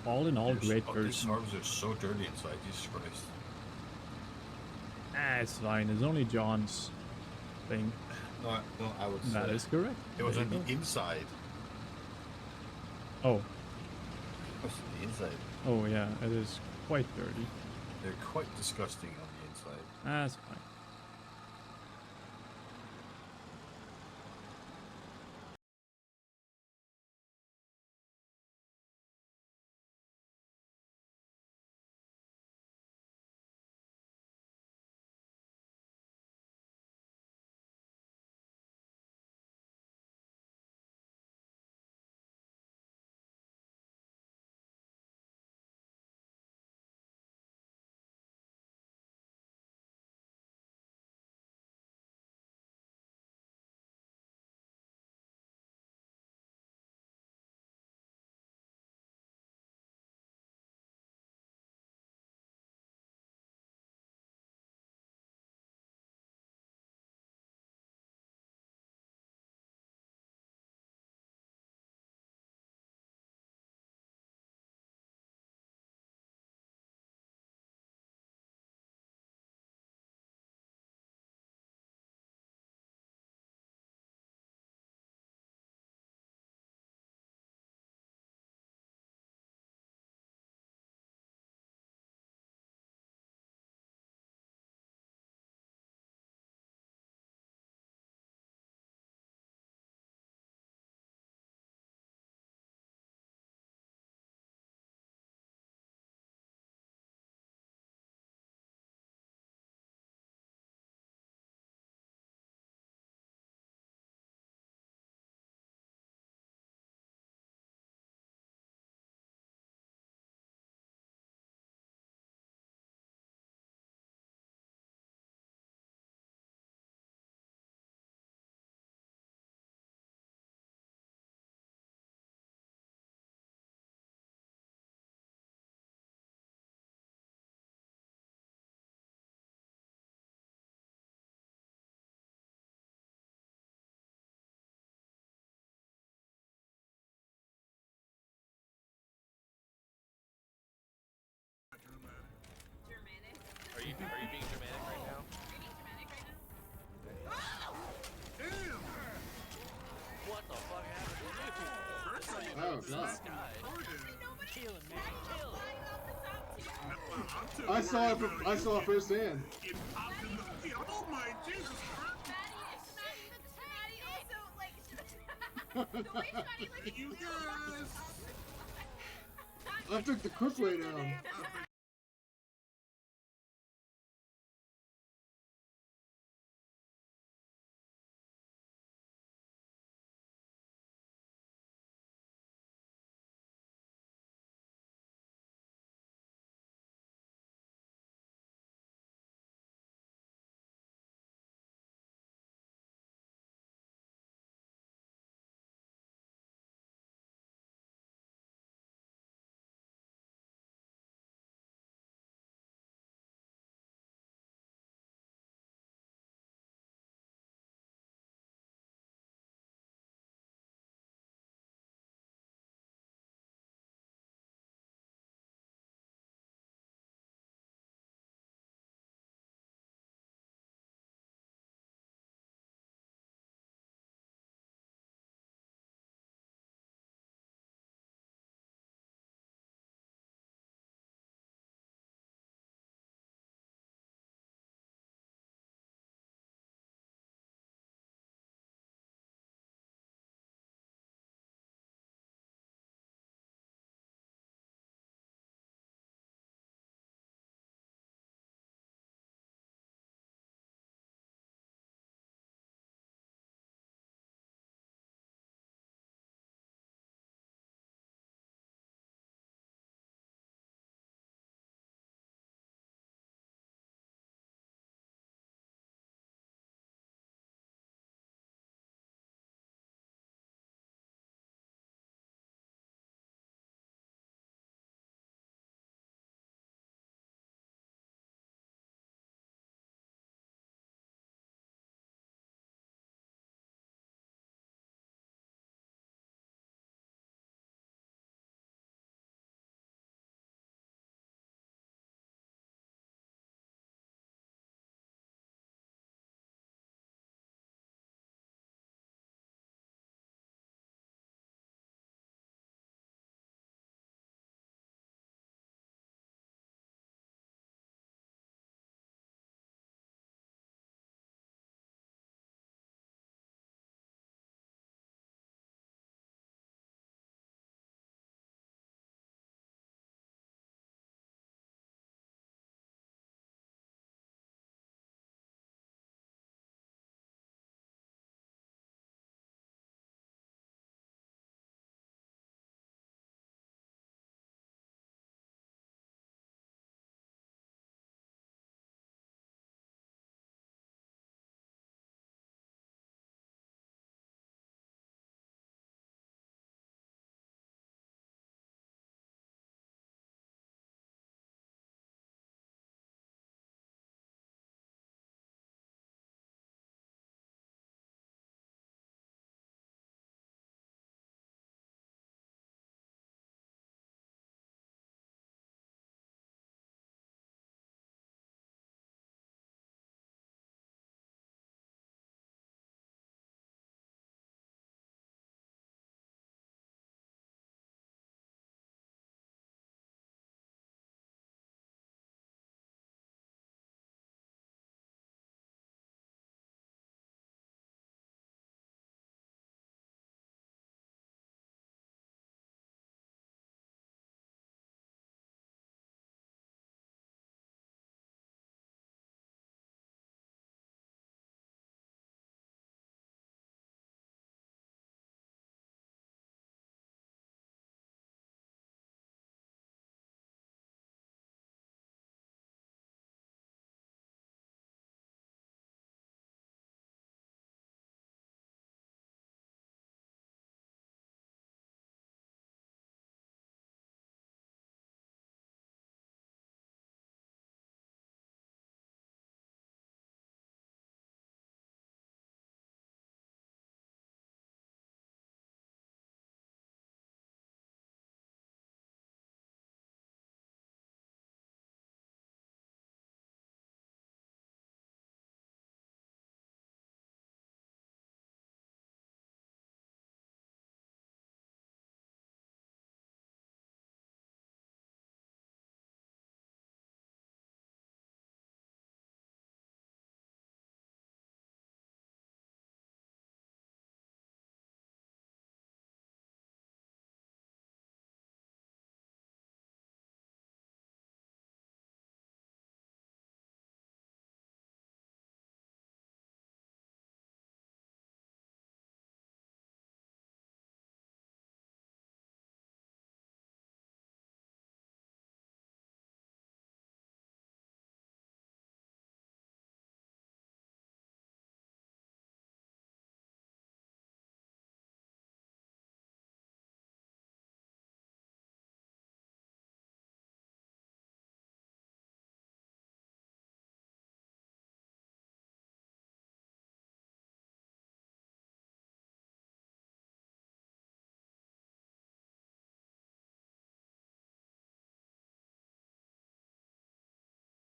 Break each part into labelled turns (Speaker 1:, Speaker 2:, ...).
Speaker 1: all in all, great
Speaker 2: These
Speaker 1: person.
Speaker 2: servers are so dirty inside. Jesus Christ.
Speaker 1: Ah, it's fine. It's only John's thing.
Speaker 2: No, I was.
Speaker 1: That is correct.
Speaker 2: It was
Speaker 1: There
Speaker 2: on
Speaker 1: you
Speaker 2: the
Speaker 1: go.
Speaker 2: inside.
Speaker 1: Oh,
Speaker 2: It was on the inside.
Speaker 1: oh yeah, it is quite dirty.
Speaker 2: They're quite disgusting on the inside.
Speaker 1: That's fine.
Speaker 3: Are you being dramatic right now? What the fuck happened to you?
Speaker 4: Oh god.
Speaker 3: Sky. Kill him, man. Kill him.
Speaker 4: I saw it firsthand.
Speaker 5: Oh my Jesus! You guys!
Speaker 4: I took the quick way down.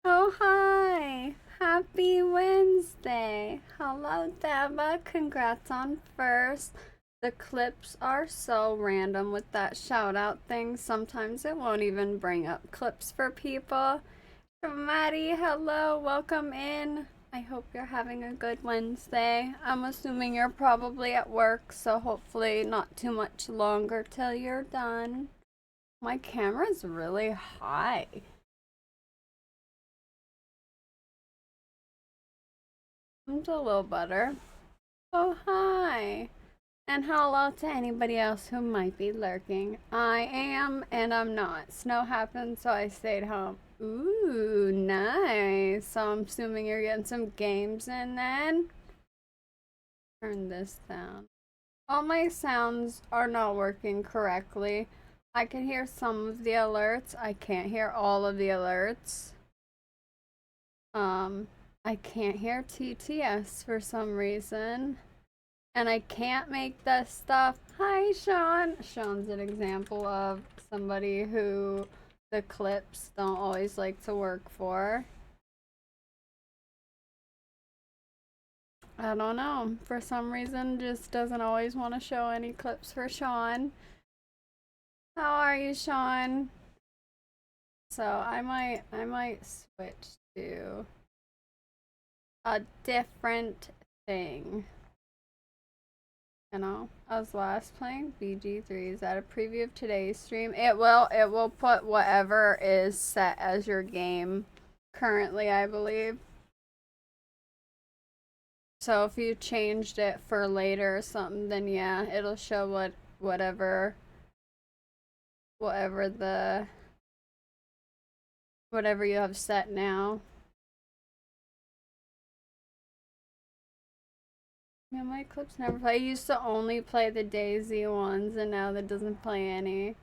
Speaker 6: Oh, hi. Happy Wednesday. Hello, Deba. Congrats on first. The clips are so random with that shout out thing. Sometimes it won't even bring up clips for people. Maddie, hello. Welcome in. I hope you're having a good Wednesday. I'm assuming you're probably at work, so hopefully not too much longer till you're done. My camera's really high. It's a little better. Oh, hi. And hello to anybody else who might be lurking. I am, and I'm not. Snow happened, so I stayed home. Ooh, nice. So I'm assuming you're getting some games in then. Turn this down. All my sounds are not working correctly. I can hear some of the alerts. I can't hear all of the alerts. I can't hear TTS for some reason. And I can't make this stuff. Hi, Sean. Sean's an example of somebody who the clips don't always like to work for. I don't know. For some reason, just doesn't always want to show any clips for Sean. How are you, Sean? So I might switch to a different thing. You know, I was last playing BG3. Is that a preview of today's stream? It will put whatever is set as your game currently, I believe. So if you changed it for later or something, then yeah, it'll show whatever you have set now. Yeah, my clips never play. I used to only play the Daisy ones, and now that doesn't play any.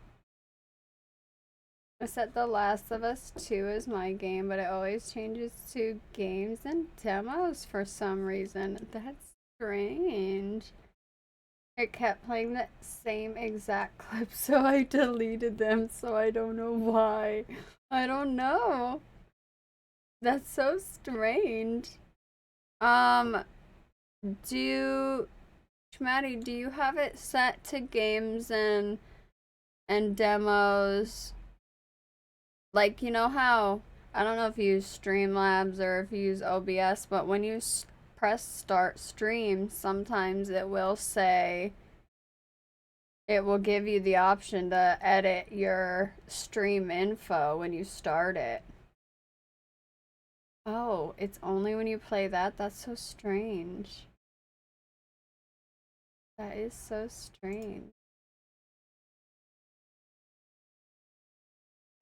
Speaker 6: I set The Last of Us 2 as my game, but it always changes to games and demos for some reason. That's strange. It kept playing the same exact clips, so I deleted them, so I don't know why. I don't know. That's so strange. Maddie, do you have it set to games and demos? Like, you know how, I don't know if you use Streamlabs or if you use OBS, but when you press start stream, sometimes it will say, it will give you the option to edit your stream info when you start it. Oh, it's only when you play that? That's so strange. That is so strange.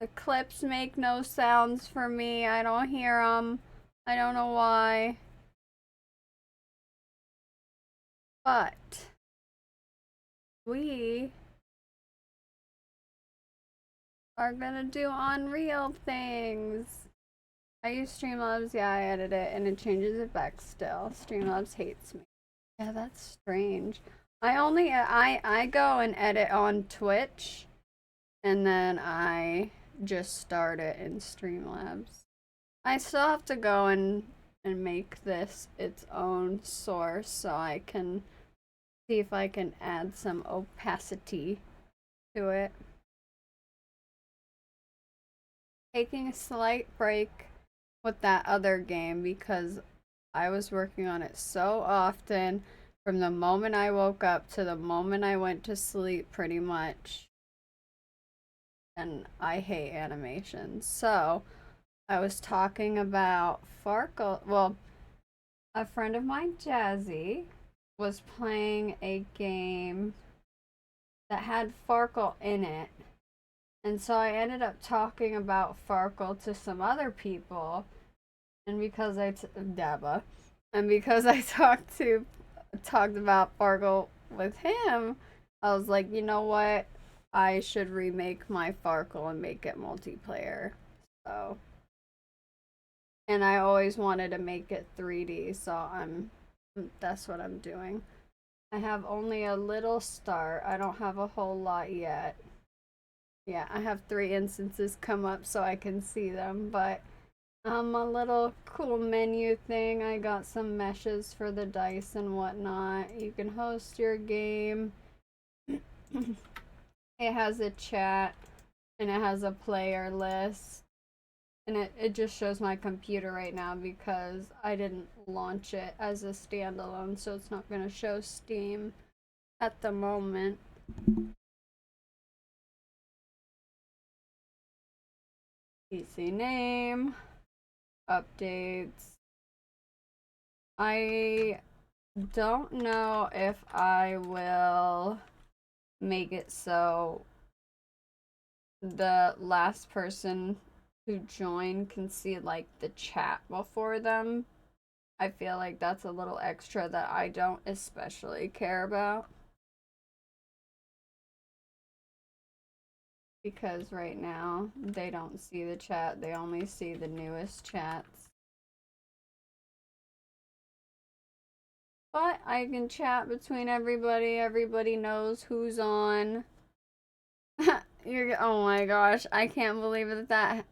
Speaker 6: The clips make no sounds for me. I don't hear them. I don't know why. But we are gonna do Unreal things. I use Streamlabs, yeah, I edit it, and it changes it back still. Streamlabs hates me. Yeah, that's strange. I go and edit on Twitch, and then I just start it in Streamlabs. I still have to go and make this its own source so I can see if I can add some opacity to it. Taking a slight break with that other game because I was working on it so often from the moment I woke up to the moment I went to sleep pretty much. And I hate animations. So I was talking about Farkle. Well, a friend of mine, Jazzy, was playing a game that had Farkle in it. And so I ended up talking about Farkle to some other people. And because Daba, and because I talked about Farkle with him, I was like, you know what? I should remake my Farkle and make it multiplayer. So, and I always wanted to make it 3D, so that's what I'm doing. I have only a little start. I don't have a whole lot yet. Yeah, I have 3 instances come up so I can see them, but A little cool menu thing. I got some meshes for the dice and whatnot. You can host your game. It has a chat and it has a player list. And it just shows my computer right now because I didn't launch it as a standalone, so it's not going to show Steam at the moment. PC name, updates. I don't know if I will make it so the last person who joined can see like the chat before them. I feel like that's a little extra that I don't especially care about. Because right now they don't see the chat, they only see the newest chats. But I can chat between everybody, everybody knows who's on. Oh my gosh, I can't believe that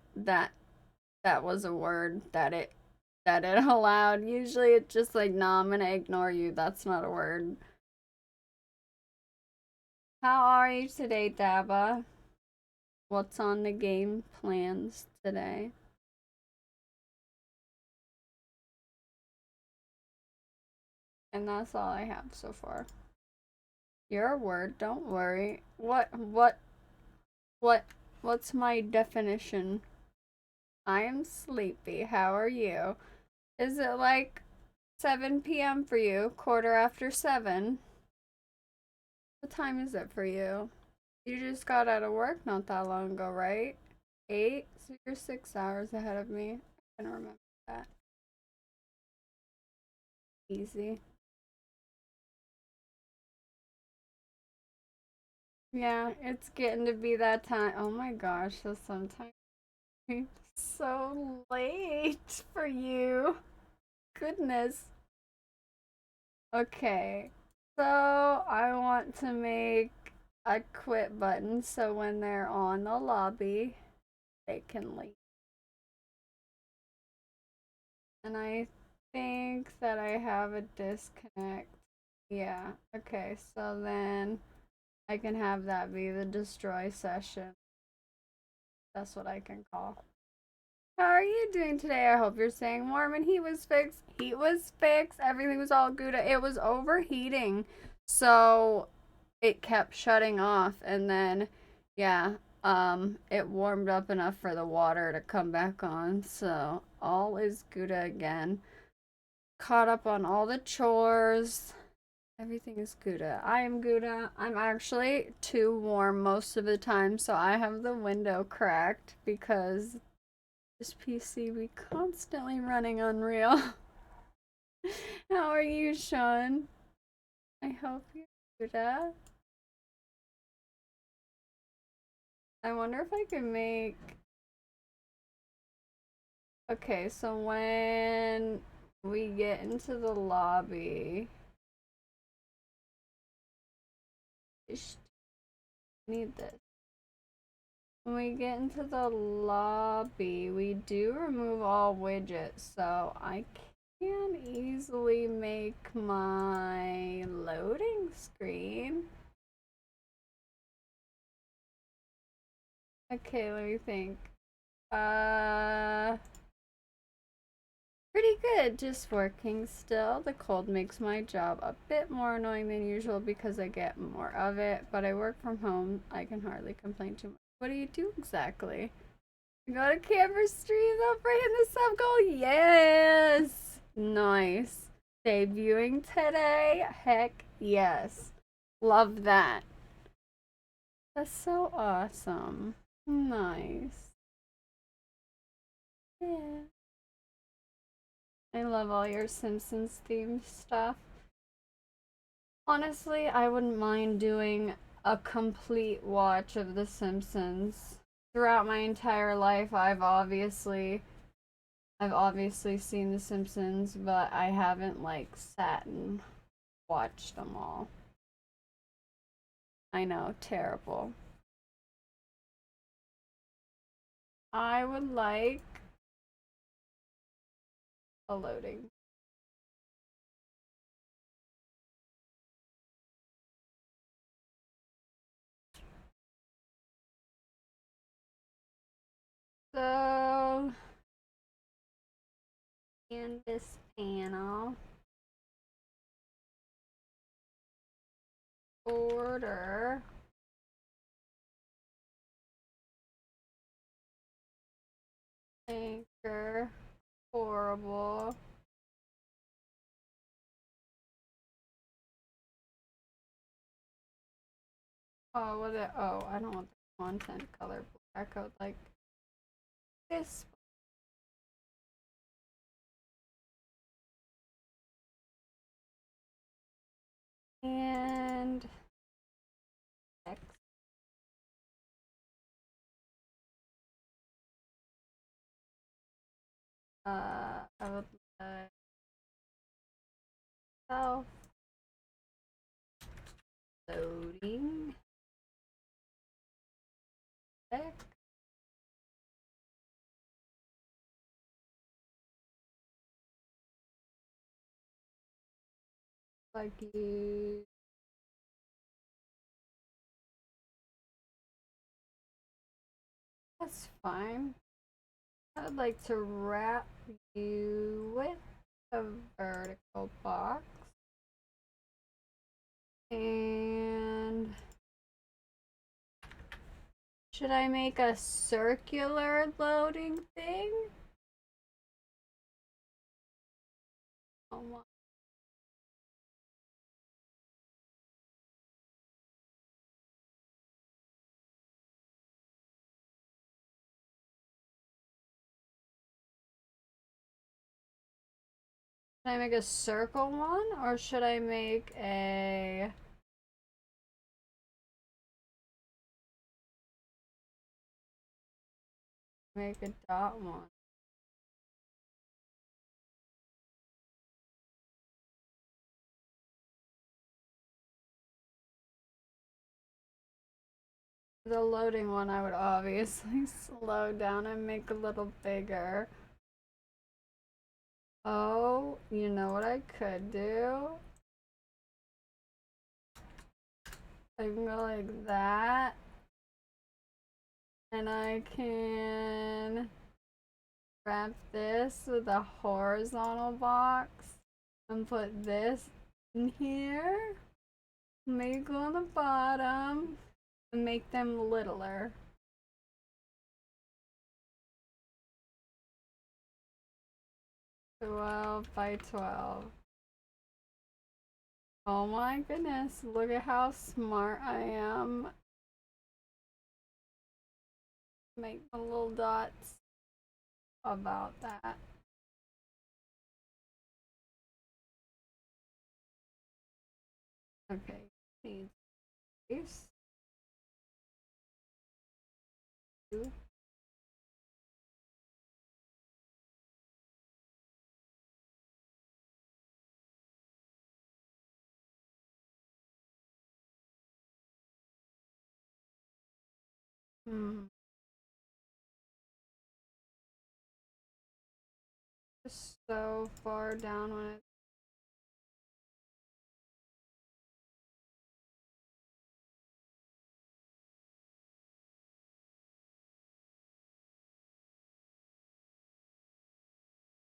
Speaker 6: was a word that it allowed. Usually it's just like, nah, I'm gonna ignore you. That's not a word. How are you today, Daba? What's on the game plans today? And that's all I have so far. Your word, don't worry. What's my definition? I am sleepy. How are you? Is it like 7 p.m. for you? 7:15? What time is it for you? You just got out of work not that long ago, right? 8? So you're 6 hours ahead of me. I can remember that. Easy. Yeah, it's getting to be that time. Oh my gosh, so sometimes it's so late for you. Goodness. Okay, so I want to make a quit button so when they're on the lobby, they can leave. And I think that I have a disconnect. Yeah, okay, so then I can have that be the destroy session. That's what I can call. How are you doing today? I hope you're staying warm. And heat was fixed. Heat was fixed. Everything was all good. It was overheating. So it kept shutting off. And then, yeah, it warmed up enough for the water to come back on. So all is Gouda again. Caught up on all the chores. Everything is Gouda. I am Gouda. I'm actually too warm most of the time. So I have the window cracked because this PC be constantly running Unreal. How are you, Sean? I hope you're good. I wonder if I can make... Okay, so when we get into the lobby... I need this. When we get into the lobby, we do remove all widgets, so I can easily make my loading screen. Okay, let me think. Pretty good, just working still. The cold makes my job a bit more annoying than usual because I get more of it, but I work from home. I can hardly complain too much. What do you do exactly? You go to camera stream, they'll bring in the sub goal. Yes! Nice. Debuting today? Heck yes. Love that. That's so awesome. Nice. Yeah. I love all your Simpsons themed stuff. Honestly, I wouldn't mind doing a complete watch of The Simpsons. Throughout my entire life, I've obviously seen The Simpsons, but I haven't like sat and watched them all. I know, terrible. I would like a loading. So, in this panel, order anchor horrible oh what it oh I don't want the content color black. I would like this. And X. I would like self loading X. Like you. That's fine. I'd like to wrap you with a vertical box. And should I make a circular loading thing? Oh my. Should I make a circle one or should I make a dot one? The loading one I would obviously slow down and make a little bigger. Oh, you know what I could do? I can go like that. And I can wrap this with a horizontal box and put this in here. Make on the bottom and make them littler. $12 by $12. Oh my goodness, look at how smart I am. Make the little dots about that. Okay, need space. Two. Just so far down when it.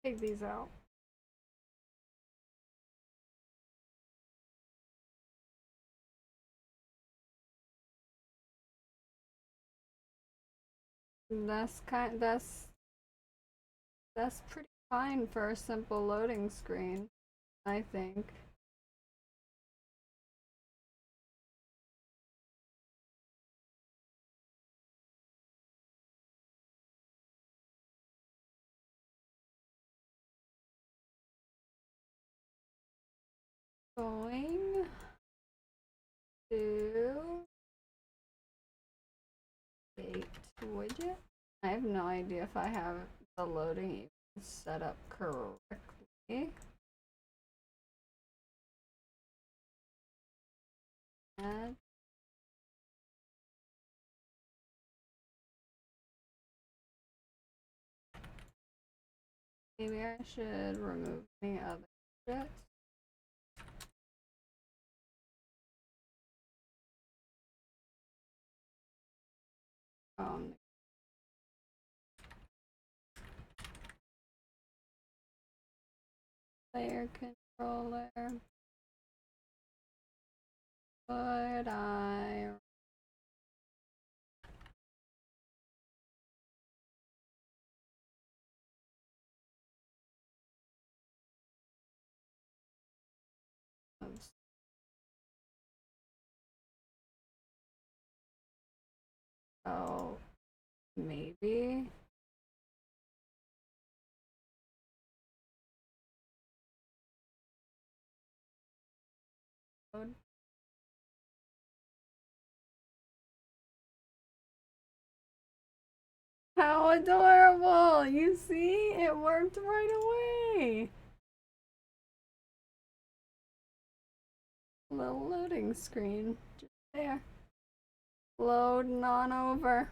Speaker 6: Take these out. That's pretty fine for a simple loading screen, I think. Going to date widget. I have no idea if I have the loading even set up correctly. Add. Maybe I should remove any other shit. Player controller. Would I oh, maybe. How adorable! You see? It worked right away! Little loading screen. Just there. Loading on over.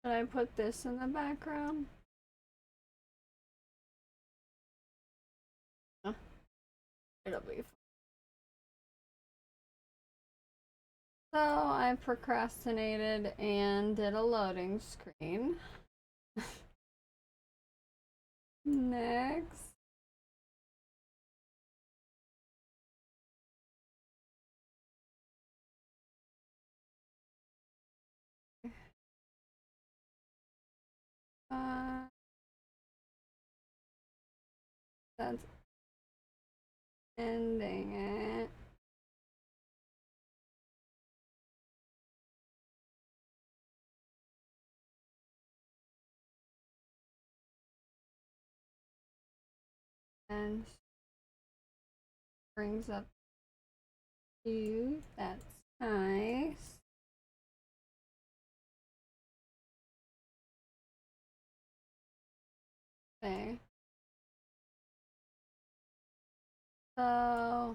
Speaker 6: Should I put this in the background? It'll be fun. So I procrastinated and did a loading screen. Next. That's ending it. And brings up you. That's nice. Okay. So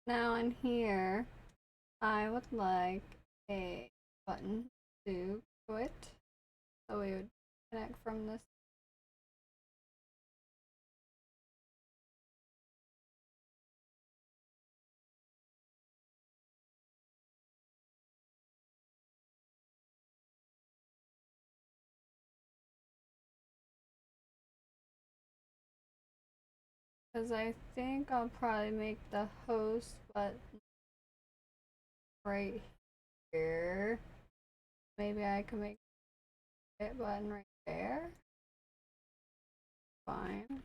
Speaker 6: now in here, I would like a button to quit. So we would connect from this. Because I think I'll probably make the host button right here. Maybe I can make it button right there. Fine.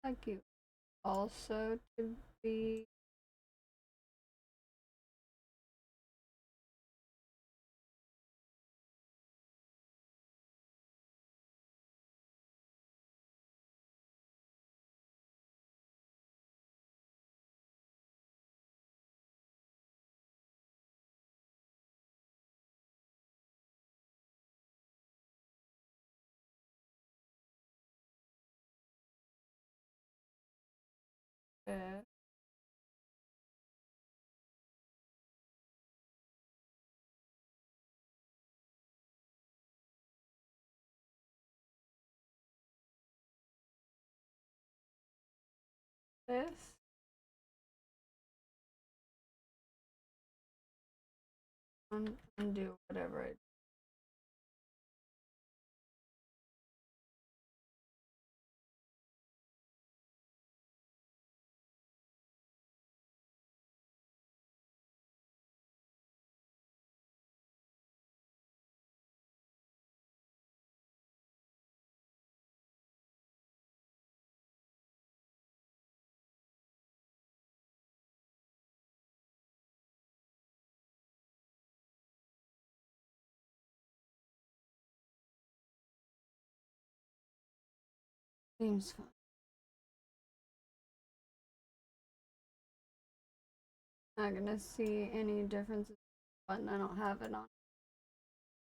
Speaker 6: Like you also to be good. This. Undo whatever it Seems fun. Not gonna see any differences button. I don't have it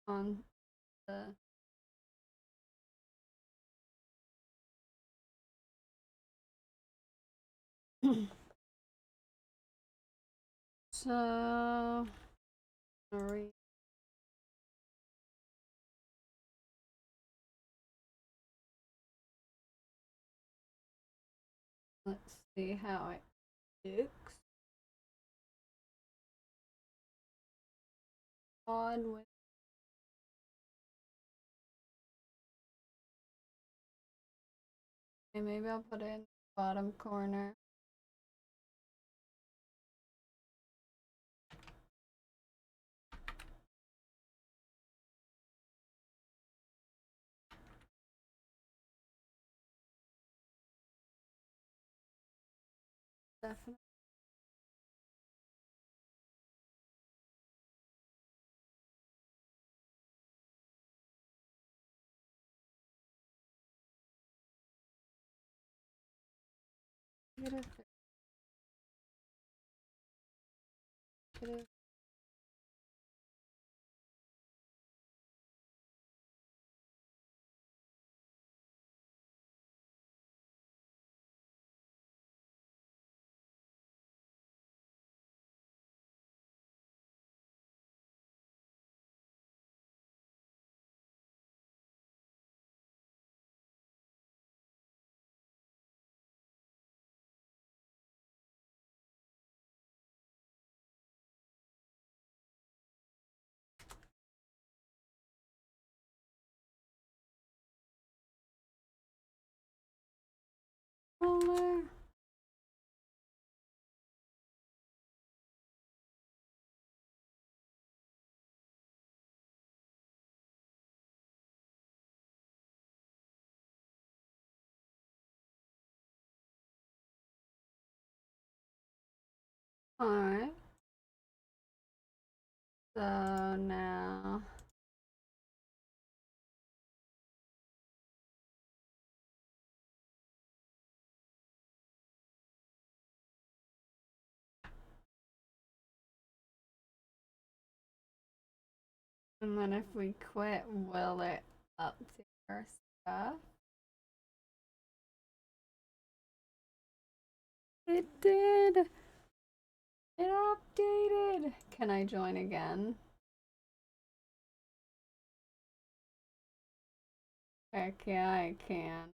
Speaker 6: on the so sorry. Let's see how it looks. On with okay, maybe I'll put it in the bottom corner. Definitely. Get it. Get it. Roller. Alright. So now and then if we quit, will it update our stuff? It did! It updated! Can I join again? Heck yeah, I can.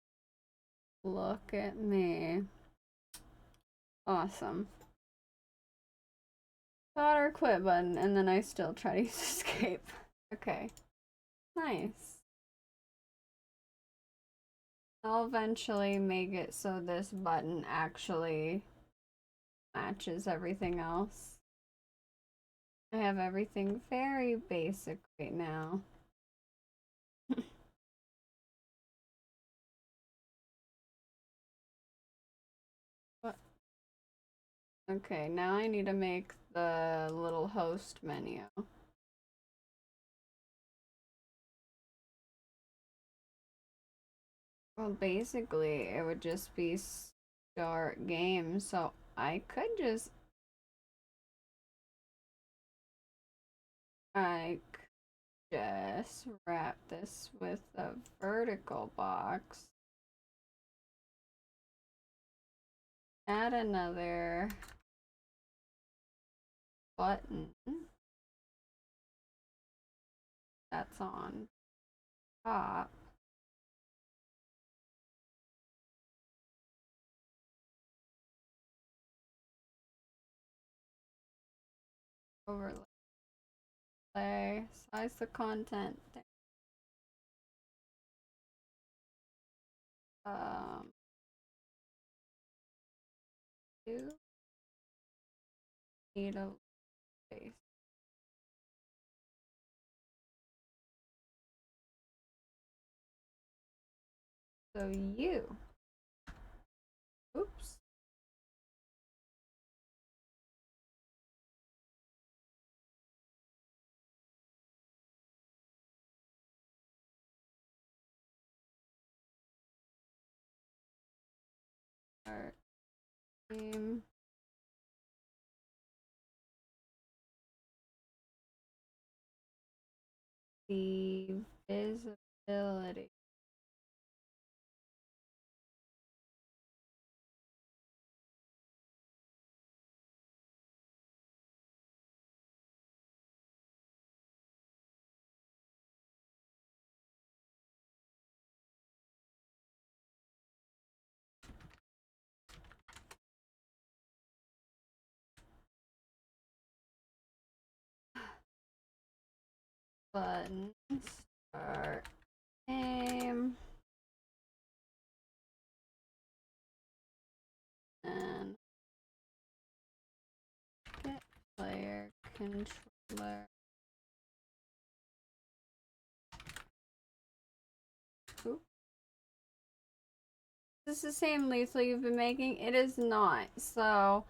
Speaker 6: Look at me. Awesome. Got our quit button, and then I still try to use escape. Okay. Nice. I'll eventually make it so this button actually matches everything else. I have everything very basic right now. What? Okay, now I need to make the little host menu. Well, basically, it would just be start game, so I could just wrap this with a vertical box. Add another button that's on top. Overlay. Size the content. You need a space. So you. Oops. Start game. The visibility. Button. Start game. And get player controller. Oop. Is this the same lethal you've been making? It is not. So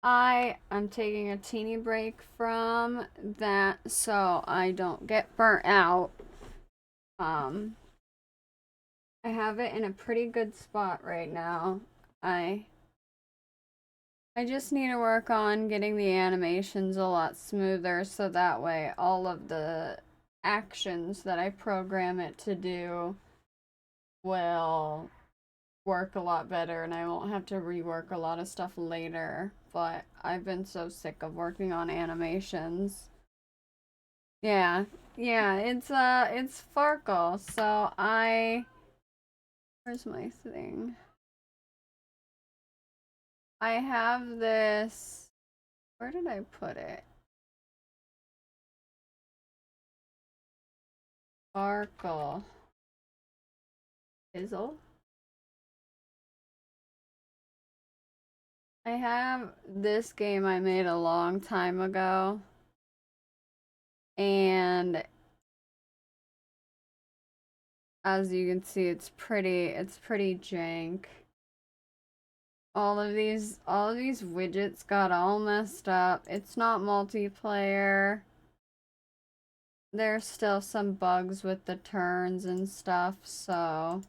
Speaker 6: I'm taking a teeny break from that so I don't get burnt out. I have it in a pretty good spot right now. I just need to work on getting the animations a lot smoother so that way all of the actions that I program it to do will work a lot better and I won't have to rework a lot of stuff later. But I've been so sick of working on animations. Yeah, it's Farkle. So where's my thing? I have this. Where did I put it? Farkle. Fizzle. I have this game I made a long time ago. And as you can see, it's pretty jank. All of these widgets got all messed up. It's not multiplayer. There's still some bugs with the turns and stuff, so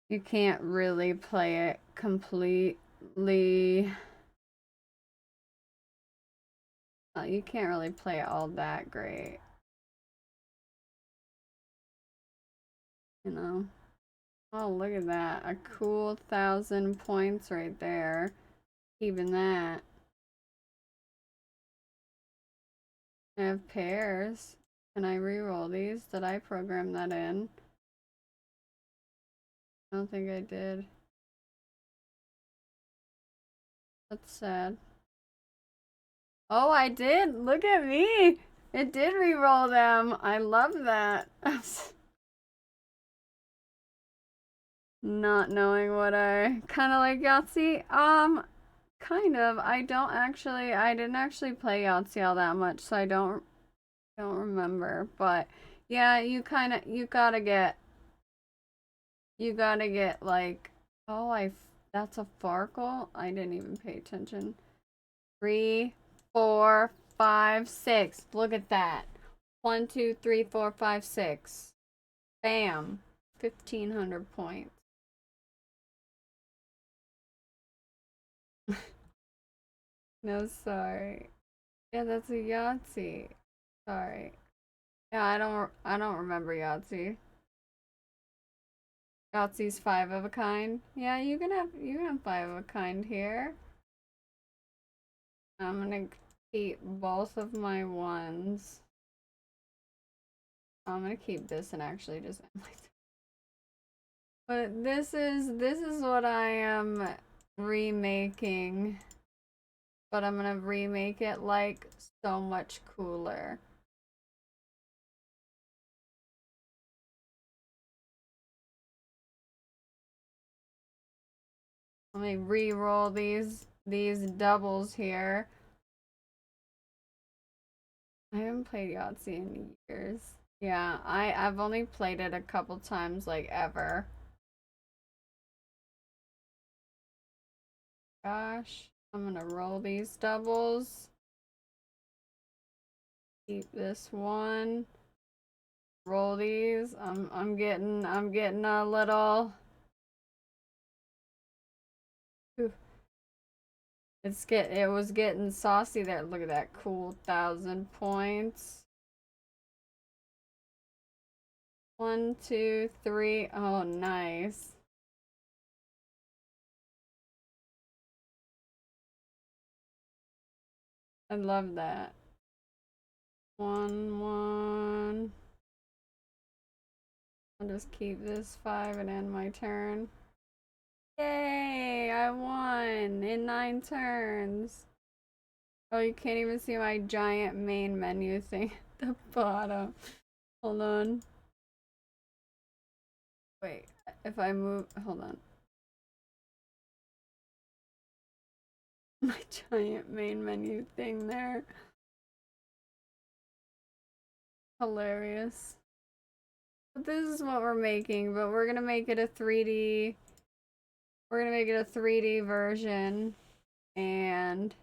Speaker 6: you can't really play it completely. You can't really play it all that great. You know? Oh, look at that. A cool 1,000 points right there. Even that. I have pairs. Can I reroll these? Did I program that in? I don't think I did. That's sad. Oh, I did! Look at me! It did reroll them! I love that. Not knowing what I kind of like Yahtzee. Kind of. I didn't actually play Yahtzee all that much, so I don't remember. But yeah, you gotta get like, oh, that's a Farkle? I didn't even pay attention. 3, 4, 5, 6. Look at that. 1, 2, 3, 4, 5, 6. Bam. 1,500 points. No, sorry. Yeah, that's a Yahtzee. Sorry. Yeah, I don't remember Yahtzee. Yahtzee's 5 of a kind. Yeah, you can have 5 of a kind here. I'm gonna keep both of my ones. I'm gonna keep this and actually just end my. But this is what I am remaking. But I'm gonna remake it like so much cooler. Let me re-roll these doubles here. I haven't played Yahtzee in years. Yeah, I've only played it a couple times, like ever. Gosh, I'm gonna roll these doubles. Keep this one. Roll these. I'm getting a little. It was getting saucy there. Look at that cool 1,000 points. 1, 2, 3. Oh, nice. I love that. 1, 1. I'll just keep this 5 and end my turn. Yay! I won in 9 turns. Oh, you can't even see my giant main menu thing at the bottom. Hold on. Wait, if I move, hold on. My giant main menu thing there. Hilarious. But this is what we're making, but we're gonna make it a 3D. We're gonna make it a 3D version, and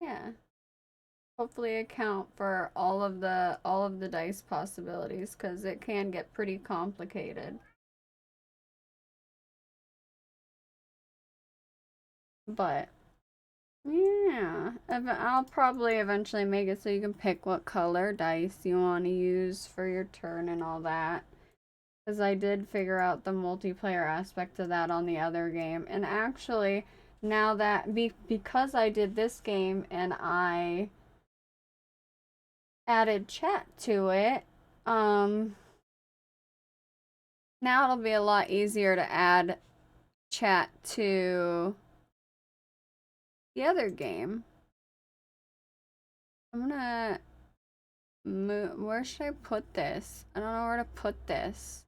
Speaker 6: yeah, hopefully account for all of the dice possibilities, because it can get pretty complicated. But yeah, I'll probably eventually make it so you can pick what color dice you want to use for your turn and all that. Because I did figure out the multiplayer aspect of that on the other game. And actually, now that, because I did this game and I added chat to it, now it'll be a lot easier to add chat to the other game. I'm gonna move. Where should I put this? I don't know where to put this.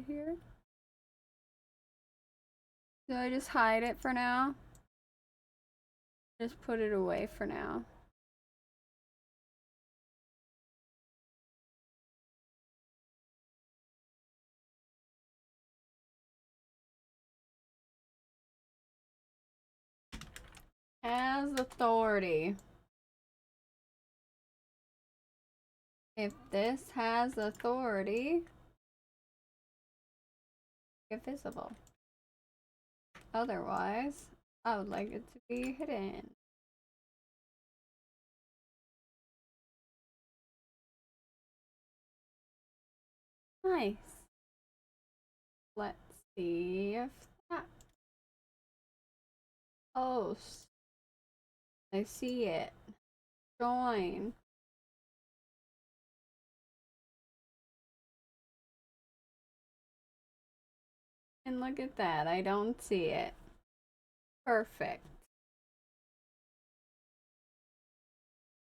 Speaker 6: Here? Do I just hide it for now? Just put it away for now. Has authority. If this has authority, get visible. Otherwise, I would like it to be hidden. Nice. Let's see if that post. I see it. Join. And look at that. I don't see it. Perfect.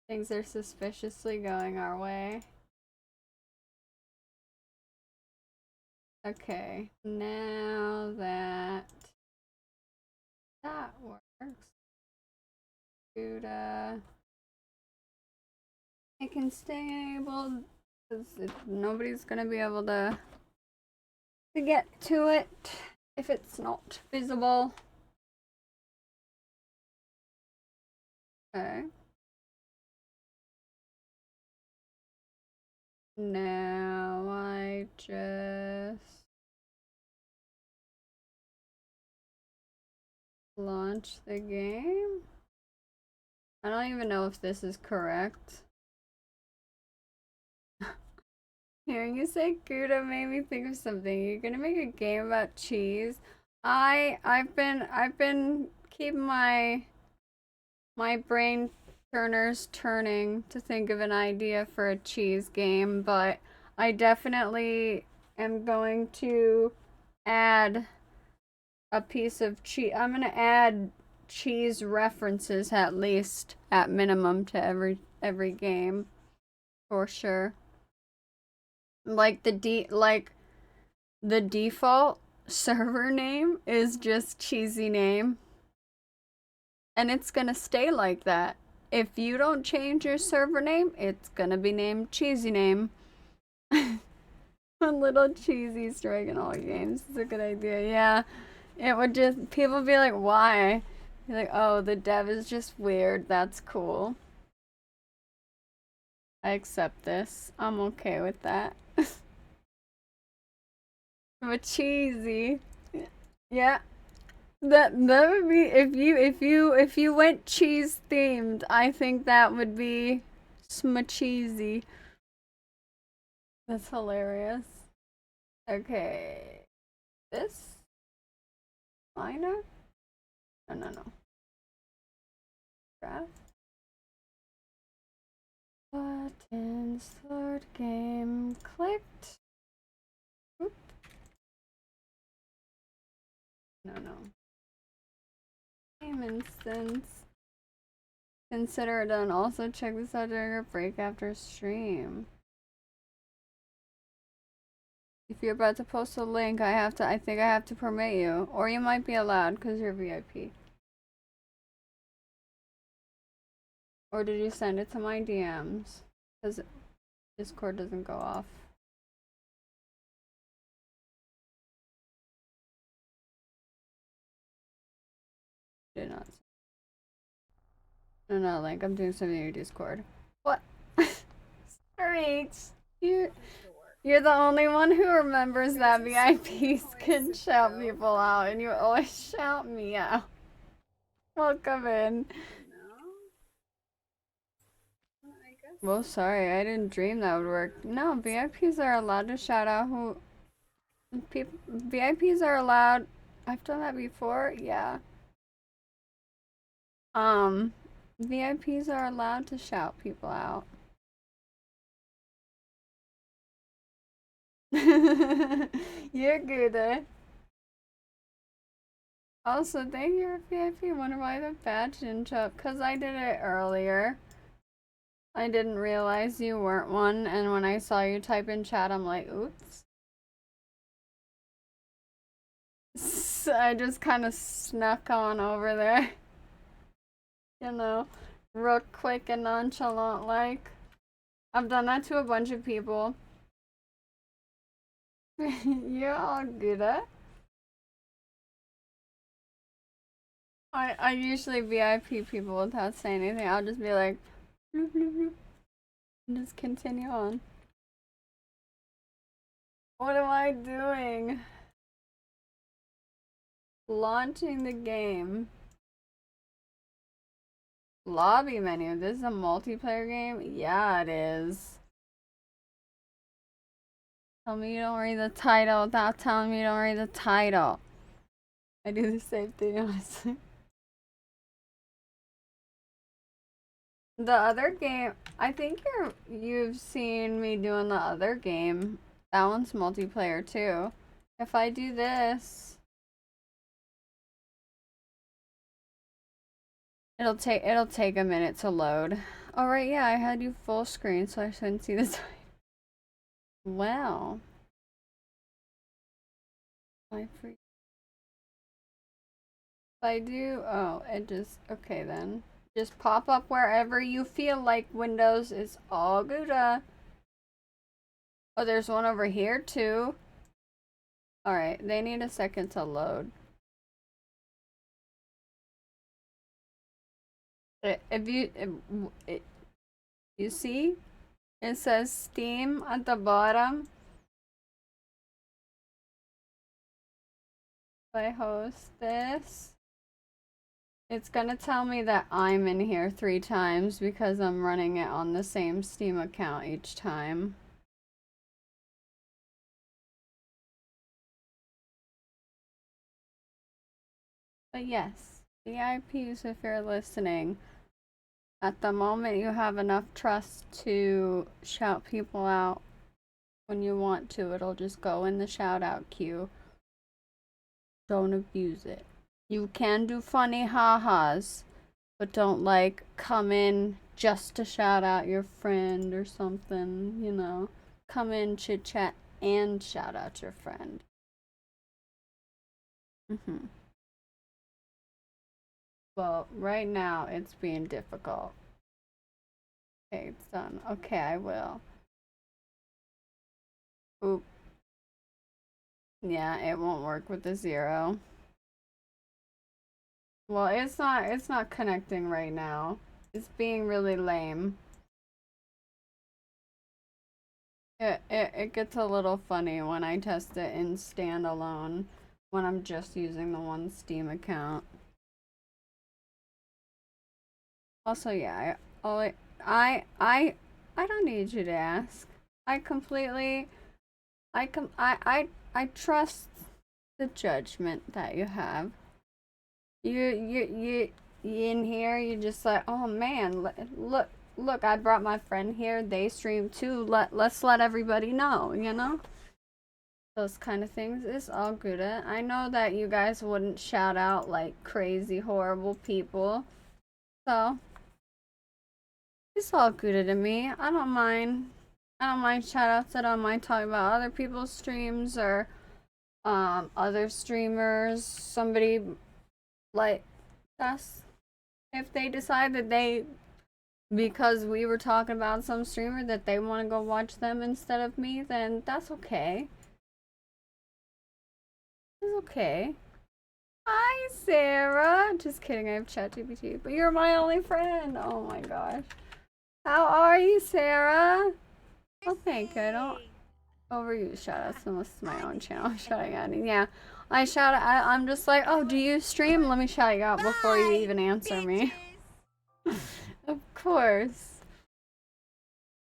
Speaker 6: Things are suspiciously going our way. Okay, now that works, Buddha, it can stay able, because nobody's gonna be able to get to it if it's not visible. Okay. Now I just launch the game. I don't even know if this is correct. Hearing you say Gouda made me think of something. You're gonna make a game about cheese? I've been keeping my brain turners turning to think of an idea for a cheese game, but I definitely am going to add a piece of cheese. I'm gonna add cheese references, at least at minimum, to every game for sure. Like the default server name is just cheesy name, and it's gonna stay like that. If you don't change your server name, it's gonna be named cheesy name. A little cheesy strike in all games is a good idea. Yeah, it would just, people would be like, why? You're like, oh, the dev is just weird. That's cool. I accept this. I'm okay with that. cheesy. Yeah. That would be if you went cheese themed, I think that would be cheesy. That's hilarious. Okay. This minor? No. Graph. Button start game clicked. Oop. No. Game instance. Consider it done. Also check this out during a break after stream. If you're about to post a link, I think I have to permit you. Or you might be allowed because you're VIP. Or did you send it to my DMs? Because Discord doesn't go off. Did not. No, Link, I'm doing something in your Discord. What? Streaks! You're the only one who remembers that VIPs can shout people out, and you always shout me out. Welcome in. Well, sorry, I didn't dream that would work. No, VIPs are allowed to shout out who... VIPs are allowed... I've done that before, yeah. VIPs are allowed to shout people out. You're good, eh? Also, thank you for VIP. Wonder why the badge didn't show up. Because I did it earlier. I didn't realize you weren't one, and when I saw you type in chat, I'm like, oops. So I just kind of snuck on over there. You know, real quick and nonchalant like. I've done that to a bunch of people. You're all good at it. I usually VIP people without saying anything. I'll just be like, bloop, bloop, bloop, and just continue on. What am I doing? Launching the game. Lobby menu. This is a multiplayer game? Yeah, it is. Tell me you don't read the title without telling me you don't read the title. I do the same thing, honestly. The other game, I think you've seen me doing the other game. That one's multiplayer too. If I do this, it'll take a minute to load. All right, yeah, I had you full screen, so I shouldn't see the time. Wow. If I do, oh, it just, okay then. Just pop up wherever you feel like. Windows is all good. Oh, there's one over here too. Alright, they need a second to load. If you see, it says Steam at the bottom. If I host this, it's gonna tell me that I'm in here 3 times because I'm running it on the same Steam account each time. But yes, VIPs, if you're listening, at the moment you have enough trust to shout people out when you want to. It'll just go in the shout out queue. Don't abuse it. You can do funny ha-has, but don't like come in just to shout out your friend or something, you know. Come in, chit chat, and shout out your friend. Well, right now it's being difficult. Okay, it's done. Okay, I will. Oop. Yeah, it won't work with the 0. Well, it's not connecting right now. It's being really lame. It gets a little funny when I test it in standalone when I'm just using the one Steam account. Also, yeah, I don't need you to ask. I completely, I trust the judgment that you have. You in here, you're just like, oh man, look, I brought my friend here. They stream too. Let's let everybody know, you know? Those kind of things is all good. I know that you guys wouldn't shout out like crazy, horrible people. So, it's all good to me. I don't mind. I don't mind shout outs. I don't mind talking about other people's streams or other streamers. Somebody like us. If they decide that because we were talking about some streamer that they want to go watch them instead of me, then that's okay. It's okay. Hi, Sarah. Just kidding, I have ChatGPT, but you're my only friend. Oh my gosh. How are you, Sarah? Oh, thank you. I don't overuse shoutouts unless it's my own channel. I'm shouting out. Yeah, I'm just like, oh, do you stream? Let me shout you out before you even answer me. Of course.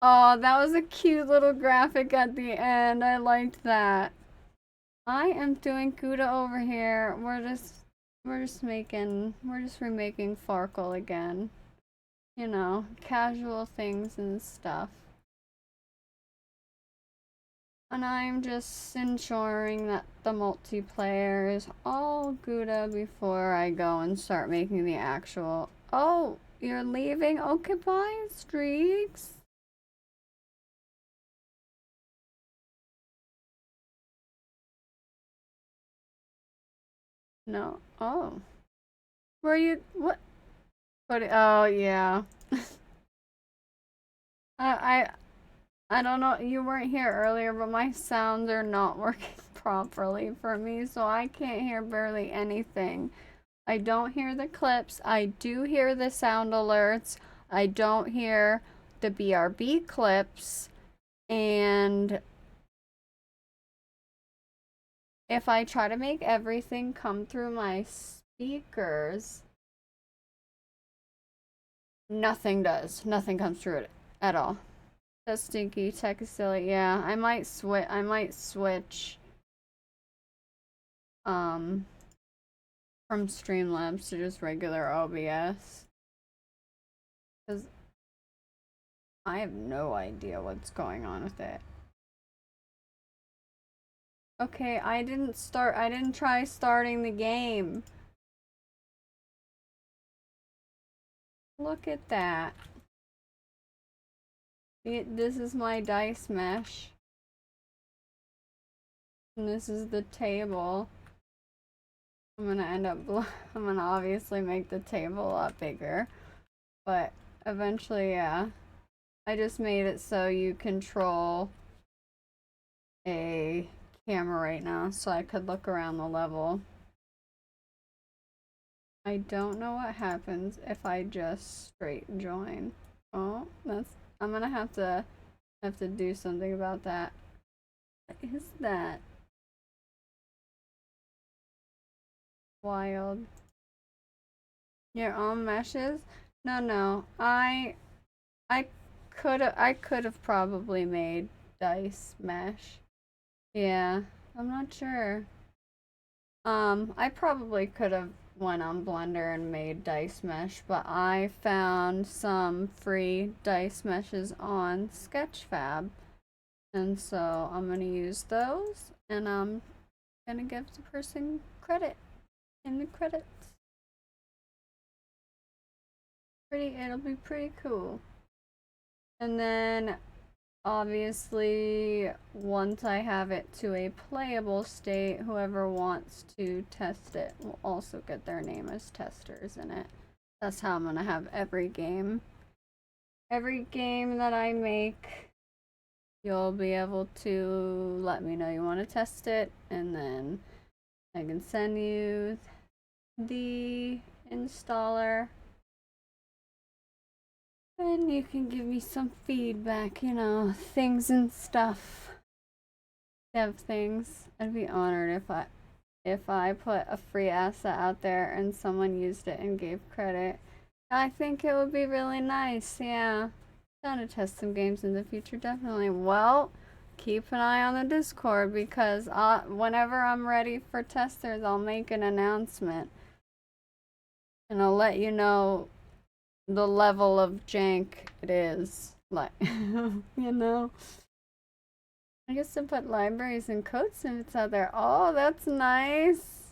Speaker 6: Oh, that was a cute little graphic at the end. I liked that. I am doing Gouda over here. We're just remaking Farkle again. You know, casual things and stuff. And I'm just ensuring that the multiplayer is all Gouda before I go and start making the actual. Oh, you're leaving? Okay, bye, Streaks. No. Oh. Were you what? What? Oh yeah. I I don't know. You weren't here earlier, but my sounds are not working properly for me, so I can't hear barely anything. I don't hear the clips. I do hear the sound alerts. I don't hear the BRB clips. And if I try to make everything come through my speakers, nothing does. Nothing comes through it at all. That's stinky. Tech is silly. Yeah, I might switch from Streamlabs to just regular OBS. Because I have no idea what's going on with it. Okay, I didn't try starting the game. Look at that. This is my dice mesh. And this is the table. I'm gonna obviously make the table a lot bigger. But eventually, yeah. I just made it so you control a camera right now so I could look around the level. I don't know what happens if I just straight join. Oh, I'm gonna have to do something about that. What is that? Wild. Your own meshes? No. I could have probably made dice mesh. Yeah, I'm not sure. I probably could have went on Blender and made dice mesh, but I found some free dice meshes on Sketchfab. And so I'm gonna use those and I'm gonna give the person credit in the credits. It'll be pretty cool. And then obviously once I have it to a playable state, whoever wants to test it will also get their name as testers in it. That's how I'm gonna have every game that I make. You'll be able to let me know you want to test it, and then I can send you the installer. And you can give me some feedback, you know, things and stuff. Dev things. I'd be honored if I put a free asset out there and someone used it and gave credit. I think it would be really nice, yeah. Down to test some games in the future, definitely. Well, keep an eye on the Discord because whenever I'm ready for testers, I'll make an announcement. And I'll let you know the level of jank it is. Like, you know. I guess to put libraries and code snippets out there. Oh, that's nice.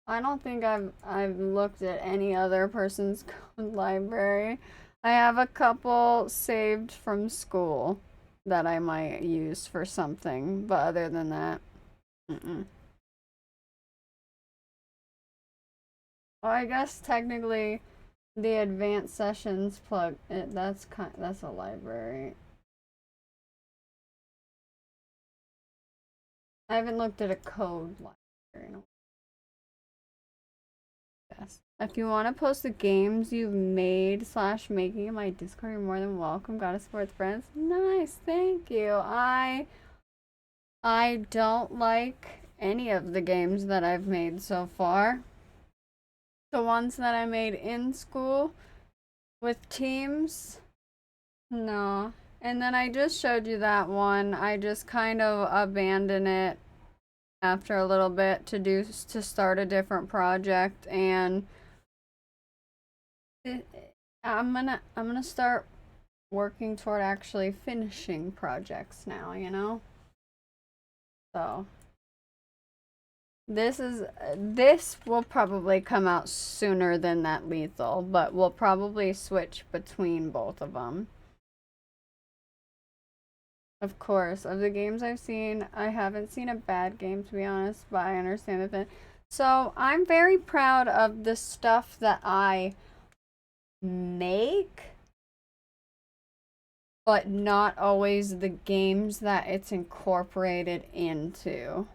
Speaker 6: I don't think I've looked at any other person's code library. I have a couple saved from school that I might use for something, but other than that, Well, I guess technically the advanced sessions plug that's a library. I haven't looked at a code library in a while. Yes. If you want to post the games you've made / making in my Discord, you're more than welcome. Gotta support friends. Nice, thank you. I don't like any of the games that I've made so far. The ones that I made in school with teams, no. And then I just showed you that one. I just kind of abandoned it after a little bit to start a different project, and I'm gonna start working toward actually finishing projects now, you know? So this will probably come out sooner than that lethal, but we'll probably switch between both of them. Of course, of the games I've seen, I haven't seen a bad game, to be honest, but I understand the thing. So I'm very proud of the stuff that I make, but not always the games that it's incorporated into.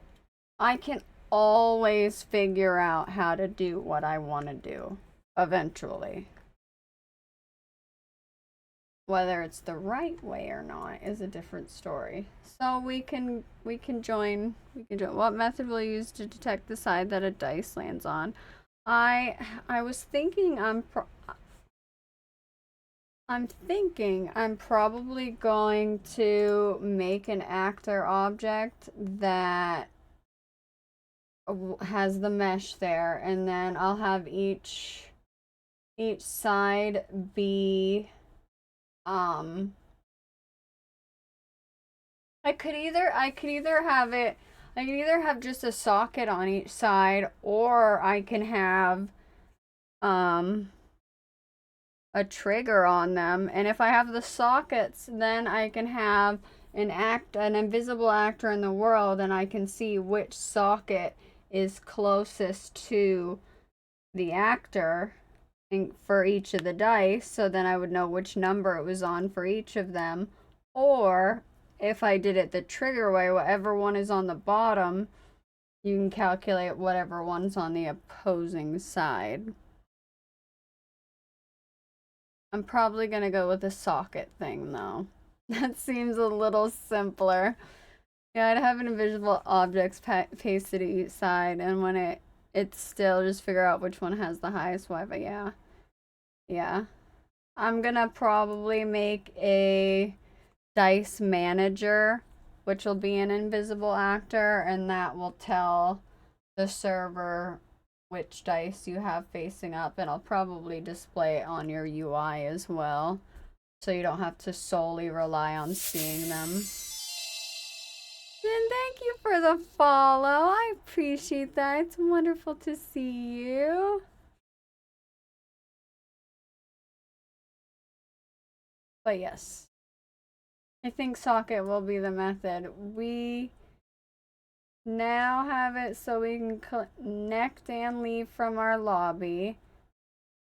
Speaker 6: I can always figure out how to do what I want to do eventually. Whether it's the right way or not is a different story. So we can join. What method will you use to detect the side that a dice lands on? I was thinking I'm probably going to make an actor object that has the mesh there, and then I'll have each side be I could either have just a socket on each side, or I can have a trigger on them. And if I have the sockets, then I can have an invisible actor in the world, and I can see which socket is closest to the actor for each of the dice, so then I would know which number it was on for each of them. Or if I did it the trigger way, whatever one is on the bottom, you can calculate whatever one's on the opposing side. I'm probably gonna go with the socket thing though. That seems a little simpler. Yeah, I'd have an invisible objects pasted to each side, and when it's still just figure out which one has the highest Wi-Fi. Yeah. I'm gonna probably make a dice manager, which will be an invisible actor, and that will tell the server which dice you have facing up, and I'll probably display it on your UI as well, so you don't have to solely rely on seeing them. And thank you for the follow. I appreciate that. It's wonderful to see you. But yes, I think socket will be the method. We now have it so we can connect and leave from our lobby.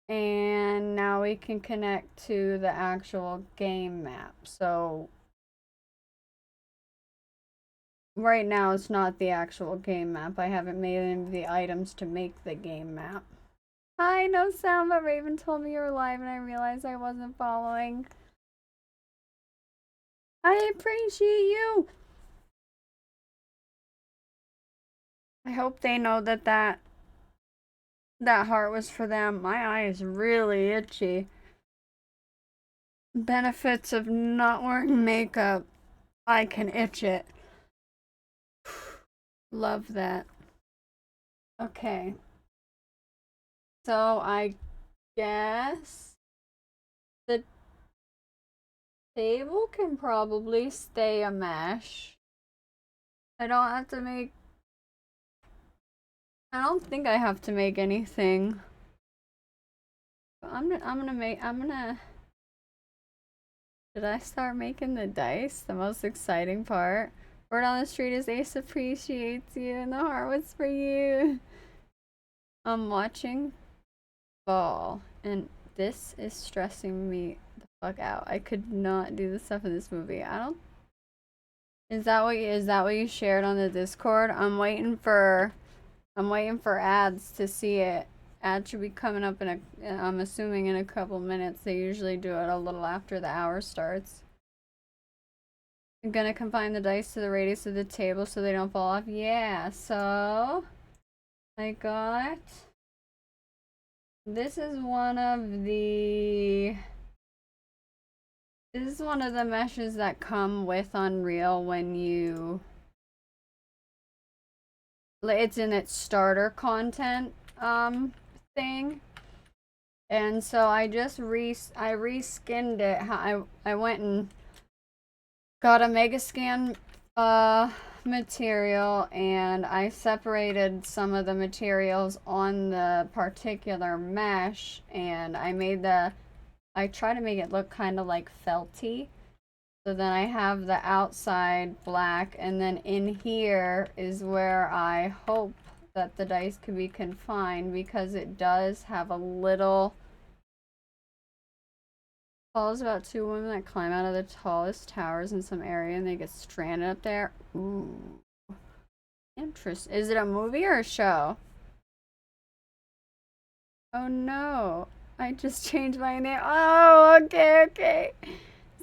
Speaker 6: And now we can connect to the actual game map. So right now it's not the actual game map. I haven't made any of the items to make the game map. Hi, no sound, but Raven told me you were live and I realized I wasn't following. I appreciate you. I hope they know that that heart was for them. My eye is really itchy. Benefits of not wearing makeup. I can itch it. Love that. Okay. So I guess the table can probably stay a mesh. I don't have to make... I don't think I have to make anything. I'm gonna... Did I start making the dice? The most exciting part? Word on the street is Ace appreciates you and the heart was for you. I'm watching ball and this is stressing me the fuck out. I could not do the stuff in this movie. I don't... Is that what you shared on the Discord? I'm waiting for ads to see it. Ads should be coming up in I'm assuming in a couple minutes. They usually do it a little after the hour starts. I'm gonna confine the dice to the radius of the table so they don't fall off. Yeah, so I got... This is one of the meshes that come with Unreal when you... It's in its starter content thing. And so I just reskinned it. I went and got a Megascan material and I separated some of the materials on the particular mesh and I try to make it look kind of like felty. So then I have the outside black and then in here is where I hope that the dice can be confined because it does have a little... Follows about 2 women that climb out of the tallest towers in some area and they get stranded up there. Ooh. Interesting. Is it a movie or a show? Oh no. I just changed my name. Oh, okay.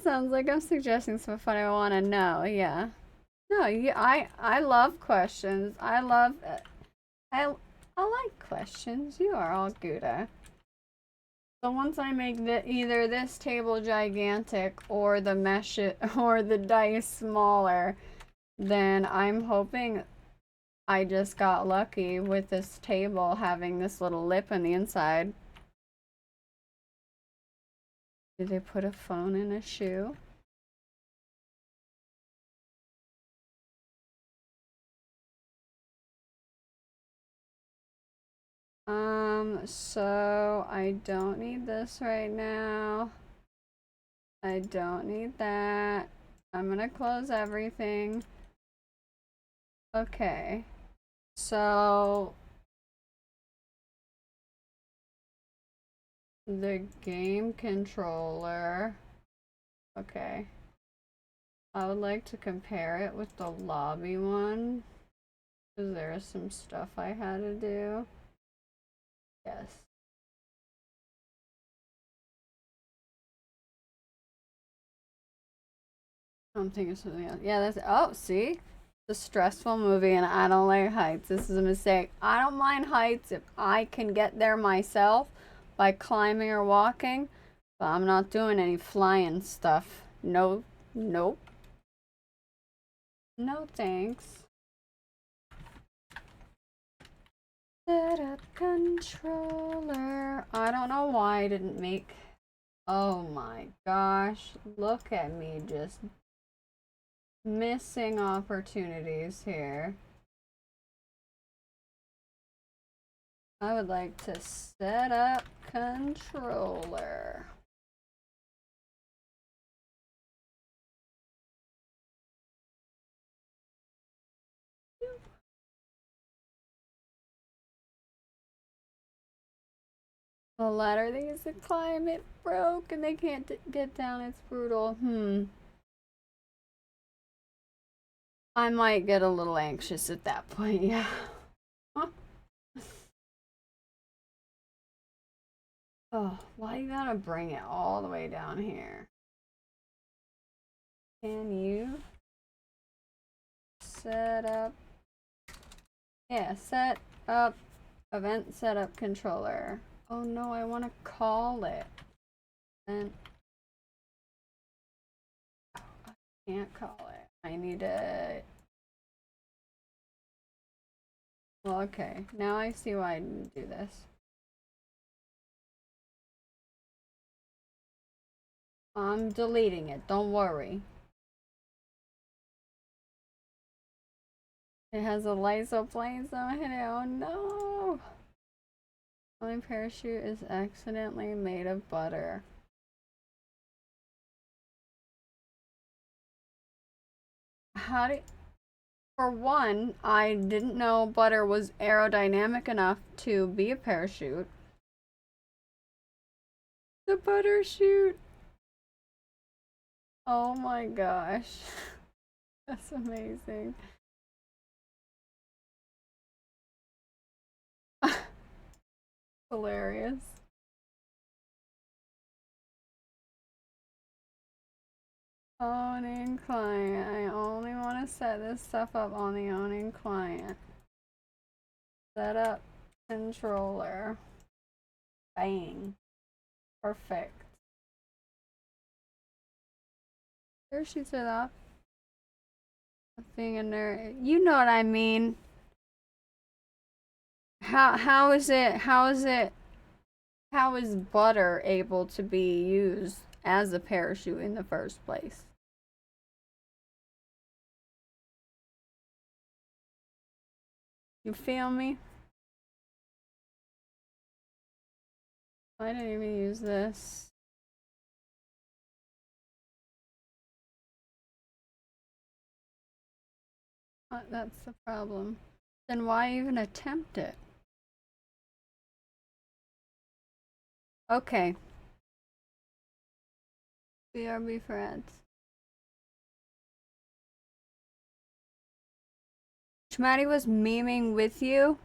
Speaker 6: Sounds like I'm suggesting some fun I want to know. Yeah. No, I love questions. I like questions. You are all Gouda. So once I make either this table gigantic or the mesh or the dice smaller, then I'm hoping I just got lucky with this table having this little lip on the inside. Did they put a phone in a shoe? So I don't need this right now. I don't need that. I'm gonna close everything. Okay. So the game controller. Okay. I would like to compare it with the lobby one. Because there is some stuff I had to do. Yes. I'm thinking of something else. Yeah, that's... Oh, see? It's a stressful movie and I don't like heights. This is a mistake. I don't mind heights if I can get there myself by climbing or walking. But I'm not doing any flying stuff. No. Nope. No thanks. Set up controller. I don't know why I didn't make... Oh my gosh. Look at me just missing opportunities here. I would like to set up controller. The ladder they used to climb, it broke and they can't get down. It's brutal. I might get a little anxious at that point, yeah. Oh, why you gotta bring it all the way down here? Can you set up? Yeah, set up event setup controller. Oh no, I want to call it. And I can't call it. I need to. Well, okay. Now I see why I didn't do this. I'm deleting it. Don't worry. It has a Lysol plane, so I hit it. Oh no! My parachute is accidentally made of butter. How do? For one, I didn't know butter was aerodynamic enough to be a parachute. The butter chute. Oh my gosh. That's amazing. Hilarious. Owning client. I only want to set this stuff up on the owning client. Set up controller. Bang. Perfect. Parachutes are off. Thing in there. You know what I mean. How is butter able to be used as a parachute in the first place? You feel me? I didn't even use this. That's the problem. Then why even attempt it? Okay. BRB for ads. Schmatty was memeing with you?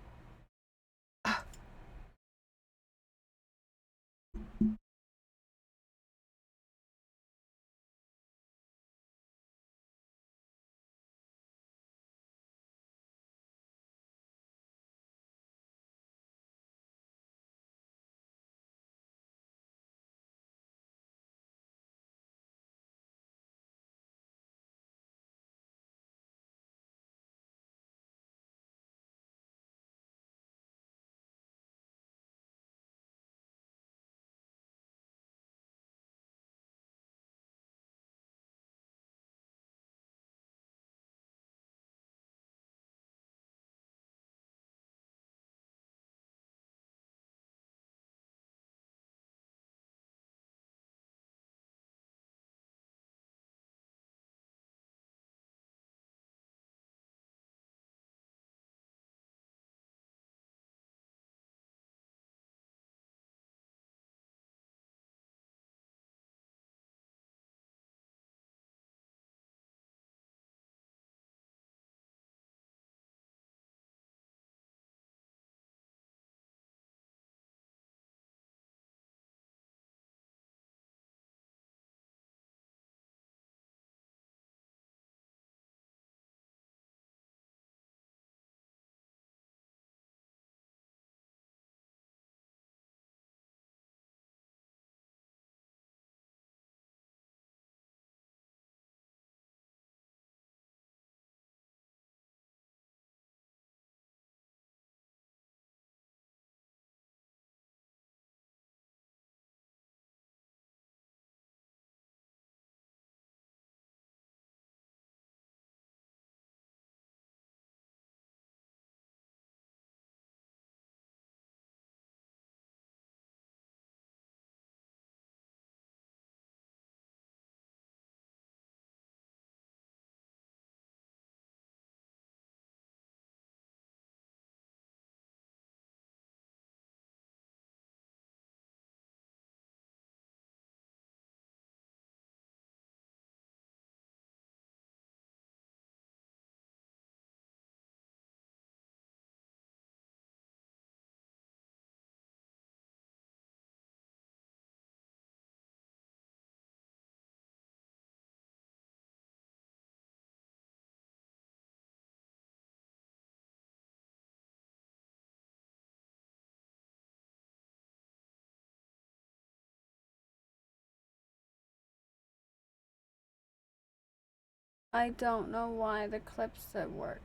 Speaker 6: I don't know why the clips said work.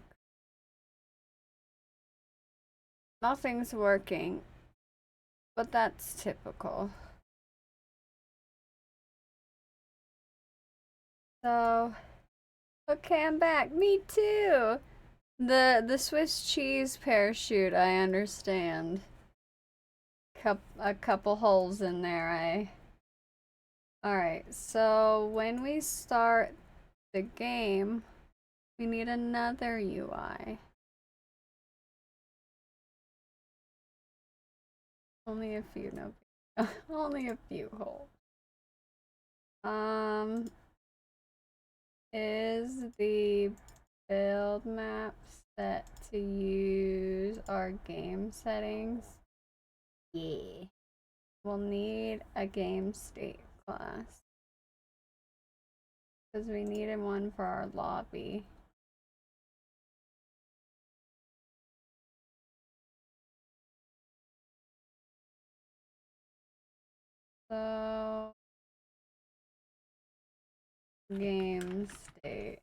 Speaker 6: Nothing's working, but that's typical. So, okay, I'm back. Me too. The Swiss cheese parachute, I understand. A couple holes in there, Alright, so when we start the game, we need another UI. Only a few, no. Only a few holes. Is the build map set to use our game settings? Yeah. We'll need a game state class. Because we needed one for our lobby. So, game state.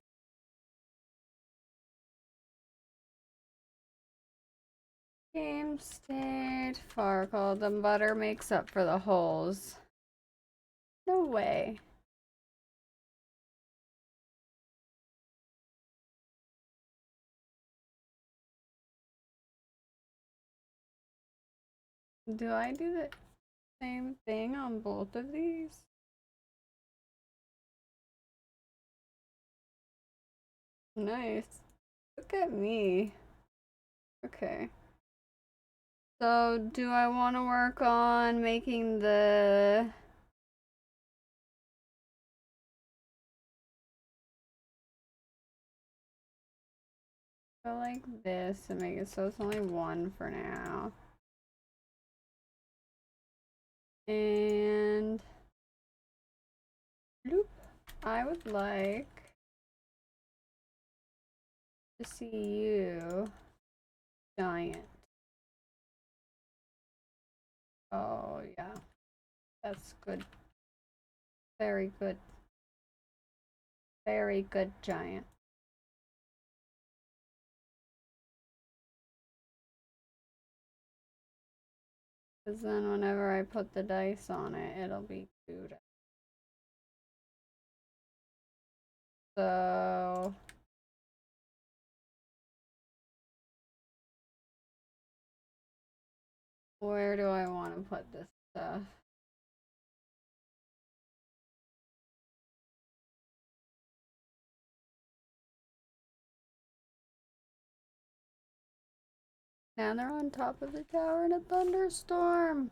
Speaker 6: Game state, Farkle. The butter makes up for the holes. No way. Do I do the same thing on both of these? Nice. Look at me. Okay. So, do I want to work on making the... Go like this and make it so it's only one for now. And... Bloop. I would like to see you giant. Oh, yeah. That's good. Very good. Very good, giant. Because then whenever I put the dice on it, it'll be good. So... where do I want to put this stuff? Now they're on top of the tower in a thunderstorm.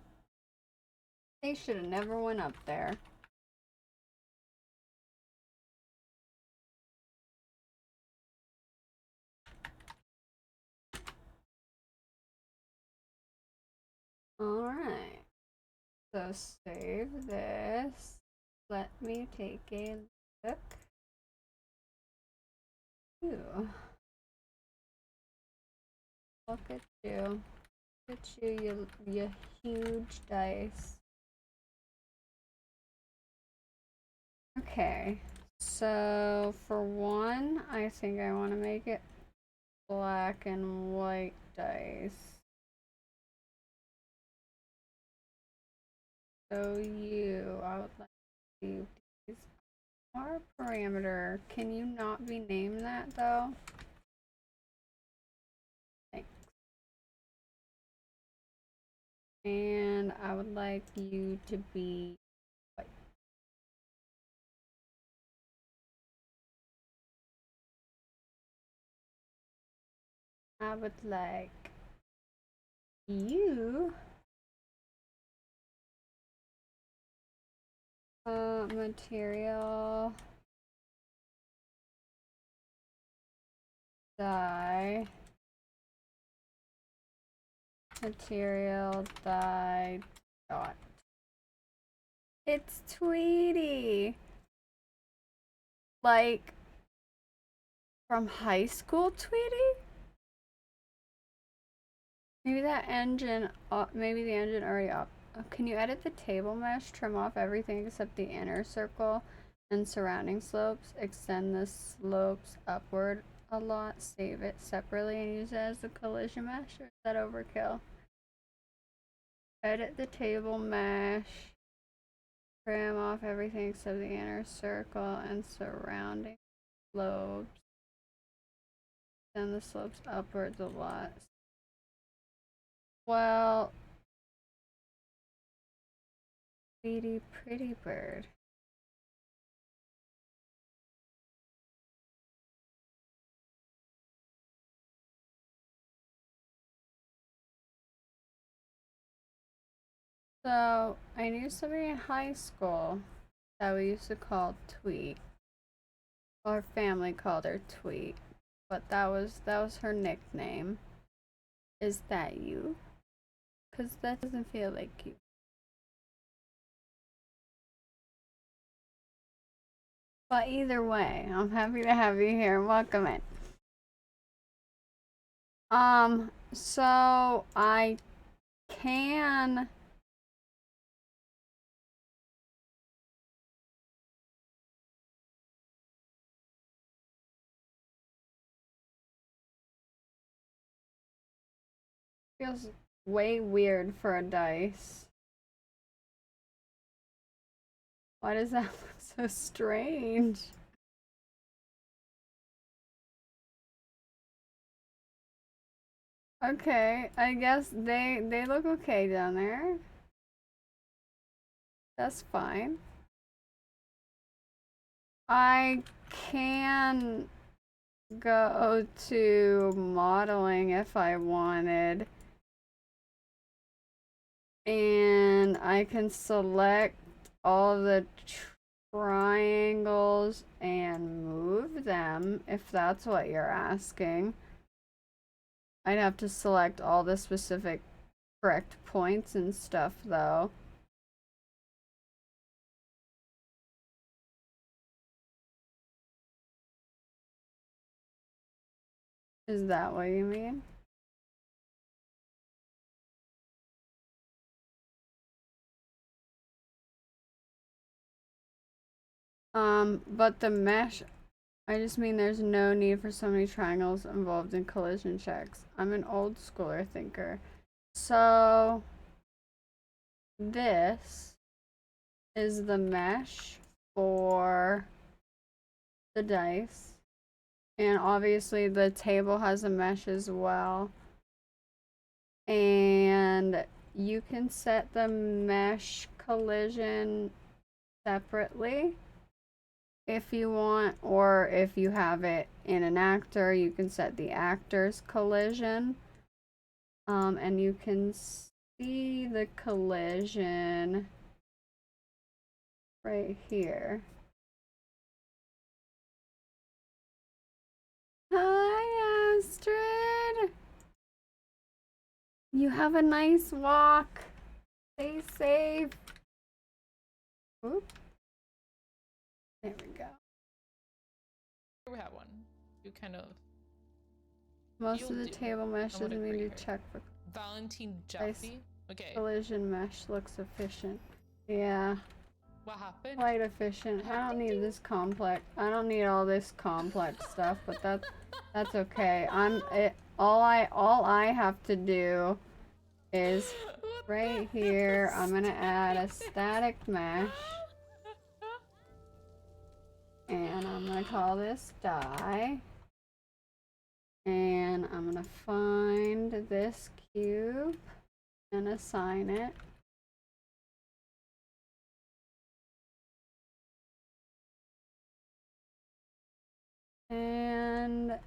Speaker 6: They should have never went up there. Alright. So save this. Let me take a look. Ooh. Look at you. Look at you, you huge dice. Okay. So for one, I think I want to make it black and white dice. So I would like to these are parameter. Can you not be named that though? Thanks. And I would like you to be white. I would like you material dye material dye dot. It's Tweety, like from high school Tweety. Maybe that engine maybe the engine already up. Can you edit the table mesh, trim off everything except the inner circle, and surrounding slopes. Extend the slopes upward a lot. Save it separately and use it as a collision mesh. Or is that overkill? Edit the table mesh. Trim off everything except the inner circle and surrounding slopes. Send the slopes upwards a lot. Well, sweetie pretty bird. So, I knew somebody in high school that we used to call Tweet. Our family called her Tweet, but that was her nickname. Is that you? 'Cause that doesn't feel like you. But either way, I'm happy to have you here. Welcome in. So I can feels way weird for a dice. Why does that look so strange? Okay, I guess they look okay down there. That's fine. I can go to modeling if I wanted. And I can select all the triangles and move them if that's what you're asking. I'd have to select all the specific correct points and stuff though. Is that what you mean? But the mesh, I just mean there's no need for so many triangles involved in collision checks. I'm an old schooler thinker. So, this is the mesh for the dice. And obviously the table has a mesh as well. And you can set the mesh collision separately if you want, or if you have it in an actor, you can set the actor's collision. And you can see the collision right here. Hi, Astrid. You have a nice walk. Stay safe. Oop. There we go.
Speaker 7: We have one. You kind of.
Speaker 6: Most
Speaker 7: You'll
Speaker 6: of the
Speaker 7: do.
Speaker 6: table mesh
Speaker 7: I would
Speaker 6: doesn't mean
Speaker 7: agree
Speaker 6: to
Speaker 7: here.
Speaker 6: check for
Speaker 7: Valentine Jaffe. Okay.
Speaker 6: collision mesh looks efficient. Yeah,
Speaker 7: What happened?
Speaker 6: quite efficient. I don't need this complex. I don't need all this complex stuff, but that's okay. All I have to do is right here. I'm gonna add a static mesh. And I'm gonna call this die. And I'm gonna find this cube and assign it. And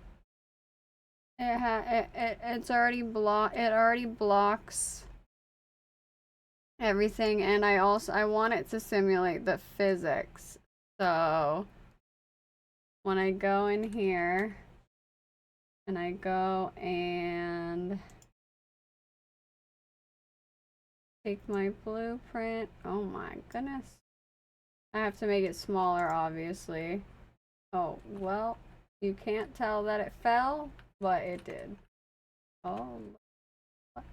Speaker 6: it already blocks everything, and I want it to simulate the physics. So when I go in here and I go and take my blueprint, oh my goodness. I have to make it smaller, obviously. Oh, well, you can't tell that it fell, but it did. Oh, what?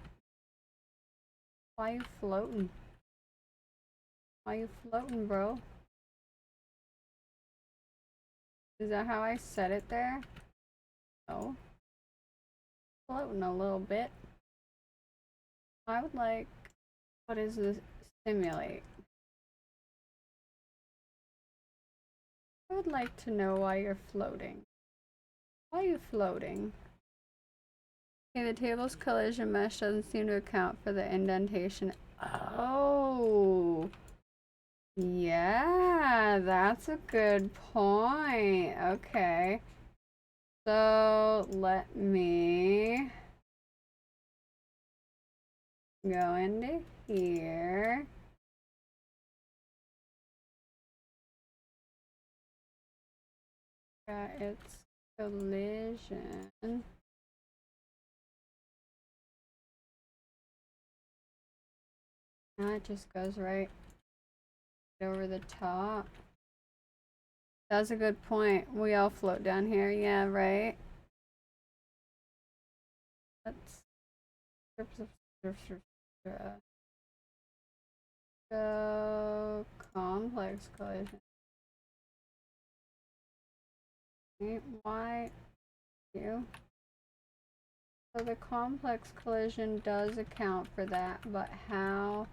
Speaker 6: Why you floating? Why you floating, bro? Is that how I set it there? No. Floating a little bit. I would like, what is this? Simulate. I would like to know why you're floating. Why are you floating? Okay, the table's collision mesh doesn't seem to account for the indentation. Oh, yeah, that's a good point. Okay. So let me go into here. Got its collision. Now it just goes right over the top. That's a good point. We all float down here. Yeah, right. Let's so complex collision. Why you? So the complex collision does account for that, but how?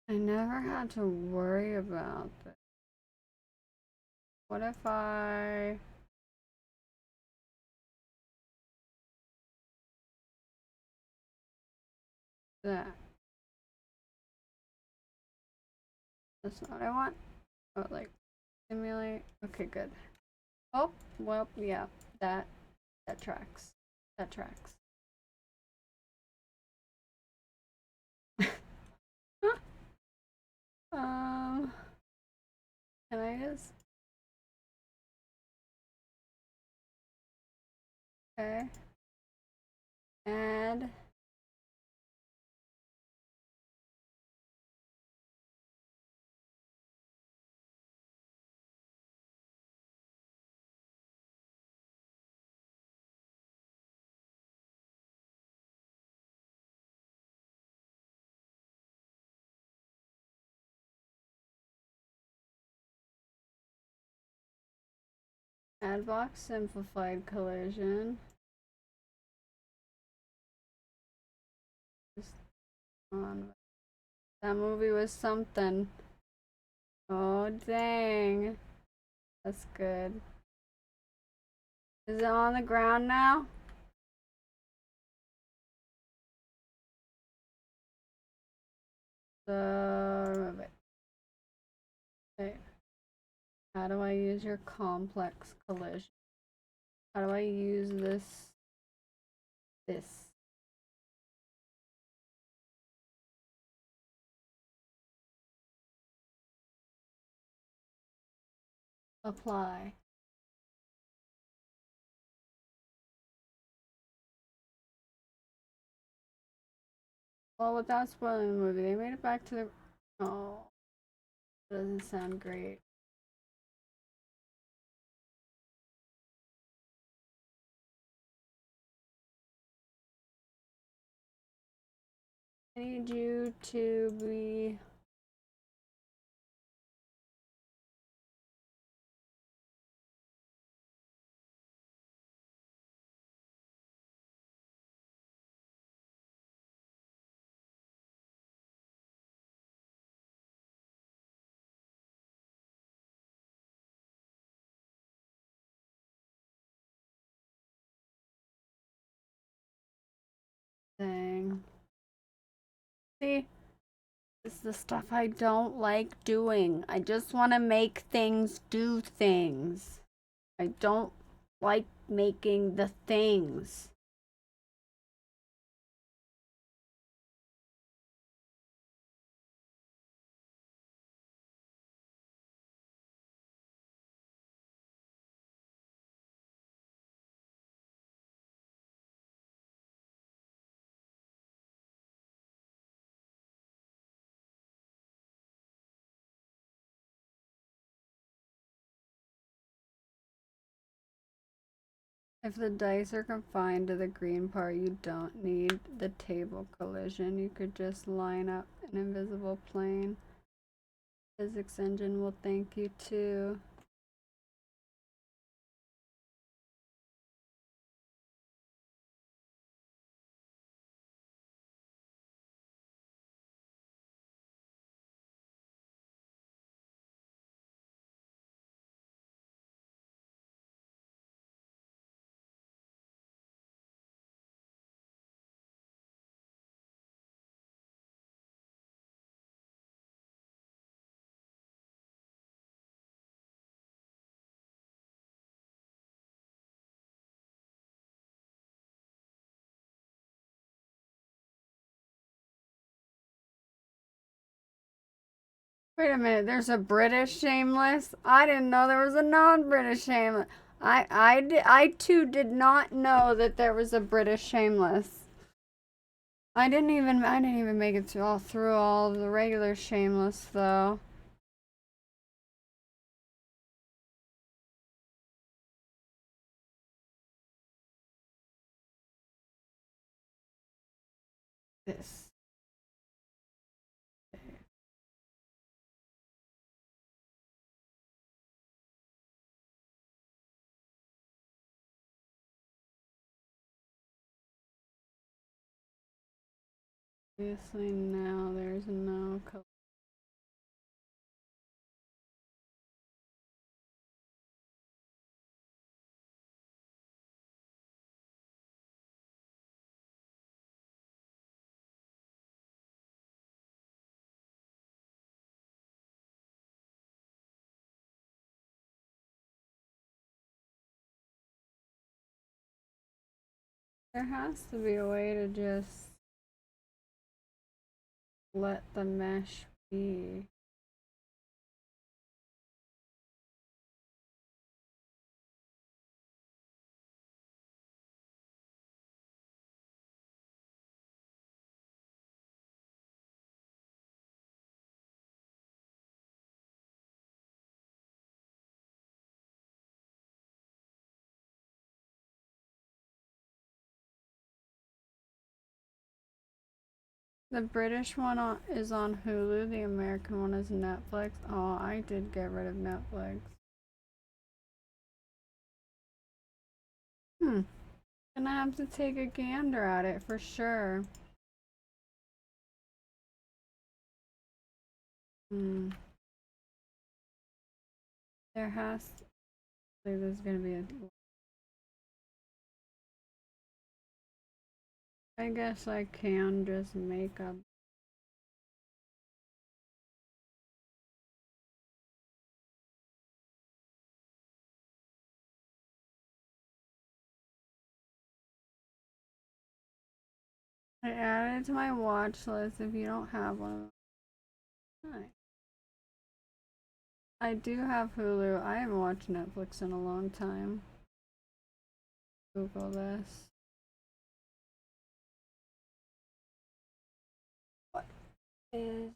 Speaker 6: I never had to worry about this. What if I... that? That's not what I want. Oh, like, simulate. Okay, good. Oh, well, yeah, that tracks. That tracks. Can I just... Okay. Add. Add box simplified collision. Just on. That movie was something. Oh, dang. That's good. Is it on the ground now? So, remove it. Okay. How do I use your complex collision? How do I use this? Apply. Well, without spoiling the movie, they made it back to the... Oh, doesn't sound great. I need you to be... Dang. See? This is the stuff I don't like doing. I just want to make things do things. I don't like making the things. If the dice are confined to the green part, you don't need the table collision. You could just line up an invisible plane. Physics engine will thank you too. Wait a minute, there's a British Shameless? I didn't know there was a non-British Shameless. I too did not know that there was a British Shameless. I didn't even make it through all of the regular Shameless though. This. Obviously now there's no color. There has to be a way to just let the mesh be. The British one is on Hulu, the American one is Netflix. Oh, I did get rid of Netflix. Gonna have to take a gander at it for sure. There has to, there's gonna be a. I guess I can just make a. I added it to my watch list if you don't have one. Hi. I do have Hulu. I haven't watched Netflix in a long time. Google this. What is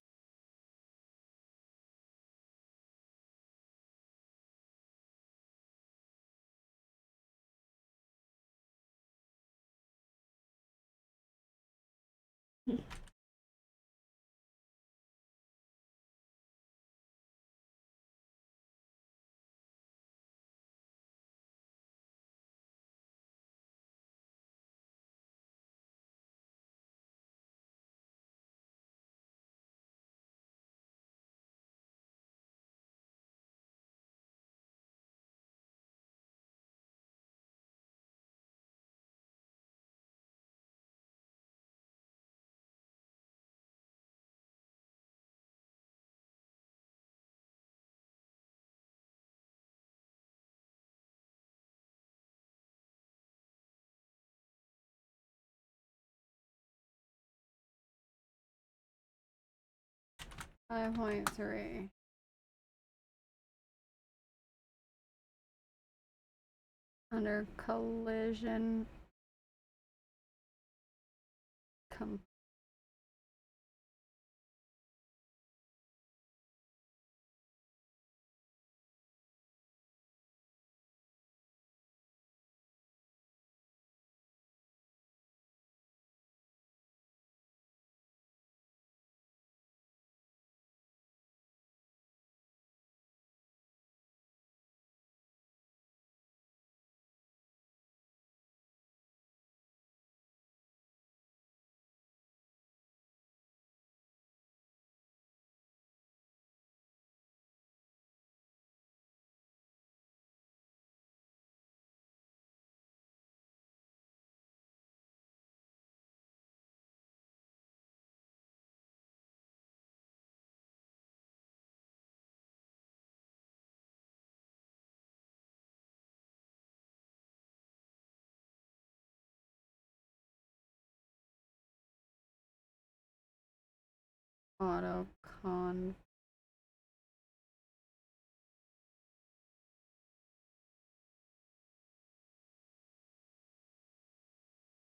Speaker 6: .3? Under collision. Autocon.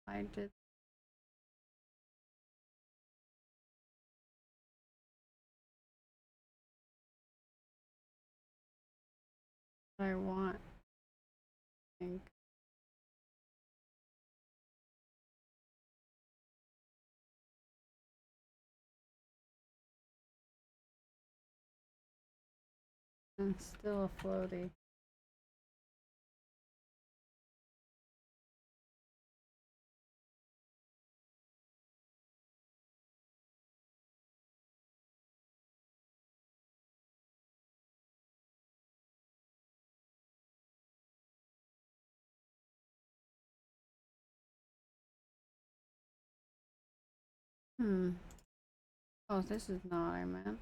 Speaker 6: I did. I want. I think. And still a floaty. Oh, this is not what I meant.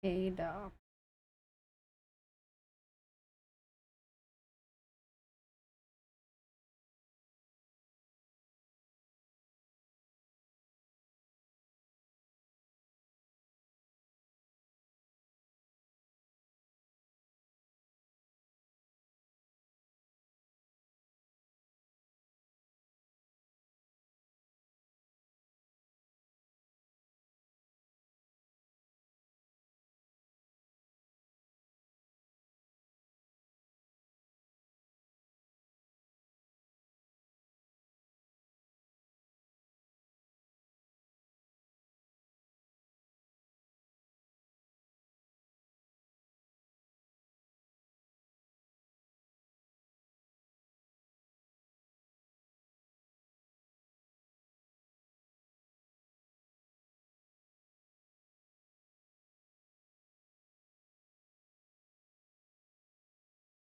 Speaker 6: Ada.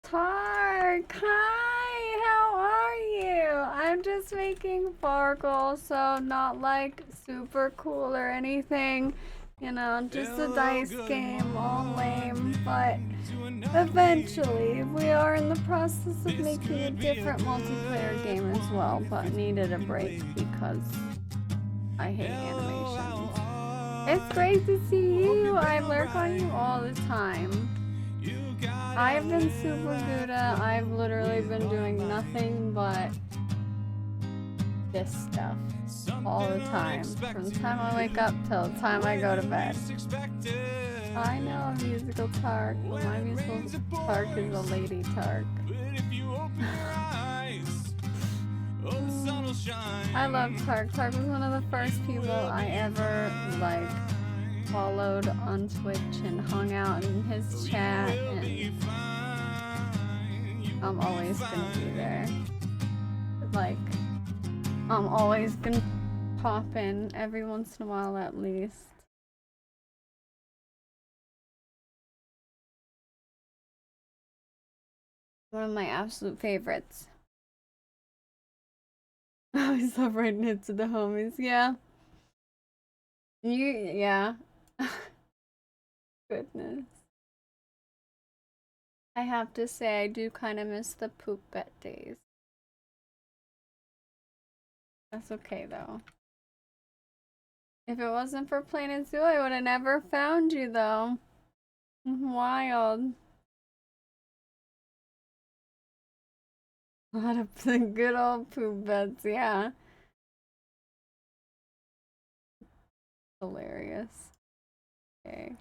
Speaker 6: Tark, hi, how are you? I'm just making Farkle, so not like super cool or anything. You know, just a dice game, all lame, but eventually we are in the process of making a different multiplayer game as well, but needed a break because I hate animations. It's great to see you. I lurk on you all the time. I've been super good at, I've literally been doing nothing but this stuff all the time. From the time I wake up till the time I go to bed. I know a musical Tark, but my musical Tark is a lady Tark. I love Tark. Tark was one of the first people I ever like followed on Twitch and hung out in his chat, and I'm always gonna be there. Like, I'm always gonna pop in every once in a while at least. One of my absolute favorites. I always love writing it to the homies. Yeah. Yeah. Goodness. I have to say, I do kind of miss the poop bet days. That's okay though. If it wasn't for Planet Zoo, I would have never found you though. Wild. A lot of the good old poop bets, yeah. Hilarious. Okay.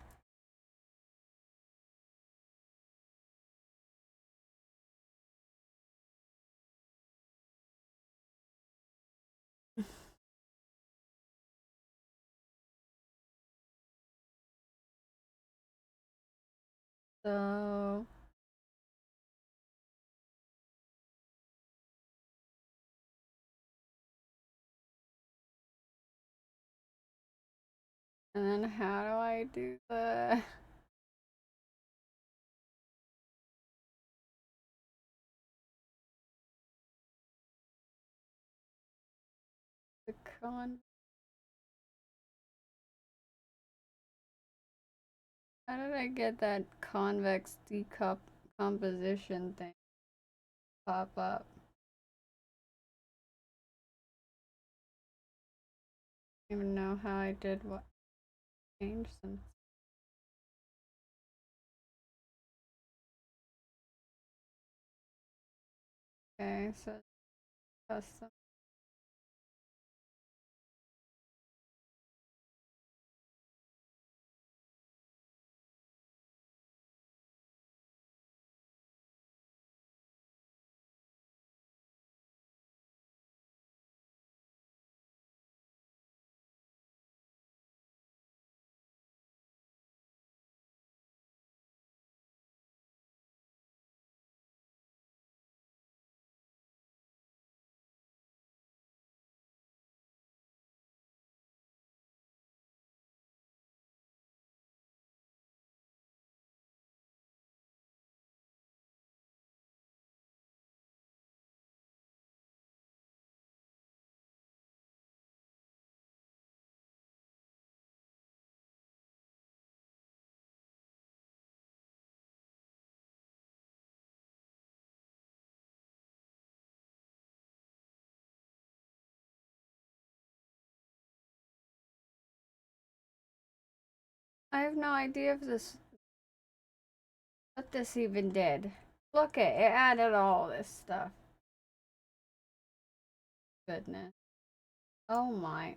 Speaker 6: So and then how do I do the con? How did I get that convex decomposition thing pop up? I don't even know how I did what changed some. Okay, so custom. I have no idea if this what this even did. Look it added all this stuff. Goodness. Oh my.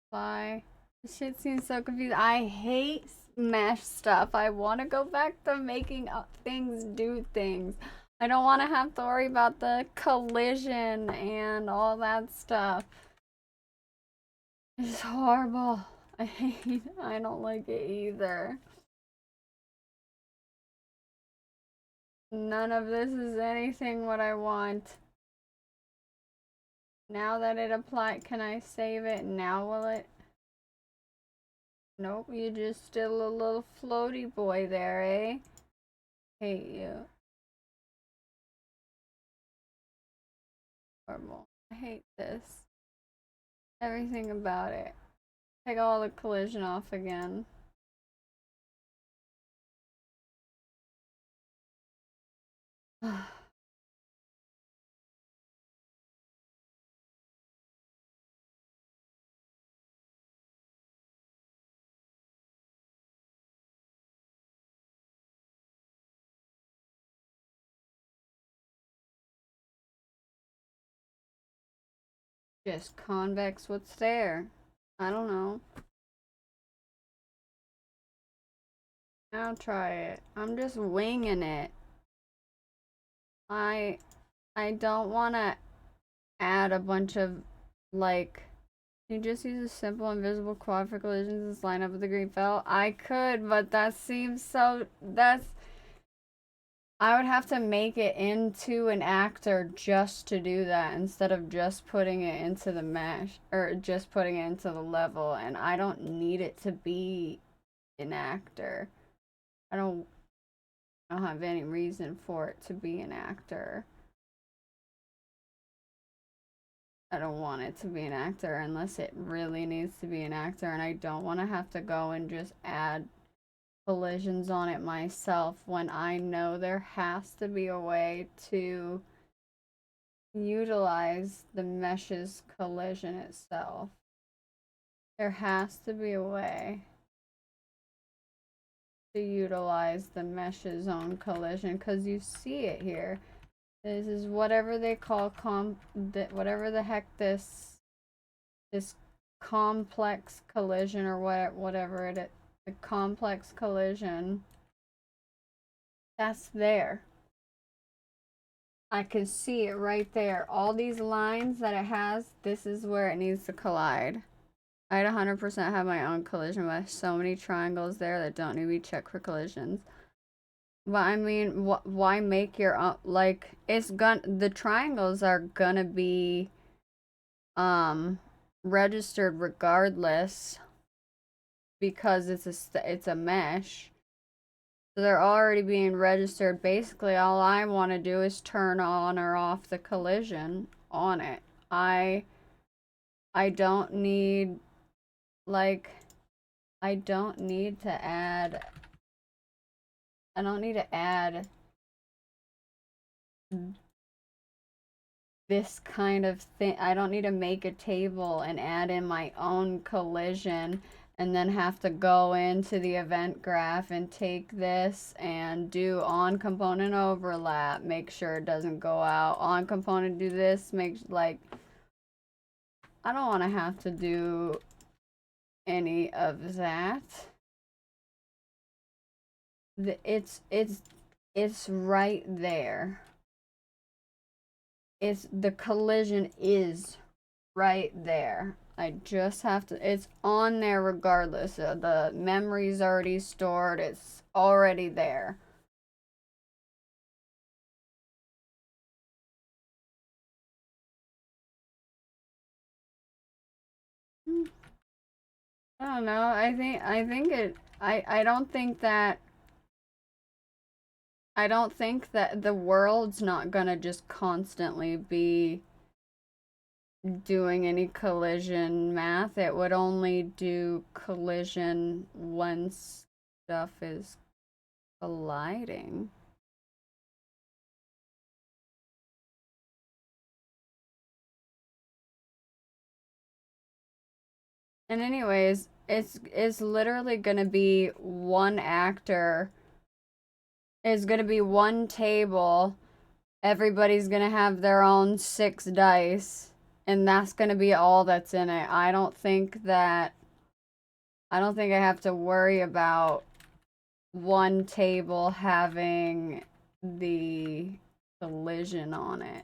Speaker 6: Why? This shit seems so confusing. I hate mesh stuff. I want to go back to making things do things. I don't want to have to worry about the collision and all that stuff. It's horrible. I don't like it either. None of this is anything what I want. Now that it applied, can I save it? Now will it? Nope, you're just still a little floaty boy there, eh? Hate you. Horrible. I hate this. Everything about it. Take all the collision off again. Just convex what's there. I don't know. I'll try it. I'm just winging it. I don't want to add a bunch of, like, you just use a simple invisible quad for collisions and line up with the green felt. I could, but that seems so, I would have to make it into an actor just to do that instead of just putting it into the mesh, or just putting it into the level, and I don't need it to be an actor. I don't have any reason for it to be an actor. I don't want it to be an actor unless it really needs to be an actor, and I don't want to have to go and just add collisions on it myself when I know there has to be a way to utilize the mesh's collision itself. There has to be a way to utilize the mesh's own collision, because you see it here. This is whatever they call whatever the heck this complex collision, or whatever it is, the complex collision. That's there. I can see it right there. All these lines that it has, this is where it needs to collide. I'd 100% have my own collision with so many triangles there that don't need to be checked for collisions. But I mean, why make your own? Like, the triangles are gonna be registered regardless, because it's a mesh. So they're already being registered. Basically, all I want to do is turn on or off the collision on it. I don't need, like, I don't need to add this kind of thing. I don't need to make a table and add in my own collision and then have to go into the event graph and take this and do on component overlap, make sure it doesn't go out, on component do this, like, I don't want to have to do any of that. It's right there. The collision is right there. I just have to, it's on there regardless. The memory's already stored. It's already there. I don't know. I don't think that the world's not gonna just constantly be doing any collision math. It would only do collision when stuff is colliding. And anyways, it's literally gonna be one actor. It's gonna be one table. Everybody's gonna have their own 6 dice, and that's gonna be all that's in it. I don't think I have to worry about one table having the collision on it.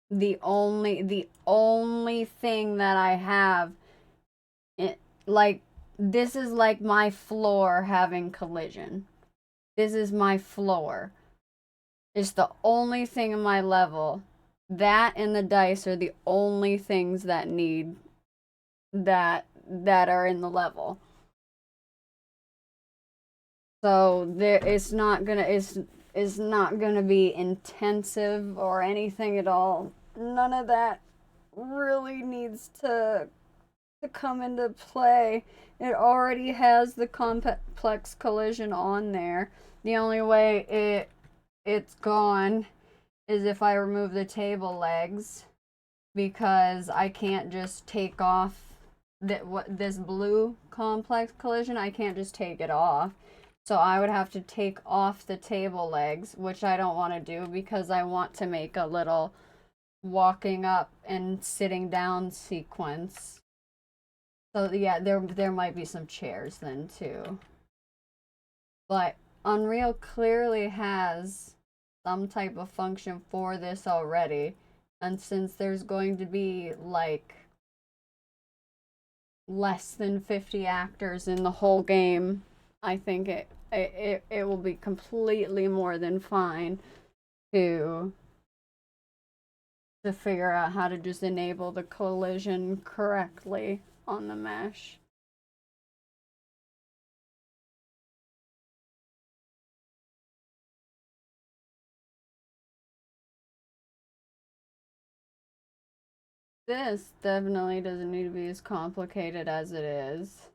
Speaker 6: The only thing that I have, like, this is like my floor having collision. This is my floor. It's the only thing in my level. That and the dice are the only things that need that are in the level. So it's not gonna be intensive or anything at all. None of that really needs to come into play. It already has the complex collision on there. The only way it's gone is if I remove the table legs, because I can't just take off this blue complex collision. I can't just take it off. So I would have to take off the table legs, which I don't want to do because I want to make a little walking up and sitting down sequence. So yeah, there might be some chairs then too. But Unreal clearly has some type of function for this already. And since there's going to be like less than 50 actors in the whole game, I think it will be completely more than fine to figure out how to just enable the collision correctly on the mesh. This definitely doesn't need to be as complicated as it is.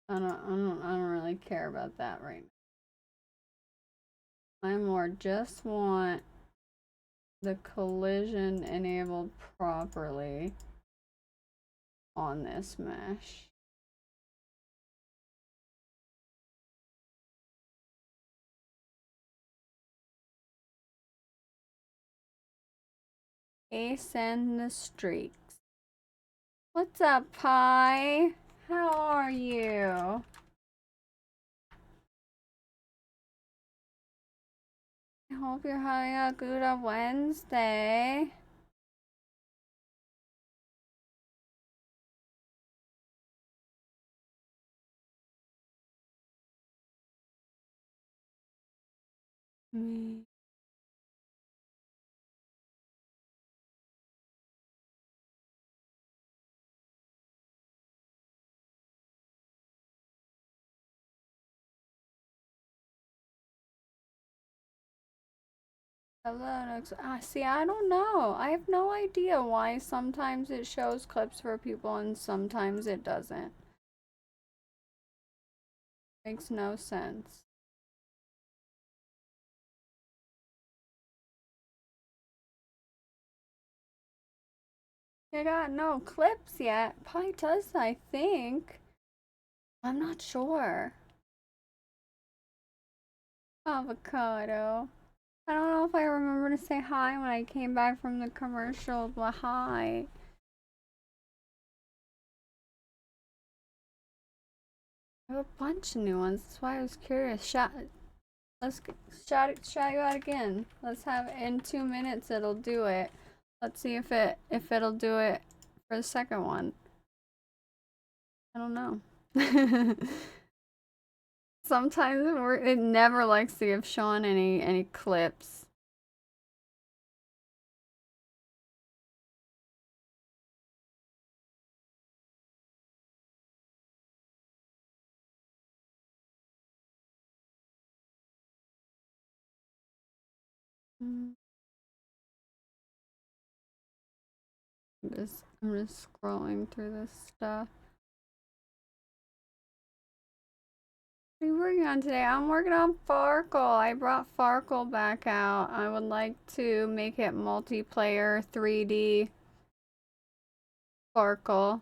Speaker 6: I don't really care about that right now. I more just want the collision enabled properly on this mesh. Ace and the streaks. What's up, Pi? How are you? I hope you're having a good Wednesday. Me. Hello, see, I don't know. I have no idea why sometimes it shows clips for people and sometimes it doesn't. Makes no sense. You got no clips yet. Pi does, I think. I'm not sure. Avocado. I don't know if I remember to say hi when I came back from the commercial, but hi. I have a bunch of new ones. That's why I was curious. Let's shout you out again. Let's have in 2 minutes. It'll do it. Let's see if it'll do it for the second one. I don't know. Sometimes it never likes to give Sean any clips. I'm just scrolling through this stuff. What are you working on today? I'm working on Farkle. I brought Farkle back out. I would like to make it multiplayer 3D Farkle.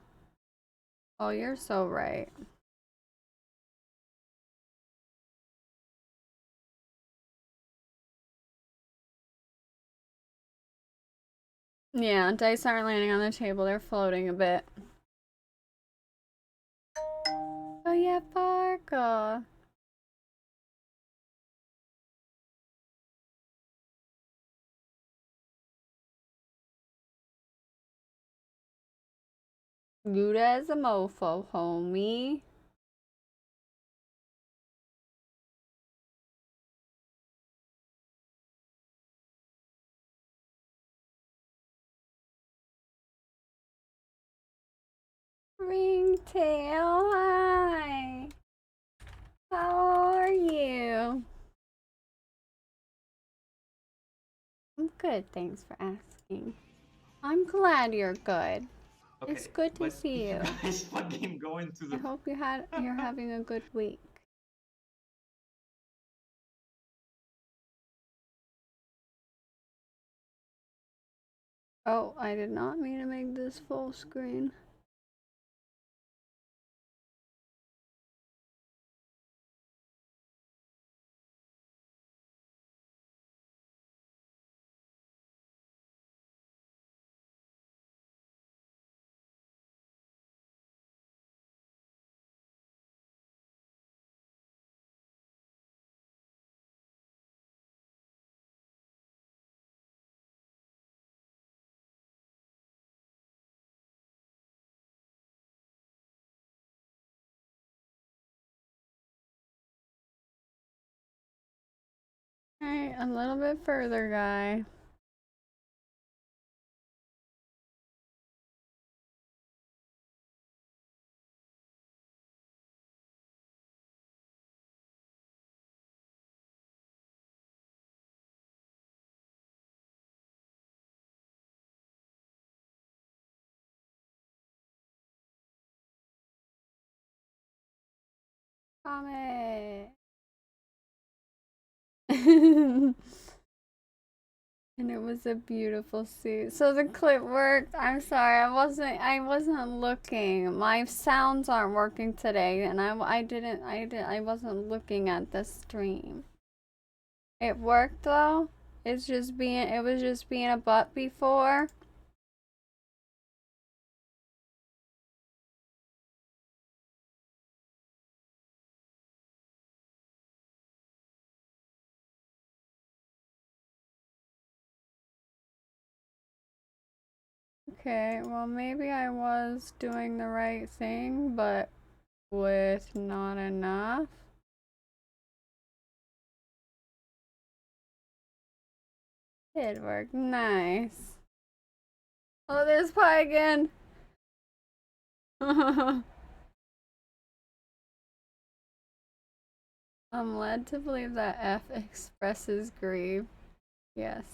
Speaker 6: Oh, you're so right. Yeah, dice aren't landing on the table. They're floating a bit. Oh yeah, Farkle. Good as a mofo, homie. Ringtail, hi. How are you? I'm good, thanks for asking. I'm glad you're good.
Speaker 8: Okay,
Speaker 6: It's good to see you.
Speaker 8: Guys fucking going to
Speaker 6: I
Speaker 8: the.
Speaker 6: hope you're having a good week. Oh, I did not mean to make this full screen. Alright, a little bit further, guy. Comment. And it was a beautiful suit. So the clip worked. I'm sorry, I wasn't looking. My sounds aren't working today, and I wasn't looking at the stream. It worked though. It was just being a butt before. Okay, well maybe I was doing the right thing, but with not enough. It worked. Nice. Oh, there's Pie again. I'm led to believe that F expresses grief. Yes,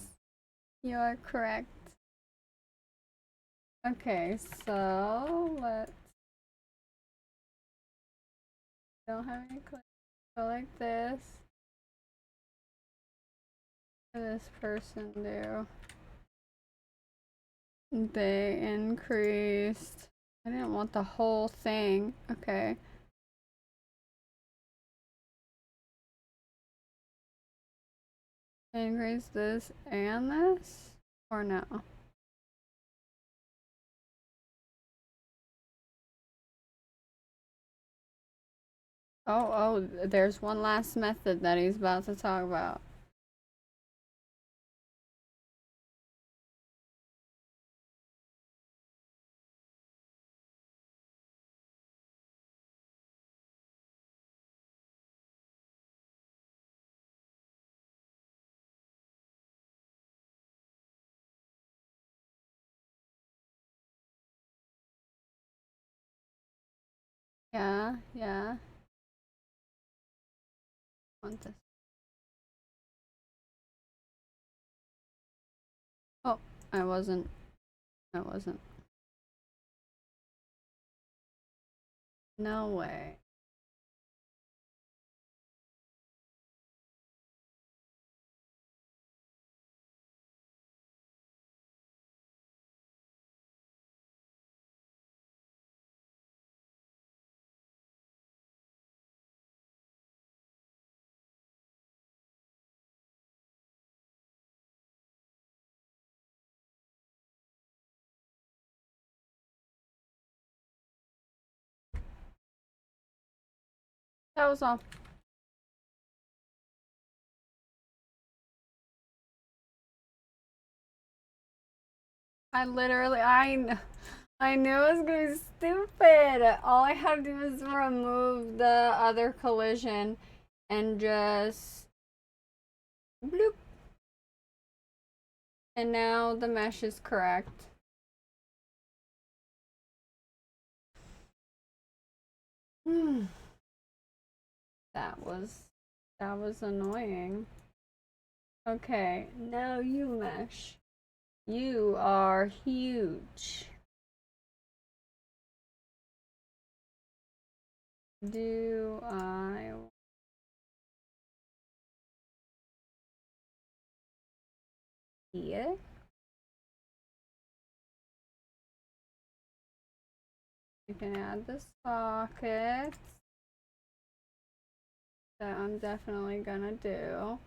Speaker 6: you are correct. Okay, so let's. Don't have any clips. Go like this. What does this person do? They increased. I didn't want the whole thing. Okay. Increase this and this? Or no? Oh, there's one last method that he's about to talk about. Yeah. Want this. Oh, I wasn't. No way. That was all. I knew it was gonna be stupid. All I had to do was remove the other collision and just bloop. And now the mesh is correct. That was annoying. Okay, now you mesh. You are huge. Do I see it? You can add the sockets. That I'm definitely gonna do.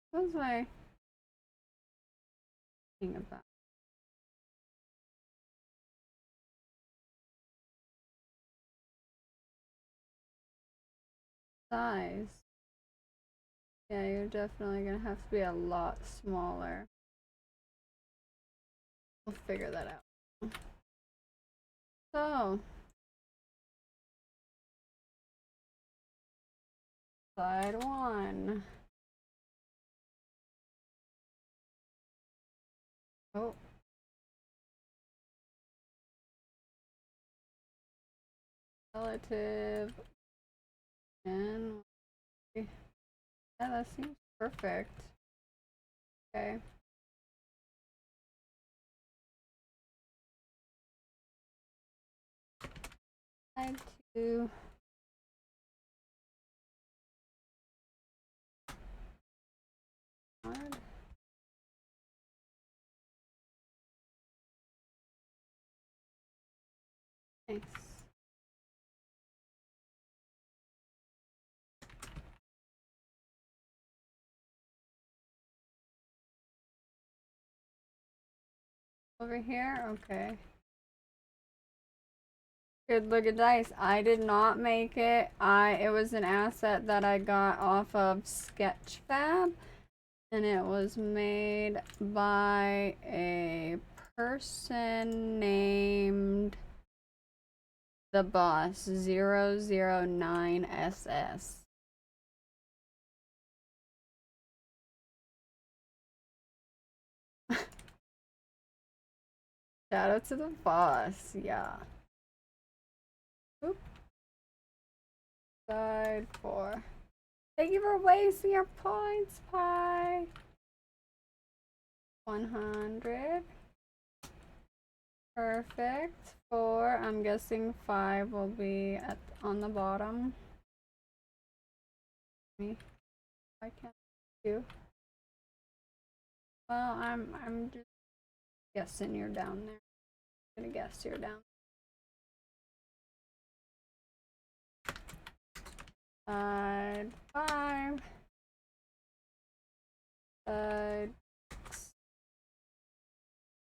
Speaker 6: What was I thinking about? Size. Yeah, you're definitely gonna have to be a lot smaller. We'll figure that out. So, side one. Oh. Relative. And yeah, that seems perfect. Okay. Side two. Hard. Nice. Over here? Okay. Good look at dice. I did not make it. It was an asset that I got off of Sketchfab, and it was made by a person named the boss 009SS. Shout out to the boss, yeah. Oop. Side four. Thank you for wasting your points, Pie. 100. Perfect. 4. I'm guessing 5 will be on the bottom. Me. I can't do. Well, I'm just guessing you're down there. I'm gonna guess you're down. Side 5. Side 6.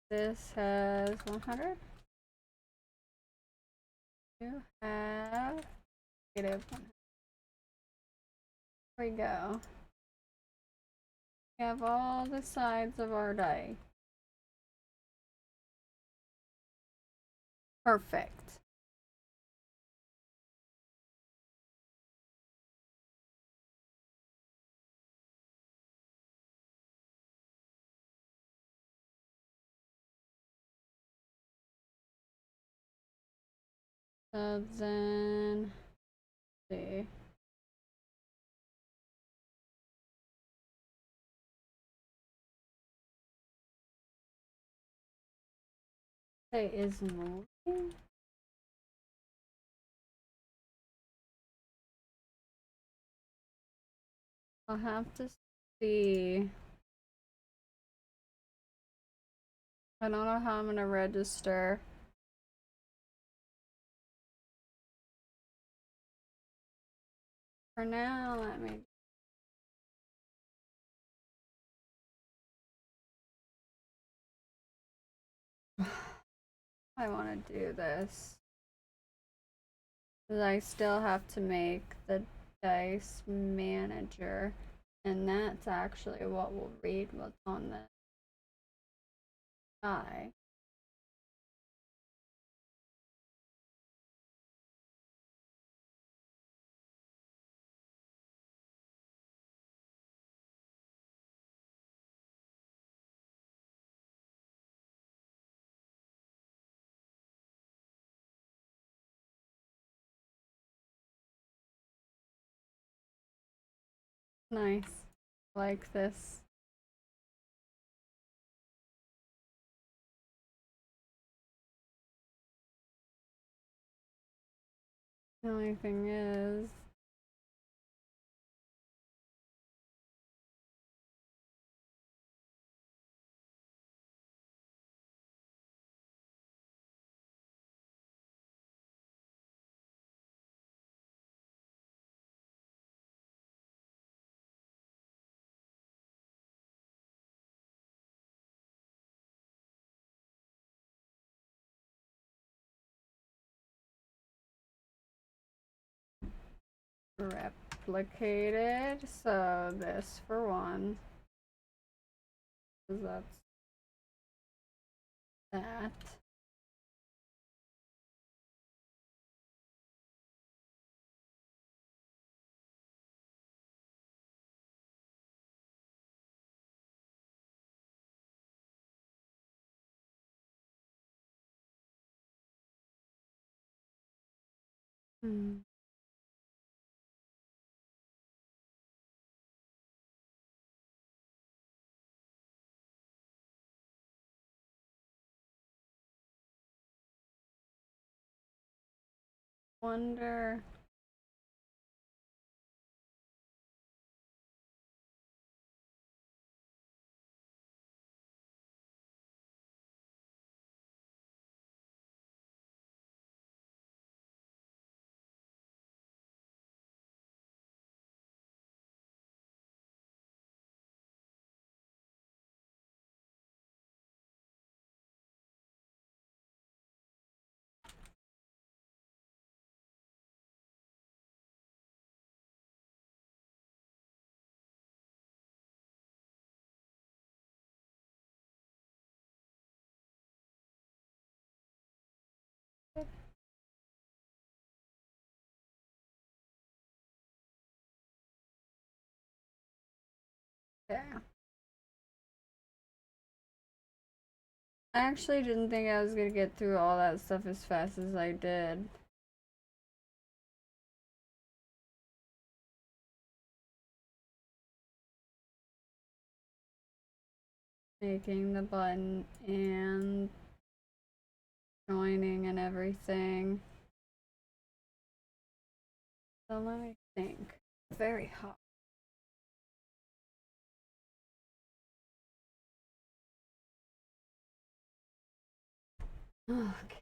Speaker 6: This has 100. You have negative 100. Here we go. We have all the sides of our die. Perfect. So then, let's see. Say is moving. I'll have to see. I don't know how I'm gonna register. For now, let me. I want to do this. Because I still have to make the dice manager. And that's actually what will read what's on the die. Nice. Like this. The only thing is, replicated. So this for one. That's that. Hmm. Wonder. Yeah. I actually didn't think I was gonna get through all that stuff as fast as I did. Making the button and joining and everything. So let me think. Very hot. Okay.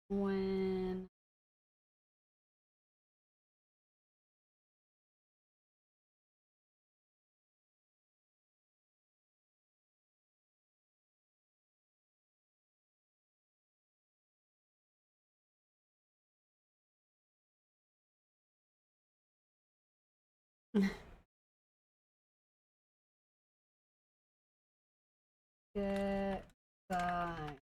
Speaker 6: When get the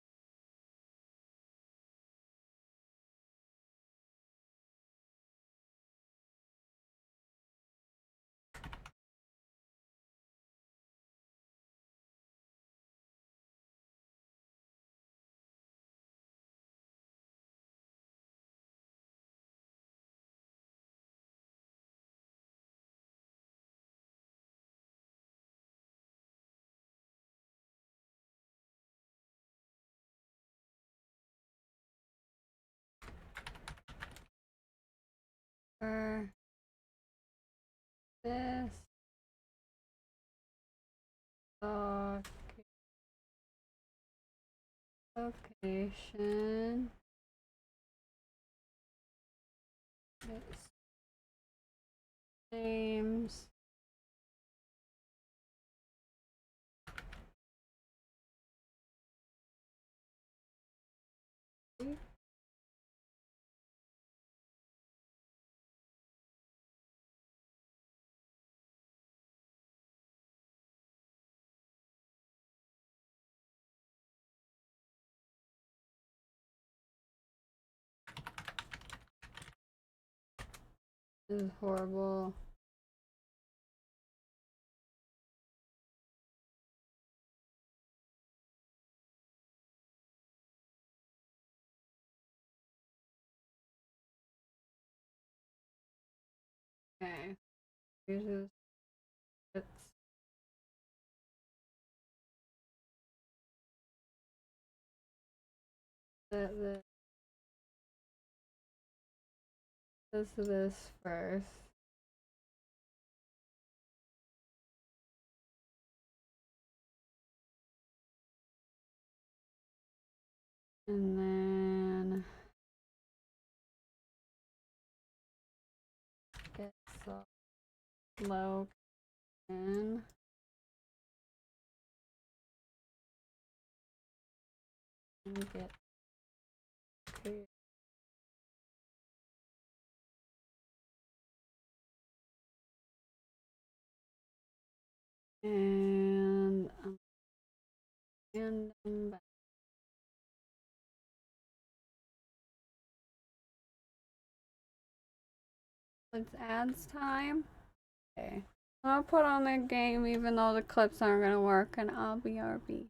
Speaker 6: for this location it's names is horrible. Okay. Here's this. Set this first. And then get low and get to and random back. It's ads time. Okay. I'll put on the game even though the clips aren't gonna work, and I'll be RB.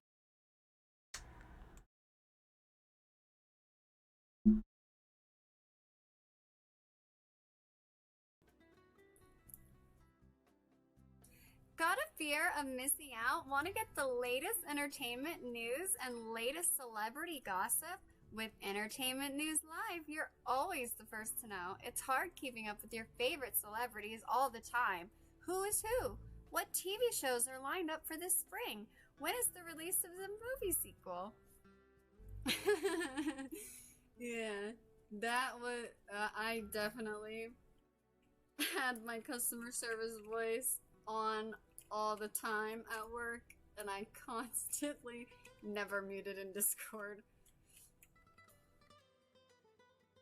Speaker 6: Got a fear of missing out? Want to get the latest entertainment news and latest celebrity gossip? With Entertainment News Live, you're always the first to know. It's hard keeping up with your favorite celebrities all the time. Who is who? What TV shows are lined up for this spring? When is the release of the movie sequel? Yeah, that was. I definitely had my customer service voice on all the time at work, and I constantly never muted in Discord.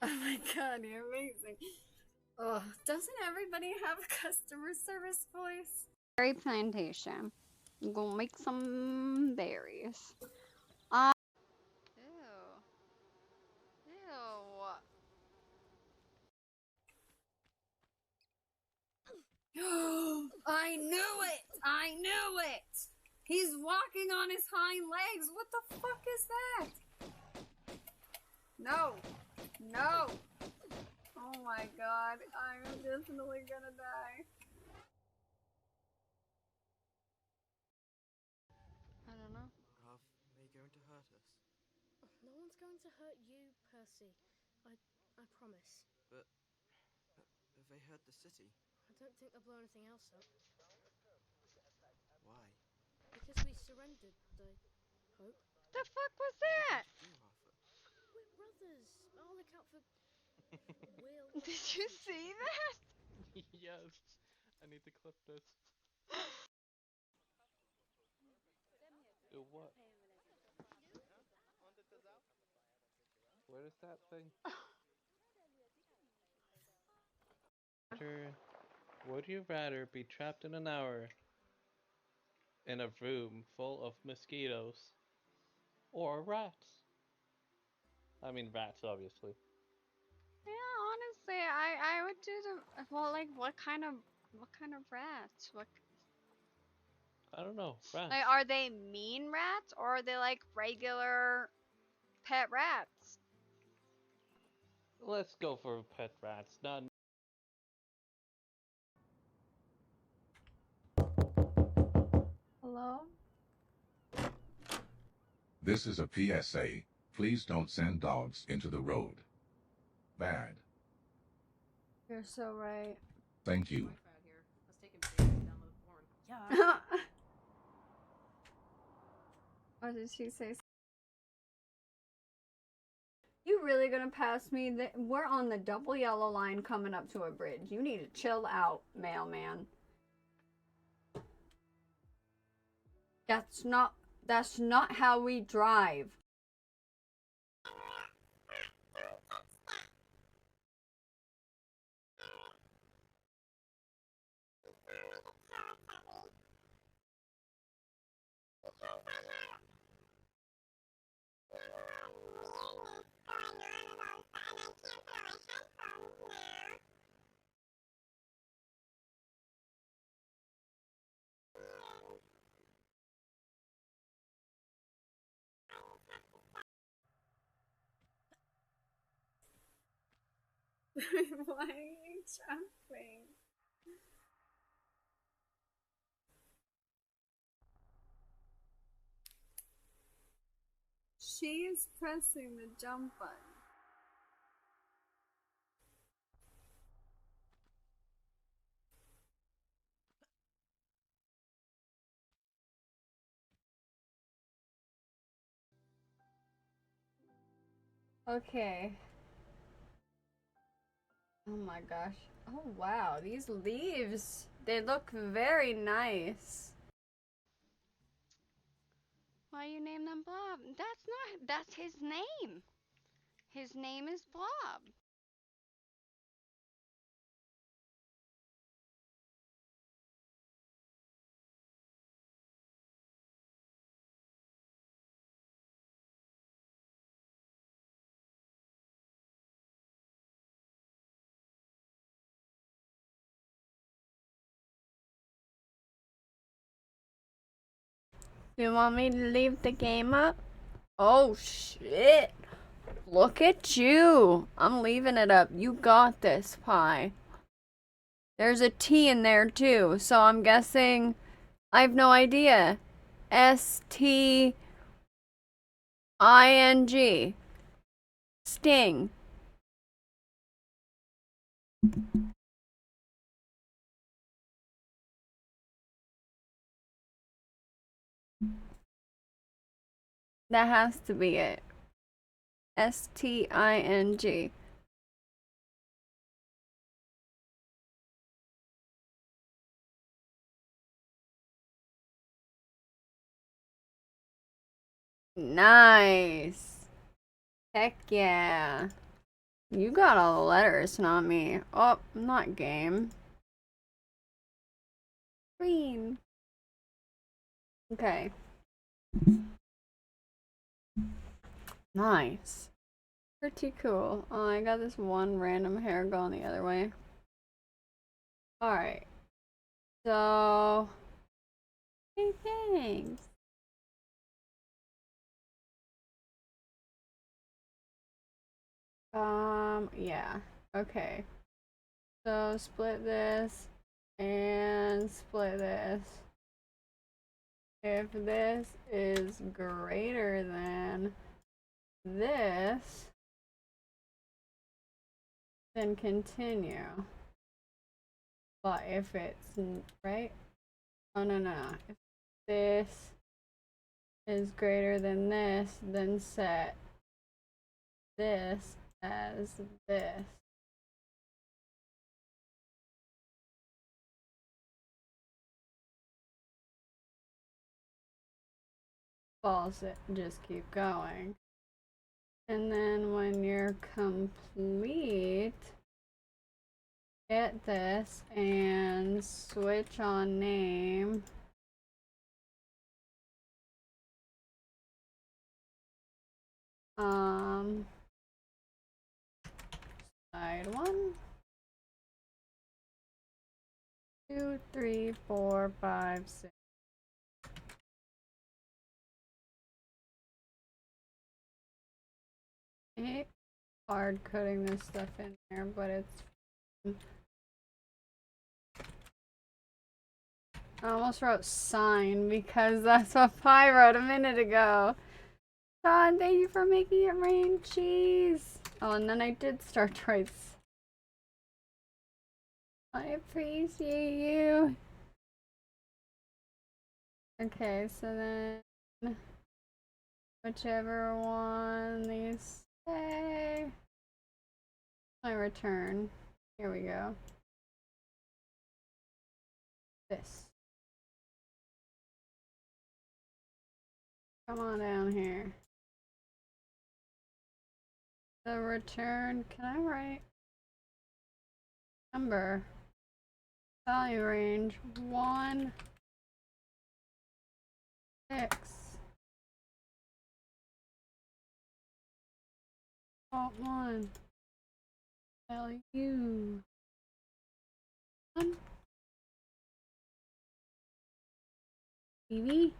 Speaker 6: Oh my god, you're amazing. Oh, doesn't everybody have a customer service voice? Berry plantation. I'm gonna make some berries. Ew. Ew. I knew it! I knew it! He's walking on his hind legs. What the fuck is that? No. No. Oh my god. I'm definitely gonna die. I don't know.
Speaker 8: Are they going to hurt us?
Speaker 9: No one's going to hurt you, Percy. I promise.
Speaker 8: But have they hurt the city?
Speaker 9: I don't think they'll blow anything else up.
Speaker 8: Why?
Speaker 9: Because we surrendered, I hope.
Speaker 6: The fuck was that?
Speaker 8: What did you do, Arthur?
Speaker 9: We're brothers. I'll look out for Will.
Speaker 6: Did you see that?
Speaker 10: Yes. I need to clip this. Ew, what? Where is that thing? Would you rather be trapped in an hour in a room full of mosquitoes or rats? I mean rats, obviously.
Speaker 6: Yeah, honestly, I would do the well. Like, what kind of rats? What?
Speaker 10: I don't know, rats.
Speaker 6: Like, are they mean rats or are they like regular pet rats?
Speaker 10: Let's go for pet rats, not.
Speaker 6: Hello?
Speaker 11: This is a PSA. Please don't send dogs into the road. Bad.
Speaker 6: You're so right.
Speaker 11: Thank you.
Speaker 6: Yeah. What did she say? You really gonna pass me? We're on the double yellow line coming up to a bridge. You need to chill out, mailman. That's not how we drive. Why are you jumping? She is pressing the jump button. Okay. Oh my gosh. Oh wow, these leaves, they look very nice. Why you name them Blob? That's his name. His name is Blob. You want me to leave the game up? Oh shit. Look at you. I'm leaving it up. You got this, Pie. There's a T in there too, so I'm guessing I have no idea. S-T-I-N-G. Sting. That has to be it. S-T-I-N-G. Nice. Heck yeah. You got all the letters, not me. Oh, not game. Green. Okay. Nice. Pretty cool. Oh, I got this one random hair going the other way. Alright. So... Hey, thanks. Yeah. Okay. So, split this and split this. If this is greater than this, then continue. But if it's, right? Oh, no, no. If this is greater than this, then set this as this. False it, just keep going. And then when you're complete, get this and switch on name. Side 1, 2, 3, 4, 5, 6. I hate hard coding this stuff in there, but it's. I almost wrote sign because that's what Pi wrote a minute ago. God, thank you for making it rain cheese. Oh, and then I did start to write. I appreciate you. Okay, so then whichever one these say. My return. Here we go. This. Come on down here. The return, can I write number? Value range 1, 6. Alt 1. Value 1. TV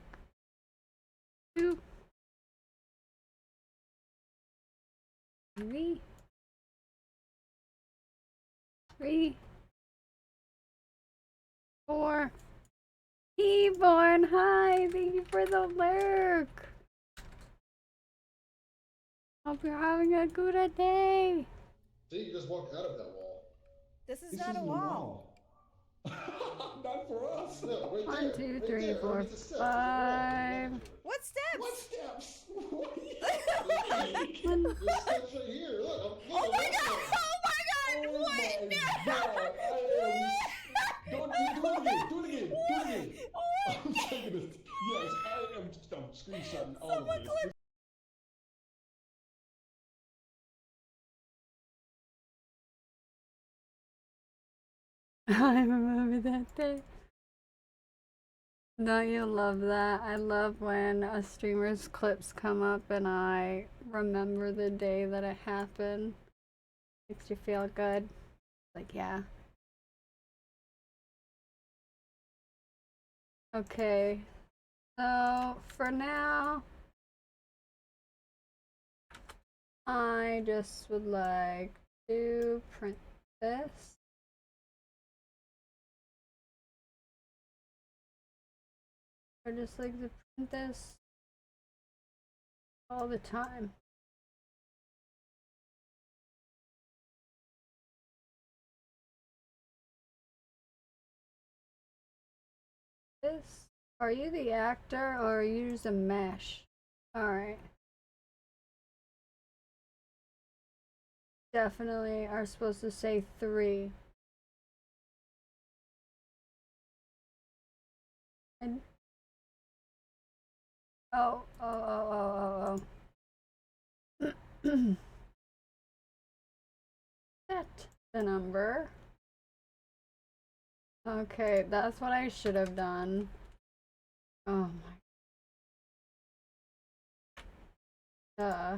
Speaker 6: 2. TV 3. 4. Keyborn, hi! Thank you for the lurk! Hope you're having a good day!
Speaker 4: See, you just walked out of that wall.
Speaker 12: This is not a wall.
Speaker 4: Not for us. No, right
Speaker 6: 1,
Speaker 4: there.
Speaker 6: 2,
Speaker 4: Right
Speaker 6: 3,
Speaker 4: there.
Speaker 6: 4,
Speaker 4: Underneath the steps.
Speaker 6: 5.
Speaker 12: What steps?
Speaker 4: What steps? There's steps right here. Look,
Speaker 12: Oh my god! Oh my god!
Speaker 4: Oh
Speaker 12: What?
Speaker 4: my god! Don't do it again! Do it again! Do it again! I'm taking this. Yes, I'm screenshotting all of this.
Speaker 6: I remember that day. Don't you love that? I love when a streamer's clips come up and I remember the day that it happened. Makes you feel good. Like, yeah. Okay. So for now, I just would like to print this. I just like to print this all the time. This, are you the actor or are you just a mesh? Alright. Definitely are supposed to say 3. And oh. Set the number. Okay, that's what I should have done. Oh my. Duh.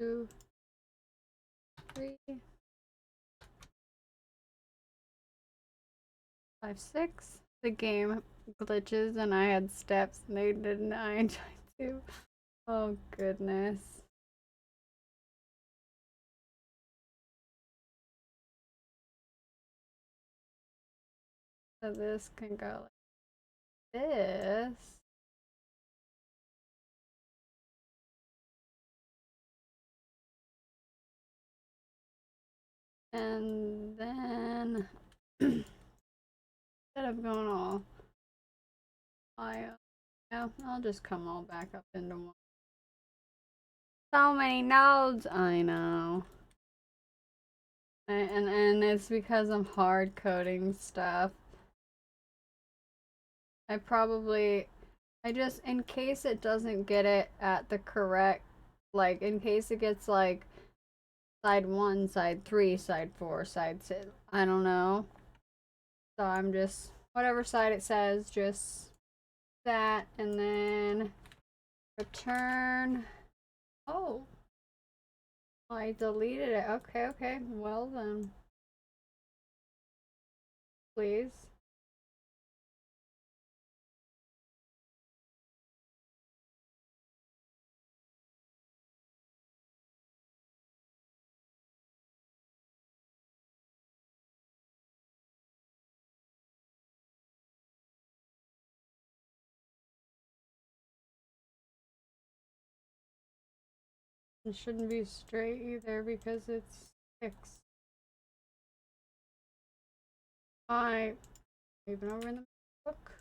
Speaker 6: Two, 3, 5, 6. The game glitches and I had steps and they did 9 too. Oh goodness. So this can go like this. And then instead of going all yeah, I'll just come all back up into one. So many nodes, I know. And it's because I'm hard coding stuff. I just, in case it doesn't get it at the correct, like, in case it gets, like, side 1, side 3, side 4, side 6, I don't know. So I'm just, whatever side it says, just that, and then return. Oh. I deleted it. Okay. Well then. Please. It shouldn't be straight either because it's 6. Even over in the book.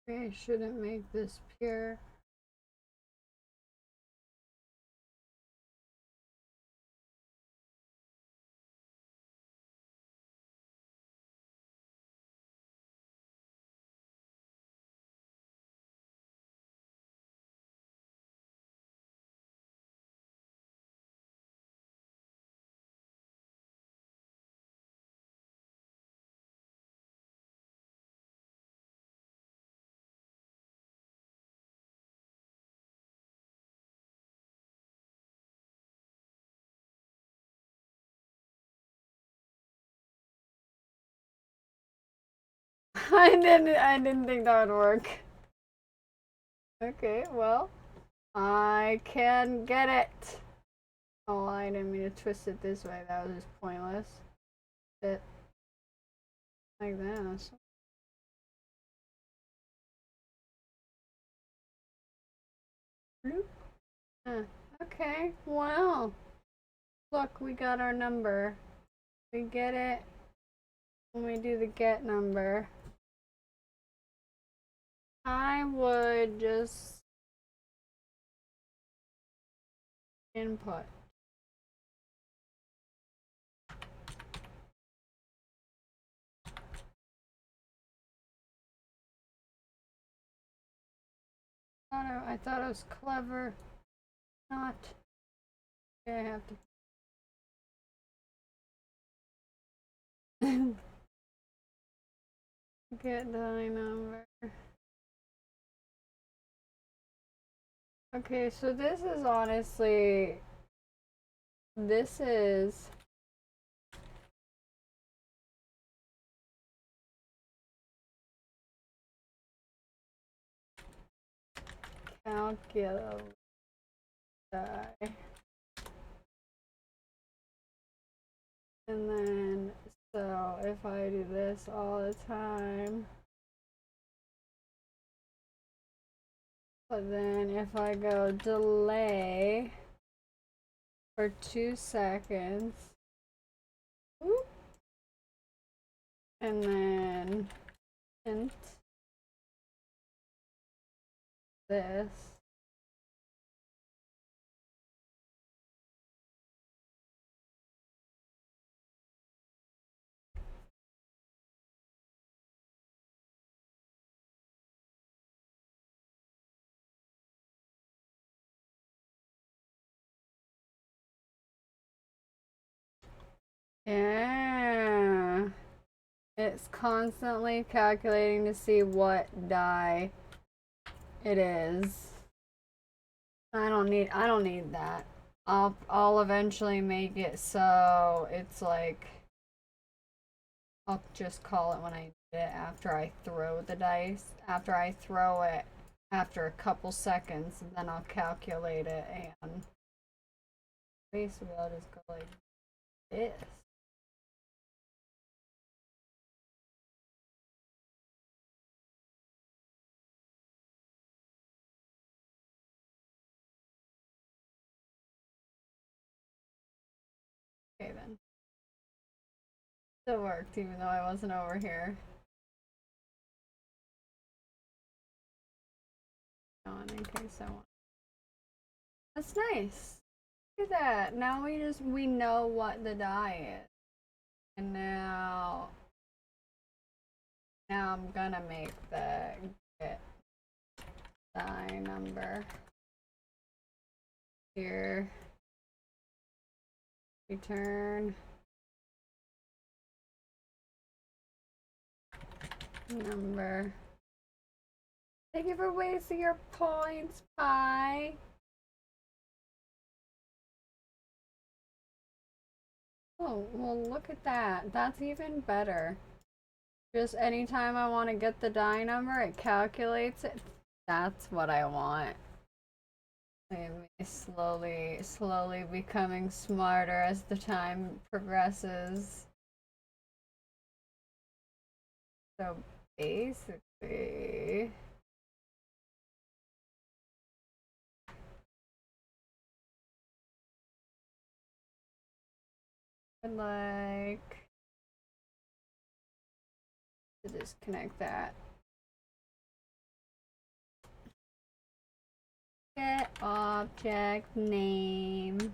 Speaker 6: I shouldn't make this pure. I didn't think that would work. Okay, well, I can get it. Oh, I didn't mean to twist it this way. That was just pointless. It like this. Okay, well, look, we got our number. We get it. When we do the get number, I would just input. I thought it was clever. Not. Okay, I have to get die number. Okay, so this is honestly, this is calculate die. And then, so if I do this all the time, but then if I go delay for 2 seconds, whoop, and then int this, yeah, it's constantly calculating to see what die it is. I don't need that. I'll eventually make it so it's like, I'll just call it when I do it after I throw the dice. After I throw it, after a couple seconds, and then I'll calculate it, and basically I'll just go like this. Okay then. Still worked even though I wasn't over here. On in case I want. That's nice. Look at that. Now we know what the die is. And now I'm gonna make the get die number here. Return number. Thank you for wasting your points, Pie. Oh, well, look at that. That's even better. Just anytime I want to get the die number, it calculates it. That's what I want. Maybe slowly becoming smarter as the time progresses. So basically, I'd like to disconnect that. Get object name.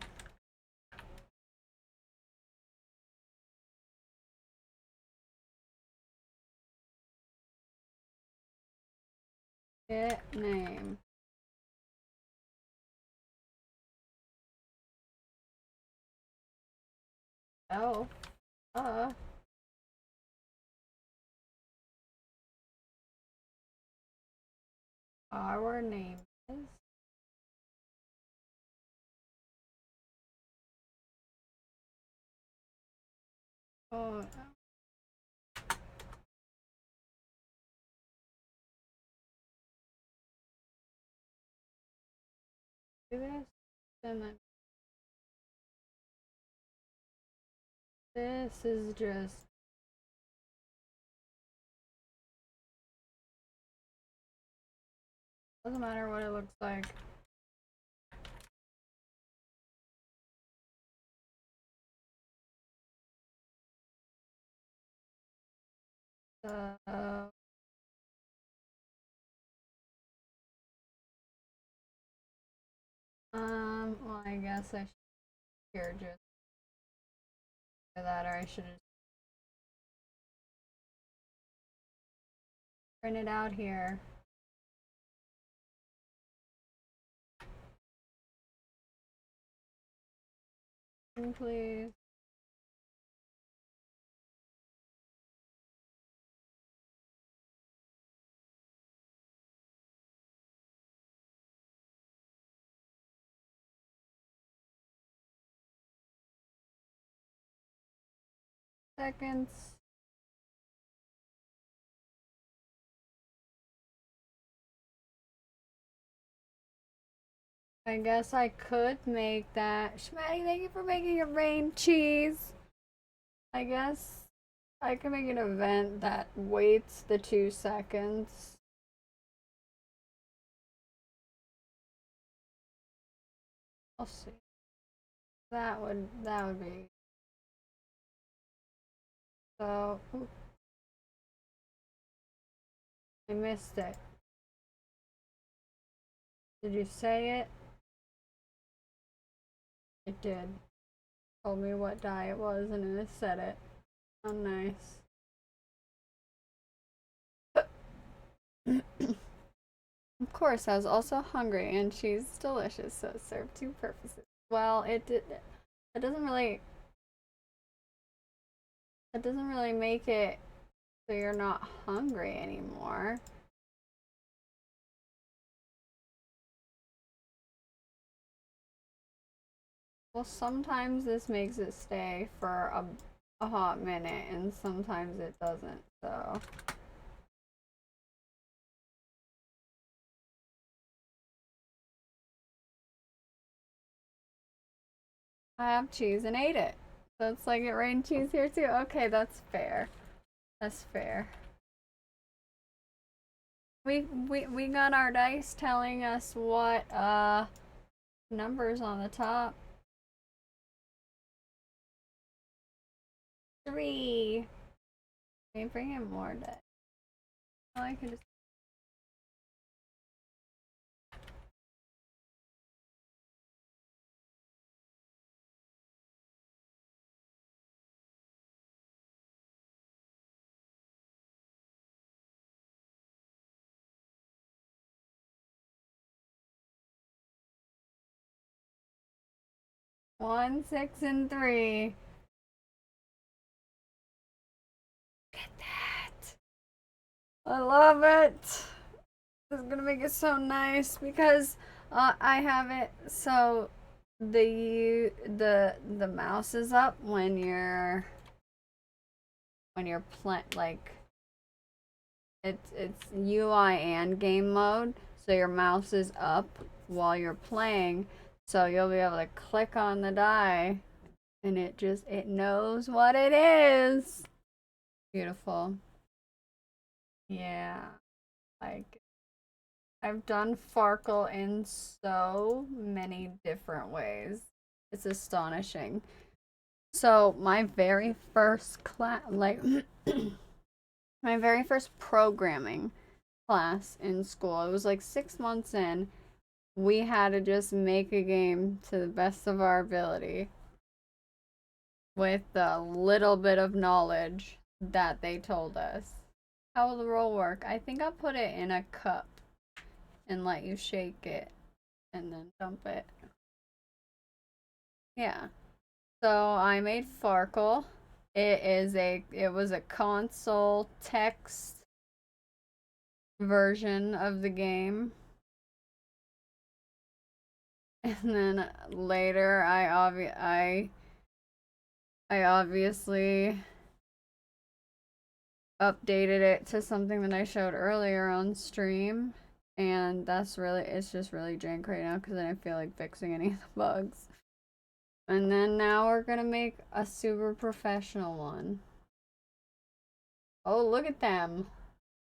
Speaker 6: Get name. Oh. Our name is. Oh. Do this, and then this is just. Doesn't matter what it looks like. So well, I guess I should here just do that, or I should just print it out here. Please. Seconds. I guess I could make that. Schmatty, thank you for making it rain cheese. I guess I can make an event that waits the 2 seconds. I'll see. That would be. So, ooh. I missed it. Did you say it? It did. Told me what die it was and it said it. Oh, nice. Of course, I was also hungry and she's delicious, so it served 2 purposes. Well, it doesn't really make it so you're not hungry anymore. Well, sometimes this makes it stay for a hot minute and sometimes it doesn't, so. I have cheese and ate it. So it's like it rained cheese here too. Okay, that's fair. That's fair. We got our dice telling us what numbers on the top. 3. Can you bring in more dice? Oh, I can just. One, 6, and 3. Look at that. I love it. This is gonna make it so nice because I have it so the mouse is up when you're like it's UI and game mode, so your mouse is up while you're playing, so you'll be able to click on the die and it knows what it is. Beautiful. Yeah, like I've done Farkle in so many different ways. It's astonishing. So my very first class, like my very first programming class in school, it was like 6 months in. We had to just make a game to the best of our ability with the little bit of knowledge that they told us. How will the roll work? I think I'll put it in a cup and let you shake it and then dump it. Yeah. So I made Farkle. It was a console text version of the game. And then later I obviously updated it to something that I showed earlier on stream, and it's just really jank right now because I didn't feel like fixing any of the bugs. And then now we're gonna make a super professional one. Oh, look at them.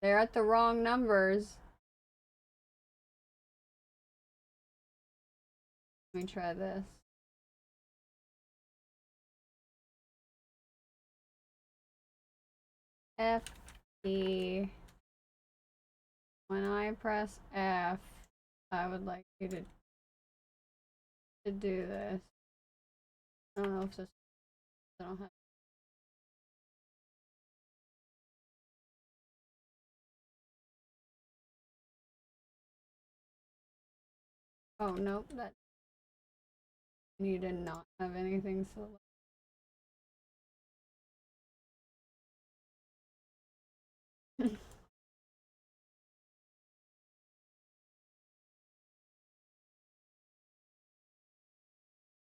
Speaker 6: They're at the wrong numbers. Let me try this. F the when I press F, I would like you to do this. I don't know if this I don't have. Oh nope, that you did not have anything selected.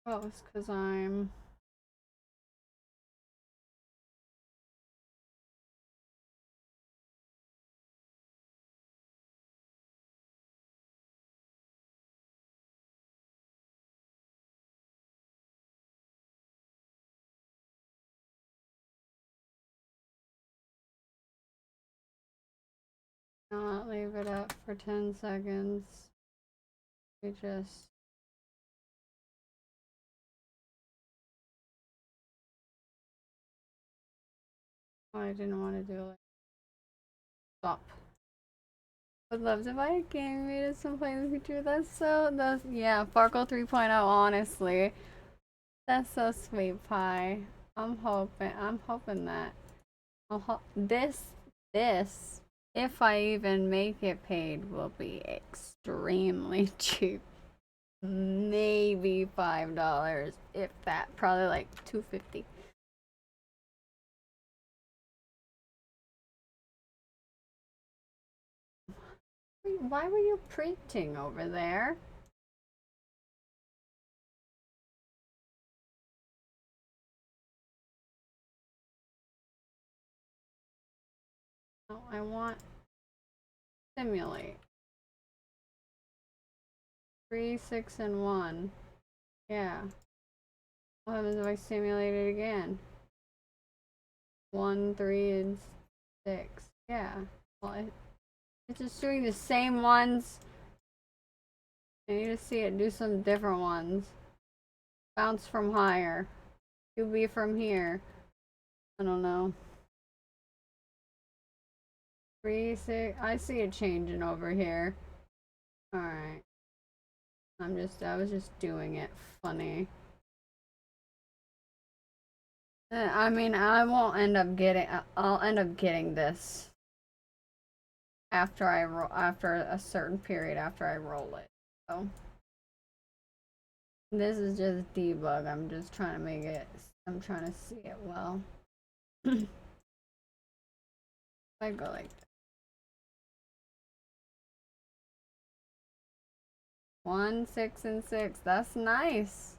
Speaker 6: Oh, it's because I'm not leave it up for 10 seconds. We just I didn't want to do it. Stop. Would love to buy a game made us some play in the future. That's yeah, Farkle 3.0, honestly. That's so sweet, Pie. I'm hoping that this if I even make it paid will be extremely cheap. Maybe $5, if that, probably like $2.50. Why were you printing over there? No, I want simulate. 3, 6, and 1. Yeah. What happens if I simulate it again? 1, 3, and 6. Yeah. Well, it's just doing the same ones. I need to see it do some different ones. Bounce from higher. QB from here. I don't know. 3, 6. I see it changing over here. Alright. I was just doing it funny. I mean, I'll end up getting this after after a certain period after I roll it. So this is just debug. I'm just trying to make it. I'm trying to see it well. I go like that. 1, 6, and 6. That's nice.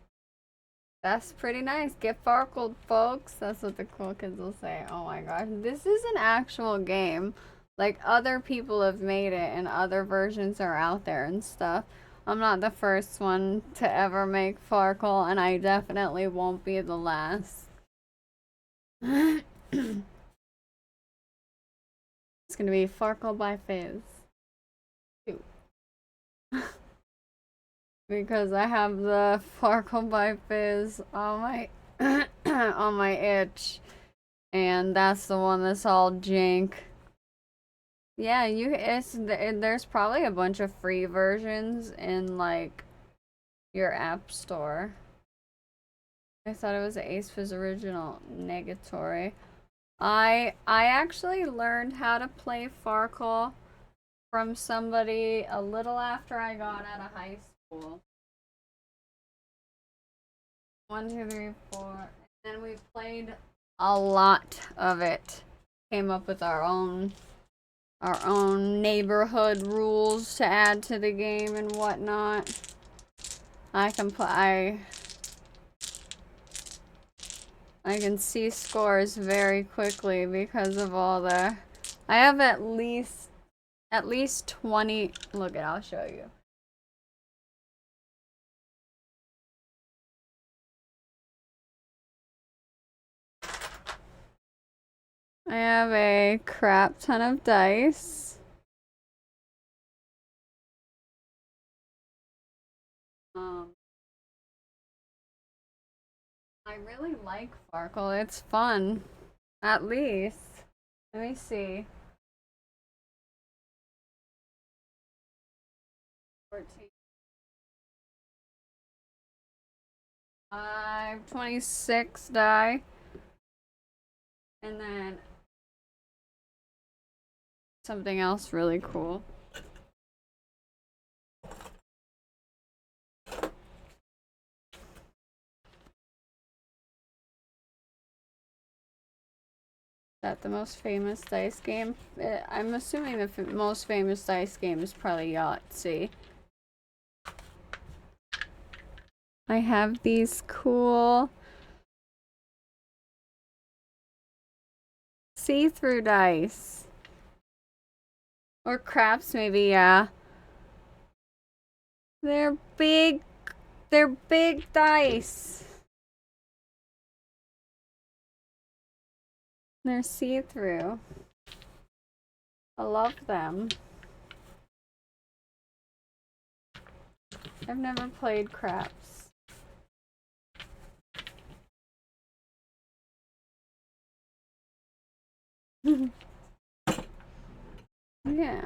Speaker 6: That's pretty nice. Get Farkled, folks. That's what the cool kids will say. Oh my gosh. This is an actual game. Like, other people have made it and other versions are out there and stuff. I'm not the first one to ever make Farkle, and I definitely won't be the last. It's gonna be Farkle by Fizz 2. Because I have the Farkle by Fizz on my on my itch, and that's the one that's all jank. Yeah, there's probably a bunch of free versions in like your app store. I thought it was an Ace Fizz original. Negatory. I actually learned how to play Farkle from somebody a little after I got out of high school. 1, 2, 3, 4. And then we played a lot of it. Came up with our own neighborhood rules to add to the game and whatnot. I can see scores very quickly because of all the. I have at least 20. Look, I'll show you. I have a crap ton of dice. I really like Farkle. It's fun. At least. Let me see. 14. 26 die. And then something else really cool. That the most famous dice game? I'm assuming the most famous dice game is probably Yahtzee. I have these cool see-through dice. Or craps maybe, yeah. They're big dice. They're see-through. I love them. I've never played craps. Yeah.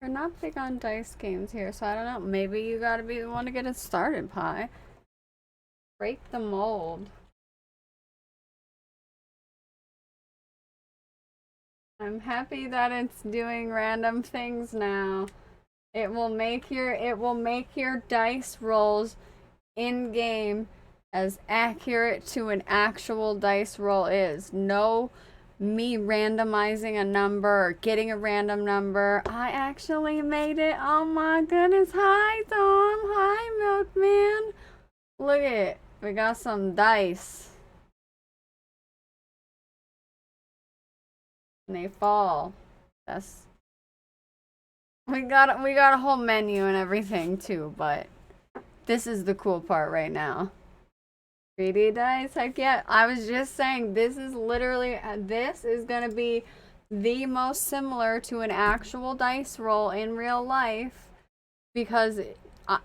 Speaker 6: We're not big on dice games here, so I don't know. Maybe you gotta be the one to get it started, Pie. Break the mold. I'm happy that it's doing random things now. It will make your dice rolls in game as accurate to an actual dice roll is. No me randomizing a number or getting a random number. I actually made it. Oh my goodness. Hi, Dom. Hi, Milkman. Look at it. We got some dice. And they fall. That's... We got a whole menu and everything too, but this is the cool part right now. 3D dice, heck yeah. I was just saying, this is literally, this is gonna be the most similar to an actual dice roll in real life, because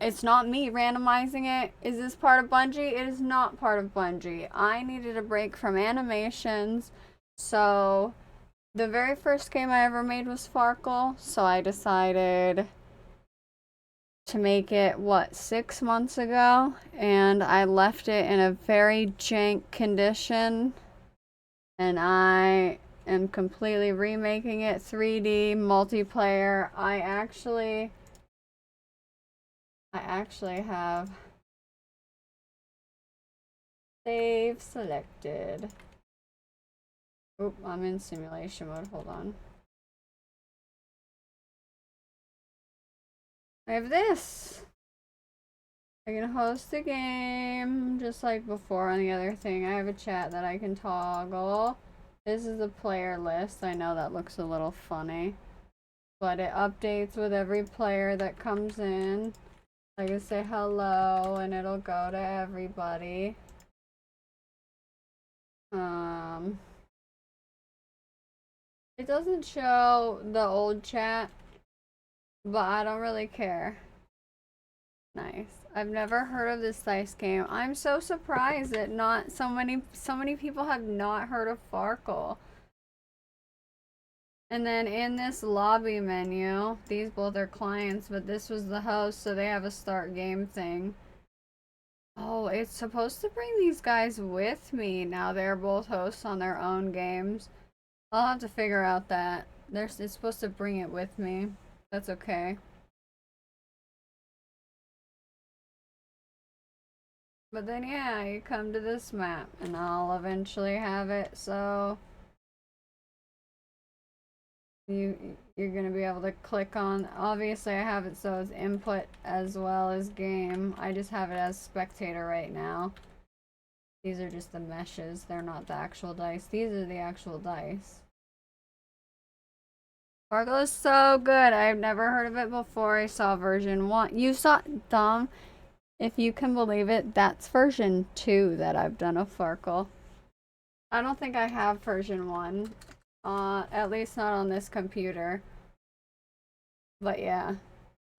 Speaker 6: it's not me randomizing it. Is this part of Bungie? It is not part of Bungie. I needed a break from animations, so the very first game I ever made was Farkle, so I decided to make it, what, 6 months ago, and I left it in a very jank condition, and I am completely remaking it 3D multiplayer. I actually have save selected. Oop, I'm in simulation mode, hold on. I have this. I can host a game just like before on the other thing. I have a chat that I can toggle. This is the player list. I know that looks a little funny, but it updates with every player that comes in. I can say hello and it'll go to everybody. It doesn't show the old chat, but I don't really care. Nice. I've never heard of this dice game. I'm so surprised that not so many people have not heard of Farkle. And then in this lobby menu, these both are clients, but this was the host, so they have a start game thing. Oh, it's supposed to bring these guys with me. Now they're both hosts on their own games. I'll have to figure out that. It's supposed to bring it with me. That's okay. But then yeah, you come to this map and I'll eventually have it, so you're gonna be able to click on, obviously I have it so it's input as well as game. I just have it as spectator right now. These are just the meshes, they're not the actual dice. These are the actual dice. Farkle is so good. I've never heard of it before. I saw version 1. You saw, Dom, if you can believe it, that's version 2 that I've done of Farkle. I don't think I have version 1. At least not on this computer. But yeah,